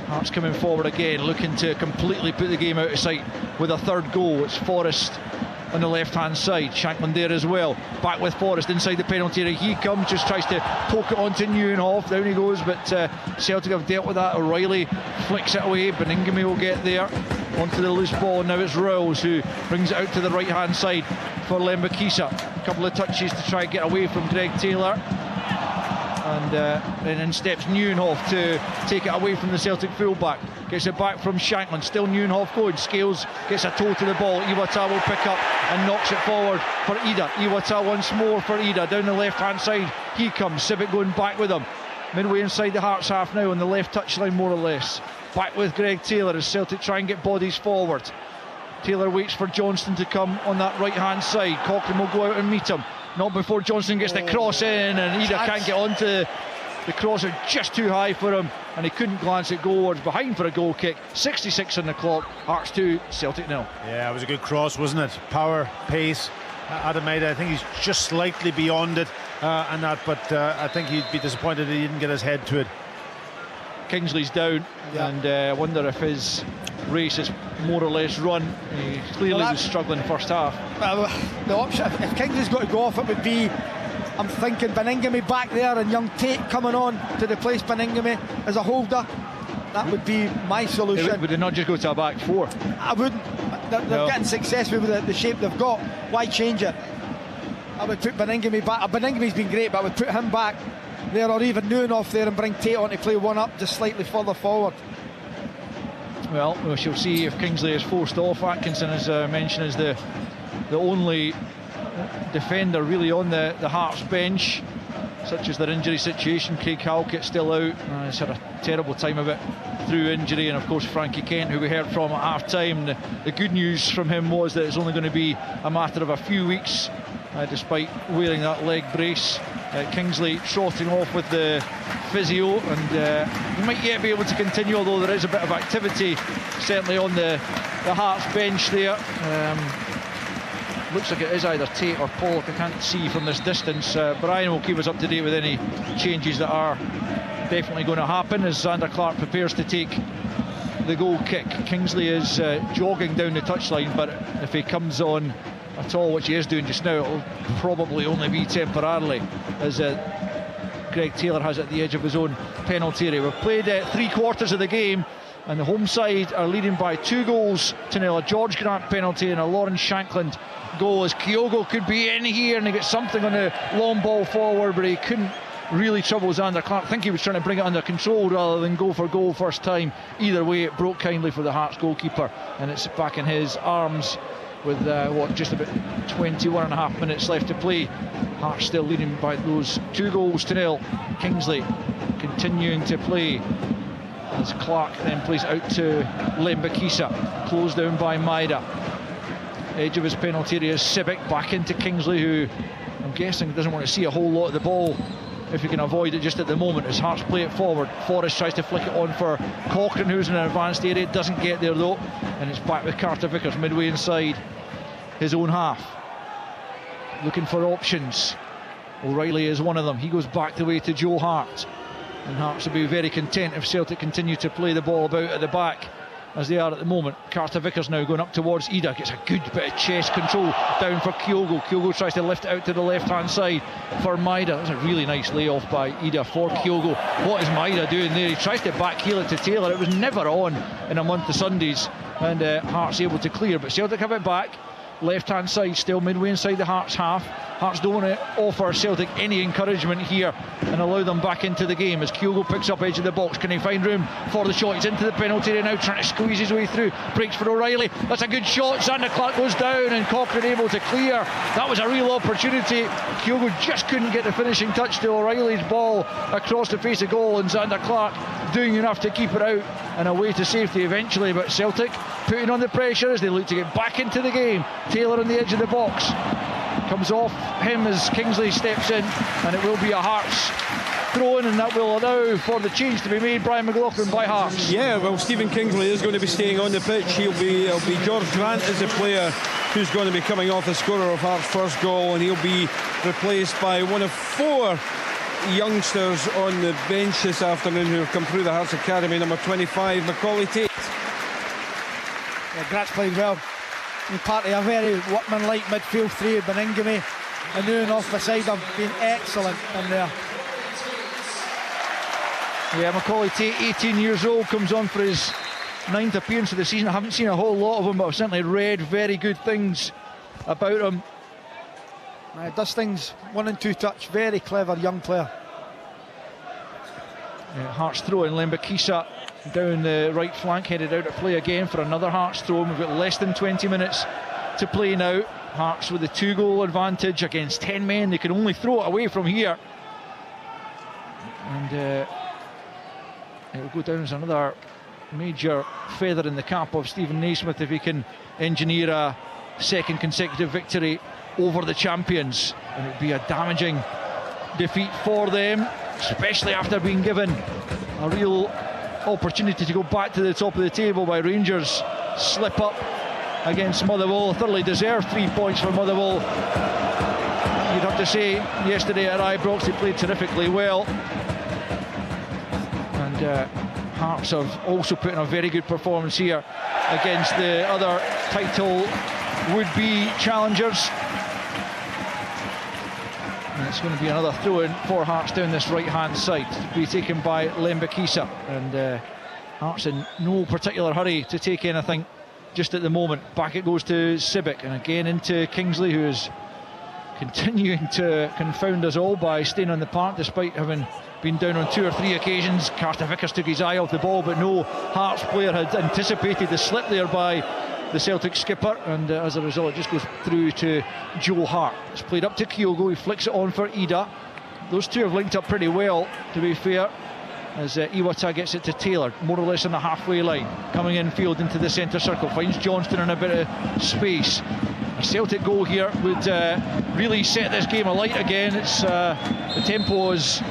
Hearts coming forward again, looking to completely put the game out of sight with a third goal. It's Forrest on the left hand side, Shankland there as well, back with Forrest inside the penalty area. He comes, just tries to poke it onto Nieuwenhof, down he goes, but Celtic have dealt with that. O'Reilly flicks it away, Baningime will get there onto the loose ball, and now it's Rowles who brings it out to the right hand side for Lembakisa. A couple of touches to try and get away from Greg Taylor, and then steps Nieuwenhof to take it away from the Celtic fullback. Gets it back from Shankland, still Nieuwenhof going. Scales gets a toe to the ball. Iwata will pick up and knocks it forward for Ida. Iwata once more for Ida, down the left hand side he comes. Civic going back with him, midway inside the Hearts half now, on the left touchline more or less. Back with Greg Taylor as Celtic try and get bodies forward. Taylor waits for Johnston to come on that right hand side. Cochrane will go out and meet him. Not before Johnson gets the cross in, and Ida can't get onto the crosser, just too high for him, and he couldn't glance it goalwards. Behind for a goal kick. 66 on the clock. Hearts 2, Celtic 0. Yeah, it was a good cross, wasn't it? Power, pace. Adam Ida, I think he's just slightly beyond it and that, but I think he'd be disappointed he didn't get his head to it. Kingsley's down, and I wonder if his race is more or less run. He clearly was struggling first half. The option, if Kingsley's got to go off, it would be, I'm thinking Beningame back there and young Tate coming on to replace Beningame as a holder. That would be my solution. Would they not just go to a back four? I wouldn't. They're getting success with the shape they've got. Why change it? I would put Beningame back. Beningame's been great, but I would put him back there, or even Noon off there and bring Tate on to play one up just slightly further forward. Well, we shall see if Kingsley is forced off. Atkinson, as I mentioned, is the only defender really on the Hearts bench, such as their injury situation. Craig Halkett's still out. He's had a terrible time of it through injury, and of course Frankie Kent, who we heard from at half time. The good news from him was that it's only going to be a matter of a few weeks, despite wearing that leg brace. Kingsley trotting off with the physio, and he might yet be able to continue, although there is a bit of activity certainly on the Hearts bench there. Looks like it is either Tate or Pollock. I can't see from this distance. Brian will keep us up to date with any changes that are definitely going to happen as Zander Clark prepares to take the goal kick. Kingsley is jogging down the touchline, but if he comes on at all, which he is doing just now, it'll probably only be temporarily, as Greg Taylor has at the edge of his own penalty area. We've played 3/4 of the game, and the home side are leading by 2-0. A George Grant penalty and a Lawrence Shankland goal, as Kyogo could be in here and he gets something on the long ball forward, but he couldn't really trouble Zander Clark. I think he was trying to bring it under control rather than go for goal first time. Either way, it broke kindly for the Hearts goalkeeper, and it's back in his arms with just about 21.5 minutes left to play. Hearts still leading by those 2-0. Kingsley continuing to play as Clark then plays out to Lembakisa, closed down by Maida. Edge of his penalty area is Sibic, back into Kingsley, who I'm guessing doesn't want to see a whole lot of the ball if he can avoid it just at the moment, as Hearts play it forward. Forrest tries to flick it on for Cochrane, who's in an advanced area, doesn't get there though, and it's back with Carter Vickers midway inside his own half, looking for options. O'Reilly is one of them. He goes back the way to Joe Hart, and Hearts will be very content if Celtic continue to play the ball about at the back as they are at the moment. Carter Vickers now going up towards Ida, gets a good bit of chest control down for Kyogo. Kyogo tries to lift it out to the left hand side for Maida. That's a really nice layoff by Ida for Kyogo. What is Maida doing there? He tries to backheel it to Taylor. It was never on in a month of Sundays, and Hearts able to clear, but Celtic have it back. Left hand side still midway inside the Hearts half. Hearts don't want to offer Celtic any encouragement here and allow them back into the game, as Kyogo picks up edge of the box. Can he find room for the shot? He's into the penalty area now, trying to squeeze his way through. Breaks for O'Reilly. That's a good shot. Zander Clark goes down and Cochrane able to clear. That was a real opportunity. Kyogo just couldn't get the finishing touch to O'Reilly's ball across the face of goal, and Zander Clark doing enough to keep it out and away to safety eventually. But Celtic putting on the pressure as they look to get back into the game. Taylor on the edge of the box, comes off him as Kingsley steps in, and it will be a Hearts throw in, and that will allow for the change to be made. Brian McLaughlin by Hearts. Yeah, well, Stephen Kingsley is going to be staying on the pitch. It'll be George Grant as the player who's going to be coming off, the scorer of Hearts' first goal, and he'll be replaced by one of 4 youngsters on the bench this afternoon who have come through the Hearts Academy, number 25, Macaulay Tate. Yeah, Grant's played well. He's part of a very workman-like midfield three. Beningame and Noon off the side have been excellent in there. Yeah, Macaulay Tate, 18 years old, comes on for his 9th appearance of the season. I haven't seen a whole lot of him, but I've certainly read very good things about him. Does things 1 and 2 touch. Very clever young player. Hearts throw in. Lembakisa down the right flank, headed out to play again for another Hearts throw. We've got less than 20 minutes to play now. Hearts with a 2-goal advantage against 10 men. They can only throw it away from here, and it will go down as another major feather in the cap of Stephen Naismith if he can engineer a second consecutive victory over the champions, and it would be a damaging defeat for them, especially after being given a real opportunity to go back to the top of the table by Rangers slip up against Motherwell. Thoroughly deserved 3 points for Motherwell. You'd have to say yesterday at Ibrox they played terrifically well, and Hearts have also put in a very good performance here against the other title would-be challengers. And it's going to be another throw-in for Hearts down this right-hand side, to be taken by Lembakisa, and Hearts in no particular hurry to take anything just at the moment. Back it goes to Sibic, and again into Kingsley, who is continuing to confound us all by staying on the park despite having been down on 2 or 3 occasions. Carter Vickers took his eye off the ball, but no Hearts player had anticipated the slip there by the Celtic skipper, and as a result it just goes through to Joe Hart. It's played up to Kyogo, he flicks it on for Ida. Those two have linked up pretty well, to be fair, as Iwata gets it to Taylor, more or less on the halfway line, coming in field into the centre circle, finds Johnston in a bit of space. A Celtic goal here would really set this game alight again. It's the tempo has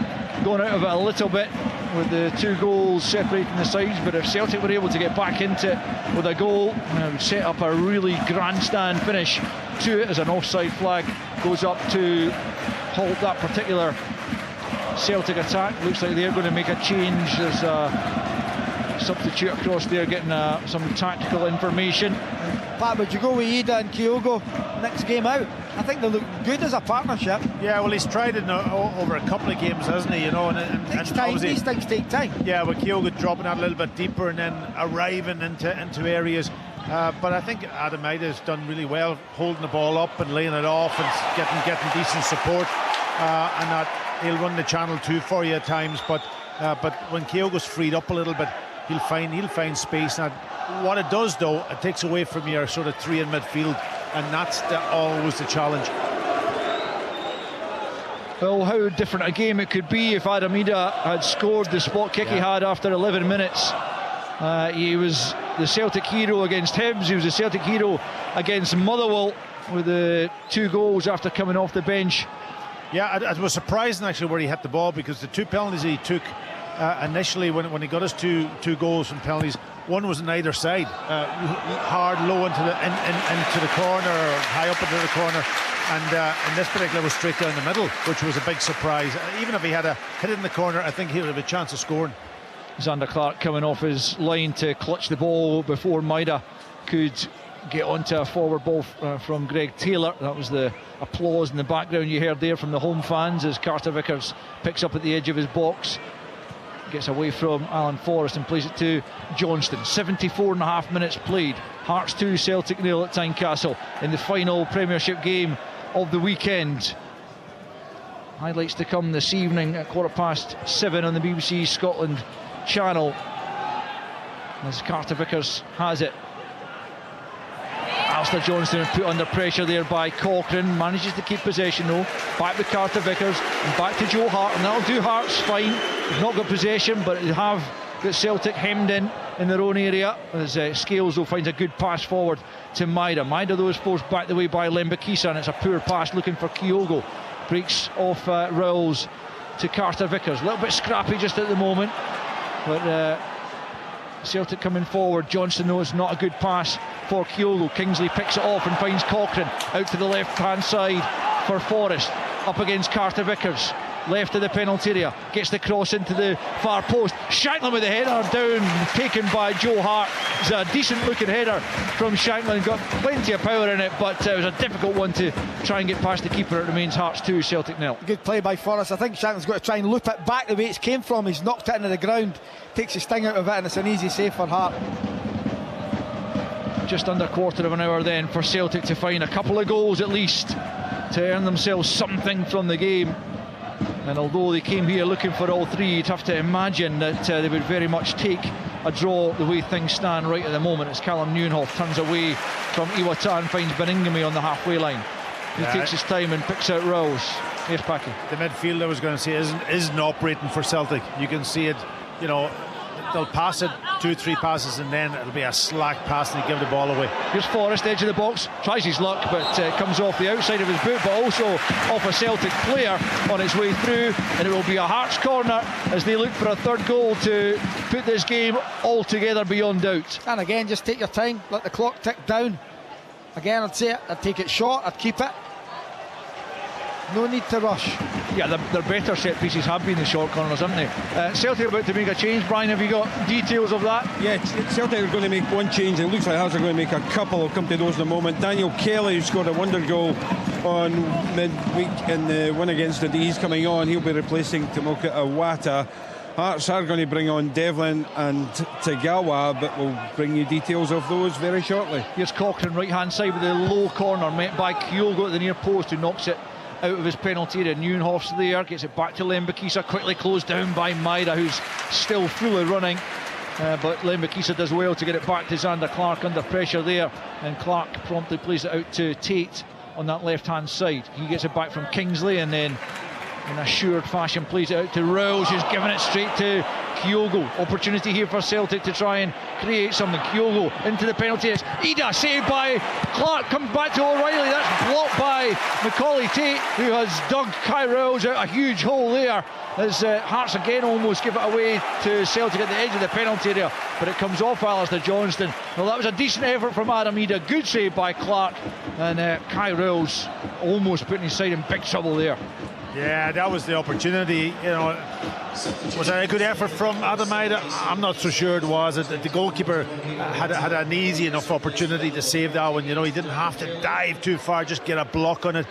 gone out of it a little bit with the 2 goals separating the sides, but if Celtic were able to get back into it with a goal, it would set up a really grandstand finish to it, as an offside flag goes up to halt that particular Celtic attack. Looks like they're going to make a change. There's a substitute across there getting some tactical information. Pat, would you go with Ida and Kyogo next game out? I think they look good as a partnership. Yeah, well, he's tried it over a couple of games, hasn't he? You know, and these things take time. Yeah, with Kyogo dropping out a little bit deeper and then arriving into areas. But I think Adam Ida's done really well, holding the ball up and laying it off and getting decent support. And that he'll run the channel too for you at times. But when Kyogo's freed up a little bit, he'll find space. Now, what it does though, it takes away from your sort of 3 in midfield, and that's always the challenge. Well, how different a game it could be if Adam Ida had scored the spot kick he had after 11 minutes. He was the Celtic hero against Hibs, he was the Celtic hero against Motherwell with the 2 goals after coming off the bench. Yeah, it was surprising actually where he hit the ball, because the 2 penalties he took initially when he got his two goals from penalties, one was on either side, hard low into the corner, or high up into the corner, and in this particular was straight down the middle, which was a big surprise. Even if he had a hit it in the corner, I think he would have a chance of scoring. Xander Clark coming off his line to clutch the ball before Maida could get onto a forward ball from Greg Taylor. That was the applause in the background you heard there from the home fans as Carter Vickers picks up at the edge of his box, gets away from Alan Forrest and plays it to Johnston. 74.5 minutes played. Hearts 2, Celtic 0 at Tynecastle in the final Premiership game of the weekend. Highlights to come this evening at 7:15 on the BBC Scotland channel, as Carter Vickers has it. Alistair Johnston put under pressure there by Cochrane, manages to keep possession though. Back with Carter Vickers and back to Joe Hart, and that'll do Hearts fine. They've not got possession, but they have got Celtic hemmed in their own area, as Scales though finds a good pass forward to Maida. Maida though is forced back the way by Lembakisa, and it's a poor pass looking for Kyogo. Breaks off Rowles to Carter Vickers. A little bit scrappy just at the moment, but Celtic coming forward. Johnston though is not a good pass for Kyogo. Kingsley picks it off and finds Cochrane out to the left hand side for Forrest, up against Carter Vickers, left of the penalty area, gets the cross into the far post. Shankland with the header down, taken by Joe Hart. It's a decent looking header from Shankland, got plenty of power in it, but it was a difficult one to try and get past the keeper. It remains Hearts 2, Celtic 0. Good play by Forrest. I think Shankland's got to try and loop it back the way it came from. He's knocked it into the ground, takes the sting out of it, and it's an easy save for Hart. Just under quarter of an hour then for Celtic to find a couple of goals at least to earn themselves something from the game. And although they came here looking for all 3, you'd have to imagine that they would very much take a draw the way things stand right at the moment, as Callum Nieuwenhof turns away from Iwata and finds Beningame on the halfway line. He takes his time and picks out Rowles. Here's Packy. The midfield, I was going to say, isn't operating for Celtic. You can see it, you know, they'll pass it 2-3 passes, and then it'll be a slack pass and they give the ball away. Here's Forrest, edge of the box, tries his luck, but comes off the outside of his boot, but also off a Celtic player on its way through, and it will be a Hearts corner as they look for a third goal to put this game altogether beyond doubt. And again, just take your time, let the clock tick down. Again, I'd say it, I'd take it short, I'd keep it. No need to rush. Yeah, their better set pieces have been the short corners, haven't they? Celtic are about to make a change. Brian, have you got details of that? Yeah, Celtic are going to make one change. It looks like Hearts are going to make a couple. I'll come to those in a moment. Daniel Kelly, who scored a wonder goal on midweek in the win against Dundee, he's coming on. He'll be replacing Tomoka Iwata. Hearts are going to bring on Devlin and Tagawa, but we'll bring you details of those very shortly. Here's Cochrane, right hand side with the low corner, met by Kyogo at the near post, who knocks it out of his penalty area. Neuenhof's there, gets it back to Lembikisa, quickly closed down by Maida, who's still fully running, but Lembikisa does well to get it back to Zander Clark under pressure there, and Clark promptly plays it out to Tate on that left hand side. He gets it back from Kingsley, and then in assured fashion plays it out to Rose, who's given it straight to Kyogo. Opportunity here for Celtic to try and create something. Kyogo into the penalty. It's Ida, saved by Clark, comes back to O'Reilly. That's blocked by Macaulay Tate, who has dug Kai Rose out a huge hole there, as Hearts again almost give it away to Celtic at the edge of the penalty area, but it comes off Alistair Johnston. Well, that was a decent effort from Adam Ida, good save by Clark, and Kai Rose almost putting his side in big trouble there. Yeah, that was the opportunity. You know, was that a good effort from Adam Ida? I'm not so sure it was. The goalkeeper had an easy enough opportunity to save that one. You know, he didn't have to dive too far, just get a block on it.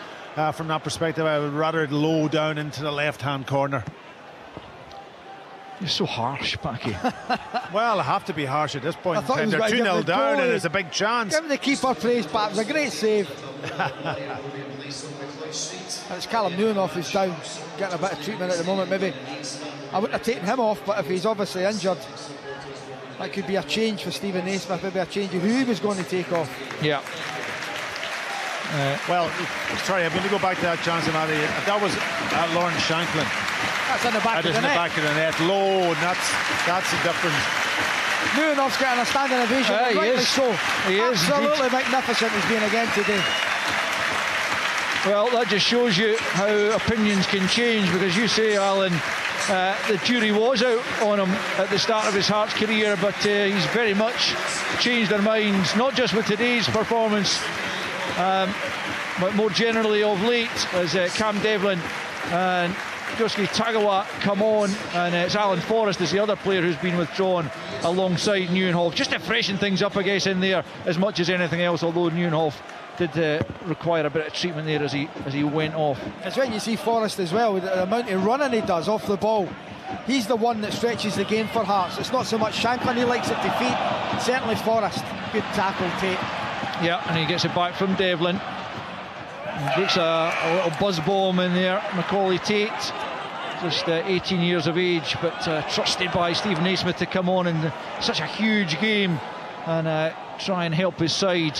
From that perspective, I would rather it low down into the left-hand corner. You're so harsh, Packy. Well, I have to be harsh at this point in time. They're 2-0 down and it's a big chance. Give the keeper praise back. It was a great save. And it's Callum Neuenhoff who's down, getting a bit of treatment at the moment. Maybe I wouldn't have taken him off, but if he's obviously injured, that could be a change for Stephen Naismith, maybe a change of who he was going to take off. Yeah. Well, sorry, I'm going to go back to that chance, Matty. That was Lawrence Shankland. That's in the back of the net. Back of the net, low, and that's the difference. Neuenhoff's getting a standing ovation. He is. So. He is absolutely magnificent he's been again today. Well, that just shows you how opinions can change, because you say, Alan, the jury was out on him at the start of his Hearts career, but he's very much changed their minds, not just with today's performance, but more generally of late, as Cam Devlin and Yosuke Tagawa come on, and it's Alan Forrest is the other player who's been withdrawn alongside Neuenhoff, just to freshen things up, I guess, in there as much as anything else, although Neuenhoff did require a bit of treatment there as he went off. It's when you see Forrest as well, with the amount of running he does off the ball. He's the one that stretches the game for Hearts. It's not so much Shankland, he likes it to feet. Certainly Forrest. Good tackle, Tate. Yeah, and he gets it back from Devlin. Gets a little buzz bomb in there. Macaulay Tate, just 18 years of age, but trusted by Stephen Naismith to come on in such a huge game and try and help his side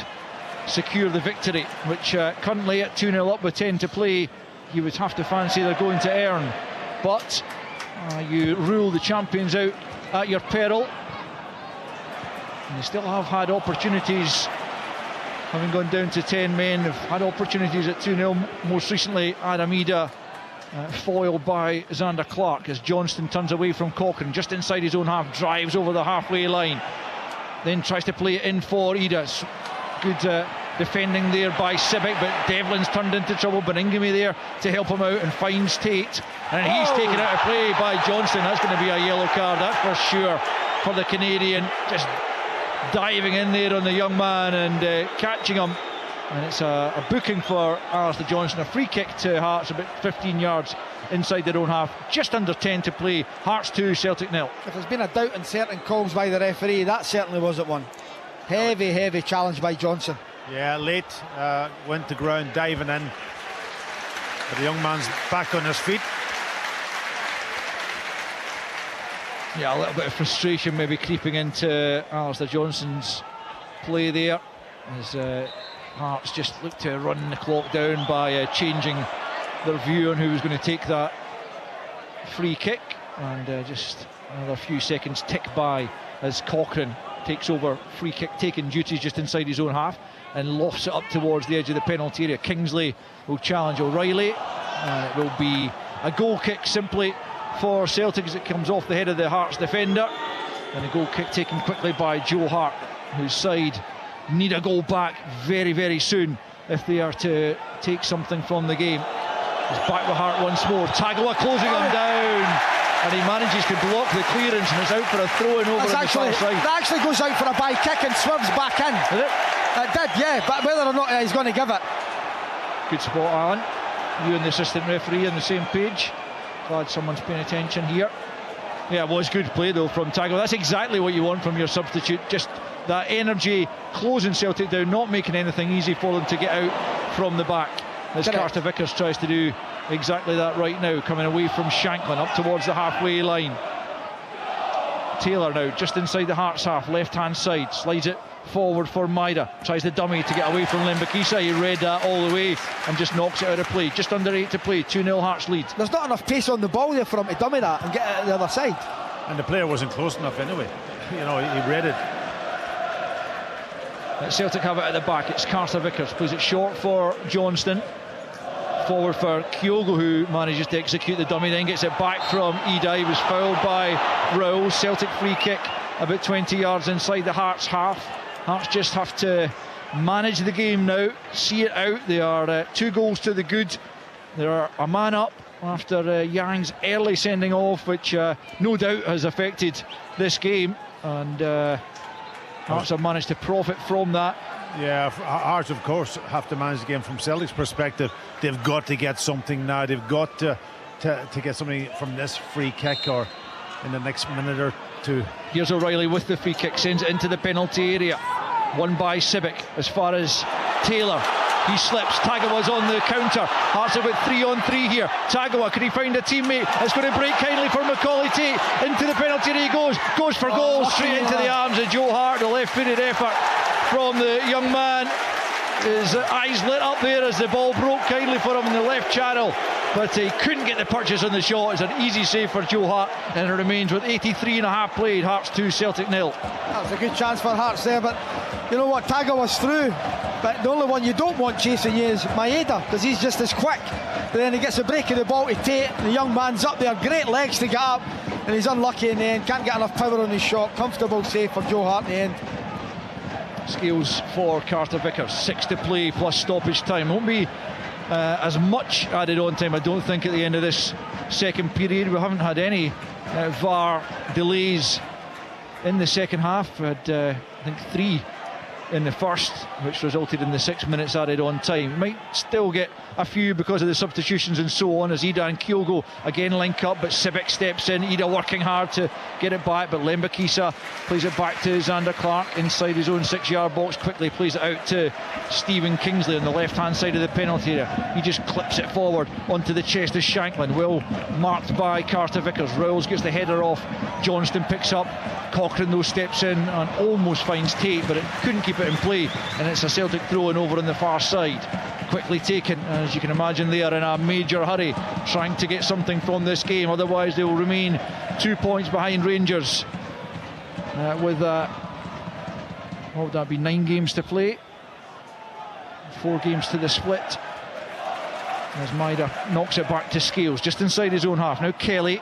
secure the victory, which currently at 2-0 up with 10 to play, you would have to fancy they're going to earn. But you rule the champions out at your peril. And they still have had opportunities, having gone down to 10 men, have had opportunities at 2-0. Most recently, Adam Ida foiled by Zander Clark as Johnston turns away from Cochrane, just inside his own half, drives over the halfway line, then tries to play it in for Ida. Good defending there by Sibic, but Devlin's turned into trouble. Beningame there to help him out and finds Tate, and he's taken out of play by Johnston. That's going to be a yellow card, that's for sure, for the Canadian, just diving in there on the young man and catching him, and it's a booking for Alistair Johnston. A free kick to Hearts about 15 yards inside their own half, just under 10 to play. Hearts 2, Celtic 0. If there's been a doubt in certain calls by the referee, that certainly wasn't one. Heavy challenge by Johnson. Yeah, late, went to ground, diving in, but the young man's back on his feet. Yeah, a little bit of frustration maybe creeping into Alistair Johnston's play there, as Hearts just looked to run the clock down by changing their view on who was going to take that free kick, and just Another few seconds tick by as Cochrane takes over free kick taking duties just inside his own half and lofts it up towards the edge of the penalty area. Kingsley will challenge O'Reilly, and it will be a goal kick simply for Celtic as it comes off the head of the Hearts defender, and a goal kick taken quickly by Joe Hart, whose side need a goal back very, very soon if they are to take something from the game. He's back with Hart once more. Tagawa closing him down, and he manages to block the clearance, and it's out for a throw-in over on the far side. That actually goes out for a by kick and swerves back in. Did it? It did, yeah, but whether or not he's going to give it. Good spot, Alan. You and the assistant referee on the same page. Glad someone's paying attention here. Yeah, it was good play though from Tagawa. That's exactly what you want from your substitute. Just that energy, closing Celtic down, not making anything easy for them to get out from the back. As Carter Vickers tries to do exactly that right now, coming away from Shankland up towards the halfway line. Taylor now just inside the Hearts half, left hand side, slides it forward for Maida, tries the dummy to get away from Lembakisa. He read that all the way and just knocks it out of play. Just under 8 to play, 2-0 Hearts lead. There's not enough pace on the ball there for him to dummy that and get it at the other side, and the player wasn't close enough anyway. You know, he read it. Celtic have it at the back. It's Carter Vickers, plays it short for Johnston, forward for Kyogo, who manages to execute the dummy, then gets it back from Ida. He was fouled by Raul. Celtic free kick about 20 yards inside the Hearts half. Hearts just have to manage the game now, see it out. They are 2 goals to the good. They are a man up after Yang's early sending off, which no doubt has affected this game, and Hearts have managed to profit from that. Yeah, Hearts of course have to manage the game from Celtic's perspective. They've got to get something now. They've got to get something from this free kick or in the next minute or two. Here's O'Reilly with the free kick, sends it into the penalty area, won by Civic as far as Taylor. He slips, Tagawa's on the counter. Hearts have got 3-on-3 here. Tagawa, can he find a teammate? It's going to break kindly for Macaulay Tate. Into the penalty area he goes for goal, straight into the arms of Joe Hart. The left-footed effort from the young man. His eyes lit up there as the ball broke kindly for him in the left channel, but he couldn't get the purchase on the shot. It's an easy save for Joe Hart, and it remains with 83.5 played. Hearts 2, Celtic 0. That was a good chance for Hearts there, but you know what, Tagawa's through, but the only one you don't want chasing you is Maeda, because he's just as quick. But then he gets a break of the ball to Tate, the young man's up there, great legs to get up, and he's unlucky in the end, can't get enough power on his shot. Comfortable save for Joe Hart in the end. Scales for Carter Vickers, 6 to play plus stoppage time. Won't be as much added on time, I don't think, at the end of this second period. We haven't had any VAR delays in the second half. We had I think 3 in the first, which resulted in the 6 minutes added on time. Might still get a few because of the substitutions and so on, as Ida and Kyogo again link up, but Civic steps in. Ida working hard to get it back, but Lembakisa plays it back to Xander Clark inside his own 6-yard box, quickly plays it out to Stephen Kingsley on the left hand side of the penalty area. He just clips it forward onto the chest of Shankland, well marked by Carter Vickers. Rowles gets the header off, Johnston picks up, Cochrane though steps in and almost finds Tate, but it couldn't keep it in play, and it's a Celtic throw-in over on the far side. Quickly taken, as you can imagine they are in a major hurry trying to get something from this game, otherwise they will remain 2 points behind Rangers with what would that be, 9 games to play, 4 games to the split, as Maida knocks it back to Scales just inside his own half. Now Kelly,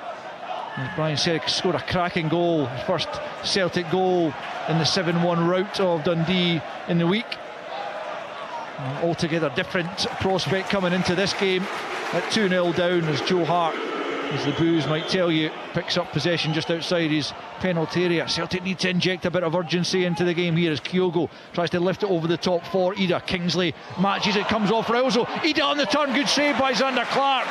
as Brian said, scored a cracking goal, his first Celtic goal in the 7-1 rout of Dundee in the week. Altogether different prospect coming into this game at 2-0 down, as Joe Hart, as the boos might tell you, picks up possession just outside his penalty area. Celtic need to inject a bit of urgency into the game here as Kyogo tries to lift it over the top for Ida. Kingsley matches it, comes off Rowles. Ida on the turn, good save by Xander Clark.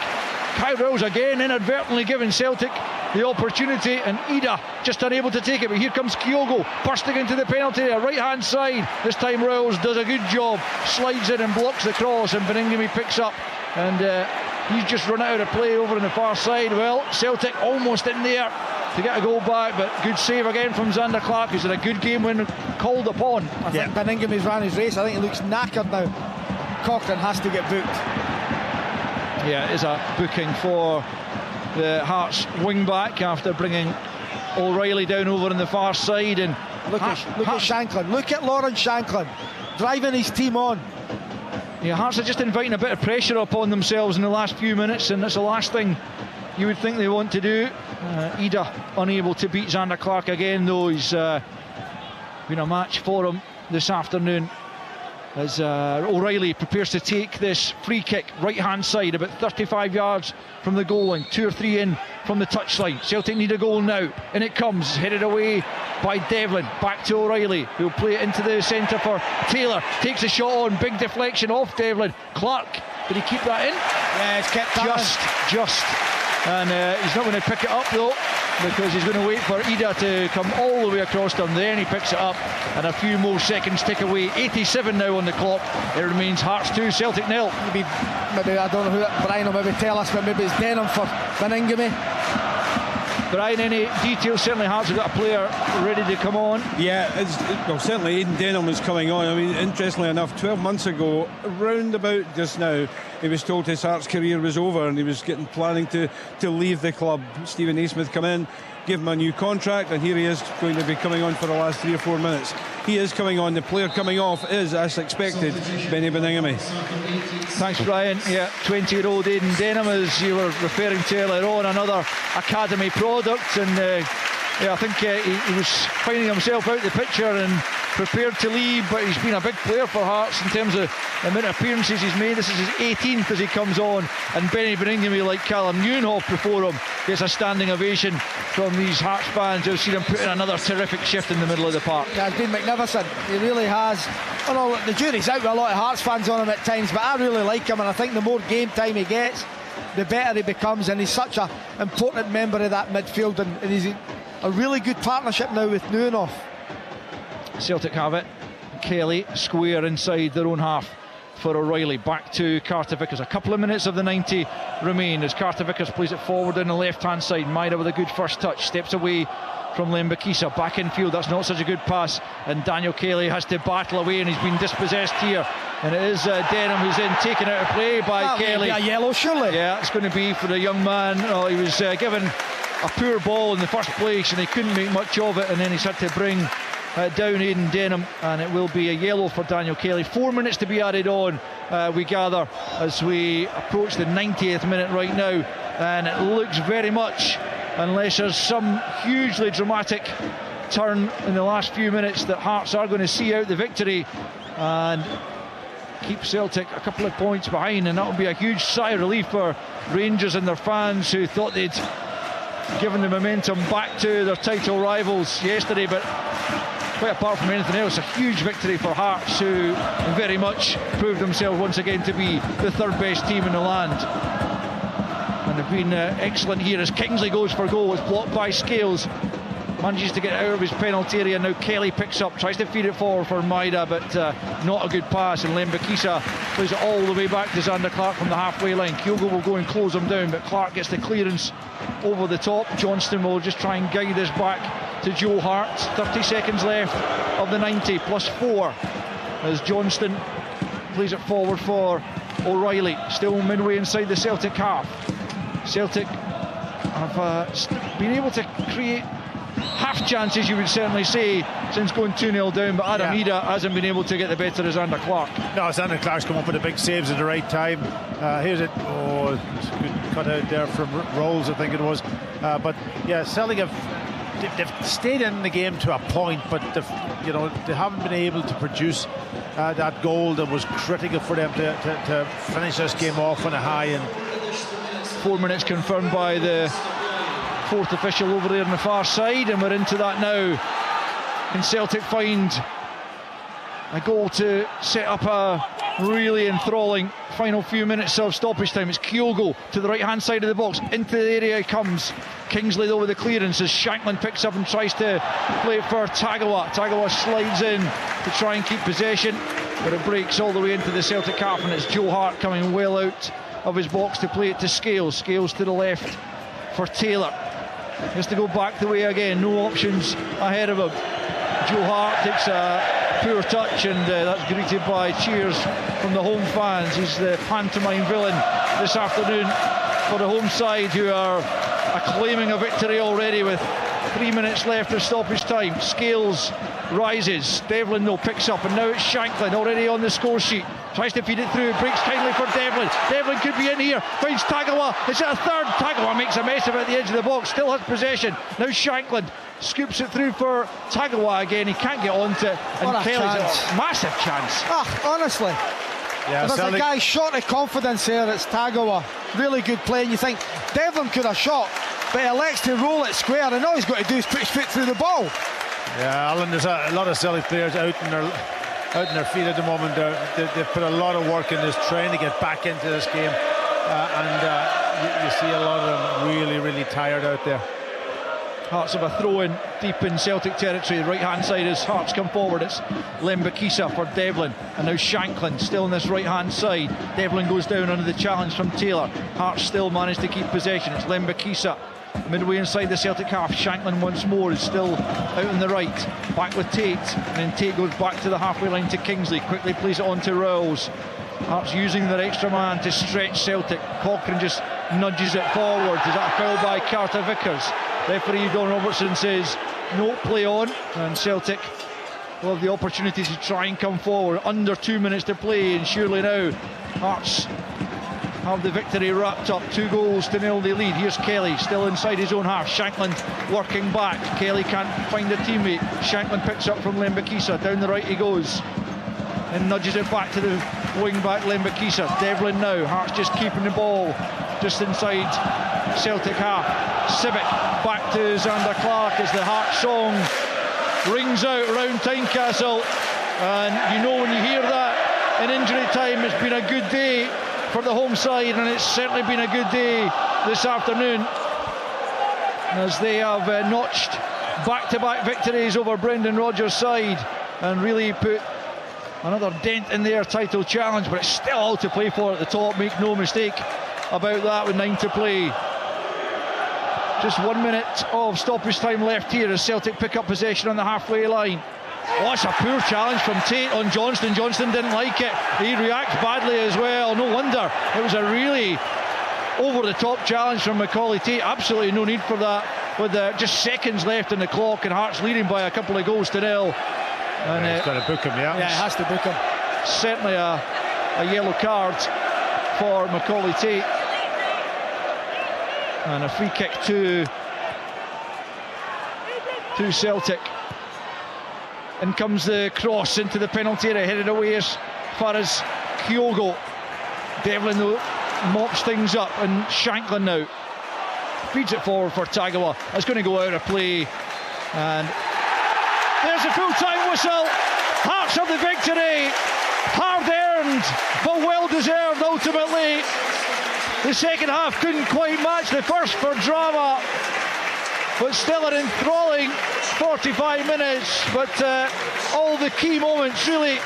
Kyle Rowles again inadvertently giving Celtic the opportunity, and Ida just unable to take it, but here comes Kyogo bursting into the penalty area, right hand side. This time Rowles does a good job, slides in and blocks the cross, and Beningame picks up, and he's just run out of play over on the far side. Well, Celtic almost in there to get a goal back, but good save again from Xander Clark, who's had a good game when called upon. I think Beningame's ran his race. I think he looks knackered now. Cochrane has to get booked. Yeah, it is a booking for the Hearts wing back after bringing O'Reilly down over on the far side, and look at Shankland. Look at Lawrence Shankland driving his team on. Yeah, Hearts are just inviting a bit of pressure upon themselves in the last few minutes, and that's the last thing you would think they want to do. Ida unable to beat Xander Clark again, though. He's been a match for him this afternoon, as O'Reilly prepares to take this free kick, right hand side, about 35 yards from the goal line, 2 or 3 in from the touchline. Celtic need a goal now, and it comes, headed away by Devlin, back to O'Reilly, who'll play it into the centre for Taylor, takes a shot on, big deflection off Devlin. Clark, did he keep that in? Yeah, it's kept just, and he's not going to pick it up though, because he's going to wait for Ida to come all the way across them. Then he picks it up, and a few more seconds tick away. 87 now on the clock. It remains Hearts 2, Celtic 0. Maybe I don't know who, Brian will maybe tell us, but maybe it's Denham for Beningame. Brian, any details? Certainly Hearts have got a player ready to come on. Yeah, well, certainly Aidan Denham is coming on. I mean, interestingly enough, 12 months ago, round about just now, he was told his Hearts career was over and he was planning to leave the club. Stephen Naismith come in, give him a new contract, and here he is going to be coming on for the last 3 or 4 minutes. He is coming on. The player coming off is, as expected, Benny Beningame. Thanks, Brian. Yeah, 20-year-old Aidan Denham, as you were referring to earlier on, another academy product, and I think he was finding himself out the picture and prepared to leave, but he's been a big player for Hearts in terms of the amount of appearances he's made. This is his 18th as he comes on, and Benny Beningame, like Callum Newhoff before him, gets a standing ovation from these Hearts fans who've seen him put in another terrific shift in the middle of the park. Yeah, it's been magnificent. He really has. Oh no, the jury's out with a lot of Hearts fans on him at times, but I really like him, and I think the more game time he gets, the better he becomes, and he's such an important member of that midfield, and he's a really good partnership now with Newhoff. Celtic have it. Kelly square inside their own half for O'Reilly. Back to Carter Vickers. A couple of minutes of the 90 remain as Carter Vickers plays it forward on the left hand side. Maida with a good first touch, steps away from Lembakisa, back in field. That's not such a good pass, and Daniel Kelly has to battle away, and he's been dispossessed here, and it is Denham who's in, taken out of play by Kelly. Be a yellow, surely. Yeah, it's going to be for the young man. Oh, he was given a poor ball in the first place, and he couldn't make much of it, and then he's had to bring down Aidan Denham, and it will be a yellow for Daniel Kelly. 4 minutes to be added on, we gather, as we approach the 90th minute right now, and it looks very much, unless there's some hugely dramatic turn in the last few minutes, that Hearts are going to see out the victory and keep Celtic a couple of points behind, and that will be a huge sigh of relief for Rangers and their fans, who thought they'd given the momentum back to their title rivals yesterday. But quite apart from anything else, a huge victory for Hearts, who very much proved themselves once again to be the third best team in the land, and have been excellent here as Kingsley goes for goal. It's blocked by Scales, manages to get out of his penalty area. Now Kelly picks up, tries to feed it forward for Maida, but not a good pass, and Lembakisa plays it all the way back to Xander Clark from the halfway line. Kyogo will go and close him down, but Clark gets the clearance over the top. Johnston will just try and guide this back to Joe Hart. 30 seconds left of the 90 plus 4 as Johnston plays it forward for O'Reilly, still midway inside the Celtic half. Celtic have been able to create half chances, you would certainly say, since going 2-0 down, but Adam Ida hasn't been able to get the better of Xander Clark. No, Xander Clark's come up with the big saves at the right time. Here's it. Oh, good cut out there from Rolls, I think it was. But yeah, Celtic they've stayed in the game to a point, but they haven't been able to produce that goal that was critical for them to finish this game off on a high. And 4 minutes confirmed by the fourth official over there on the far side, and we're into that now. Can Celtic find a goal to set up a really enthralling final few minutes of stoppage time? It's Kyogo to the right hand side of the box, into the area he comes. Kingsley though with the clearance as Shankland picks up and tries to play it for Tagawa. Tagawa slides in to try and keep possession, but it breaks all the way into the Celtic half, and it's Joe Hart coming well out of his box to play it to Scales. Scales to the left for Taylor. He has to go back the way again, no options ahead of him. Joe Hart takes a poor touch, and that's greeted by cheers from the home fans. He's the pantomime villain this afternoon for the home side, who are acclaiming a victory already with 3 minutes left of stoppage time. Scales rises. Devlin though picks up, and now it's Shankland already on the score sheet. Tries to feed it through. Breaks kindly for Devlin. Devlin could be in here. Finds Tagawa. It's a third. Tagawa makes a mess of it at the edge of the box. Still has possession. Now Shankland scoops it through for Tagawa again. He can't get onto it. And Kelly's a massive chance. Honestly. Yeah, there's a guy short of confidence here. It's Tagawa. Really good play. And you think Devlin could have shot, but he elects to roll it square, and all he's got to do is put his foot through the ball. Yeah, Alan, there's a lot of Celtic players out in their feet at the moment. They've put a lot of work in this, trying to get back into this game, and you see a lot of them really tired out there. Hearts have a throw-in deep in Celtic territory. Right hand side as Hearts come forward. It's Lembakisa for Devlin, and now Shankland still on this right hand side. Devlin goes down under the challenge from Taylor. Hearts still manage to keep possession. It's Lembakisa midway inside the Celtic half. Shankland once more is still out on the right, back with Tate, and then Tate goes back to the halfway line to Kingsley, quickly plays it on to Rowles. Hearts using their extra man to stretch Celtic. Cochrane just nudges it forward. Is that a foul by Carter Vickers? Referee Don Robertson says no, play on, and Celtic will have the opportunity to try and come forward. Under 2 minutes to play, and surely now Hearts have the victory wrapped up. 2-0 they lead. Here's Kelly still inside his own half. Shankland working back. Kelly can't find a teammate. Shankland picks up from Lembakisa. Down the right he goes and nudges it back to the wing back Lembakisa. Devlin now. Hearts just keeping the ball just inside Celtic half. Civic back to Zander Clark as the Heart song rings out around Tynecastle, and you know when you hear that in injury time, it's been a good day for the home side, and it's certainly been a good day this afternoon as they have notched back-to-back victories over Brendan Rodgers' side and really put another dent in their title challenge. But it's still all to play for at the top, make no mistake about that, with 9 to play. Just 1 minute of stoppage time left here as Celtic pick up possession on the halfway line. Oh, it's a poor challenge from Tate on Johnston. Johnston didn't like it. He reacts badly as well. No wonder. It was a really over-the-top challenge from Macaulay Tate. Absolutely no need for that, with just seconds left in the clock and Hearts leading by a couple of goals to nil. And he's got to book him, yeah. Yeah, he has to book him. Certainly a yellow card for Macaulay Tate. And a free kick to Celtic. In comes the cross into the penalty area, headed away as far as Kyogo. Devlin though mops things up, and Shankland now feeds it forward for Tagawa. It's going to go out of play, and there's a full-time whistle. Hearts have the victory, hard earned but well deserved ultimately. The second half couldn't quite match the first for drama, but still an enthralling 45 minutes. But all the key moments really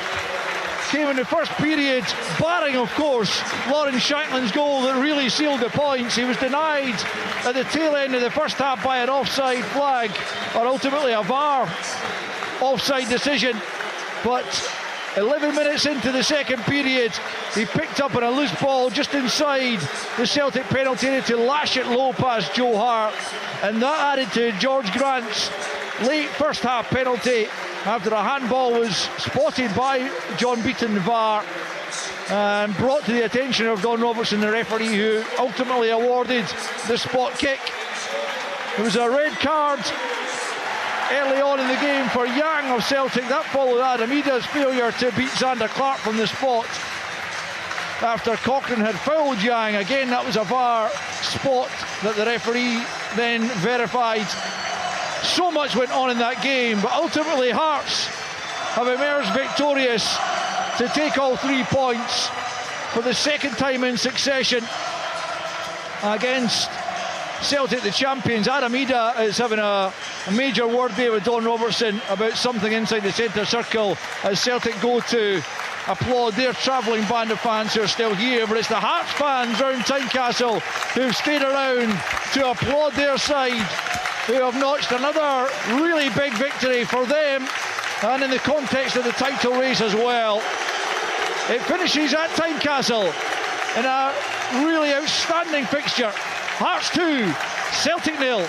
came in the first period, barring of course Lawrence Shankland's goal that really sealed the points. He was denied at the tail end of the first half by an offside flag, or ultimately a VAR offside decision. But 11 minutes into the second period, he picked up on a loose ball just inside the Celtic penalty area to lash it low past Joe Hart, and that added to George Grant's late first half penalty after a handball was spotted by John Beaton VAR and brought to the attention of Don Robertson, the referee, who ultimately awarded the spot kick. There was a red card early on in the game for Yang of Celtic. That followed Adam Ida's failure to beat Zander Clark from the spot after Cochrane had fouled Yang. Again, that was a VAR spot that the referee then verified. So much went on in that game, but ultimately Hearts have emerged victorious to take all 3 points for the second time in succession against Celtic, the champions. Adam Ida is having a major word there with Don Robertson about something inside the centre circle as Celtic go to applaud their travelling band of fans who are still here. But it's the Hearts fans round Tynecastle who've stayed around to applaud their side, who have notched another really big victory for them and in the context of the title race as well. It finishes at Tynecastle in a really outstanding fixture. Hearts 2, Celtic 0.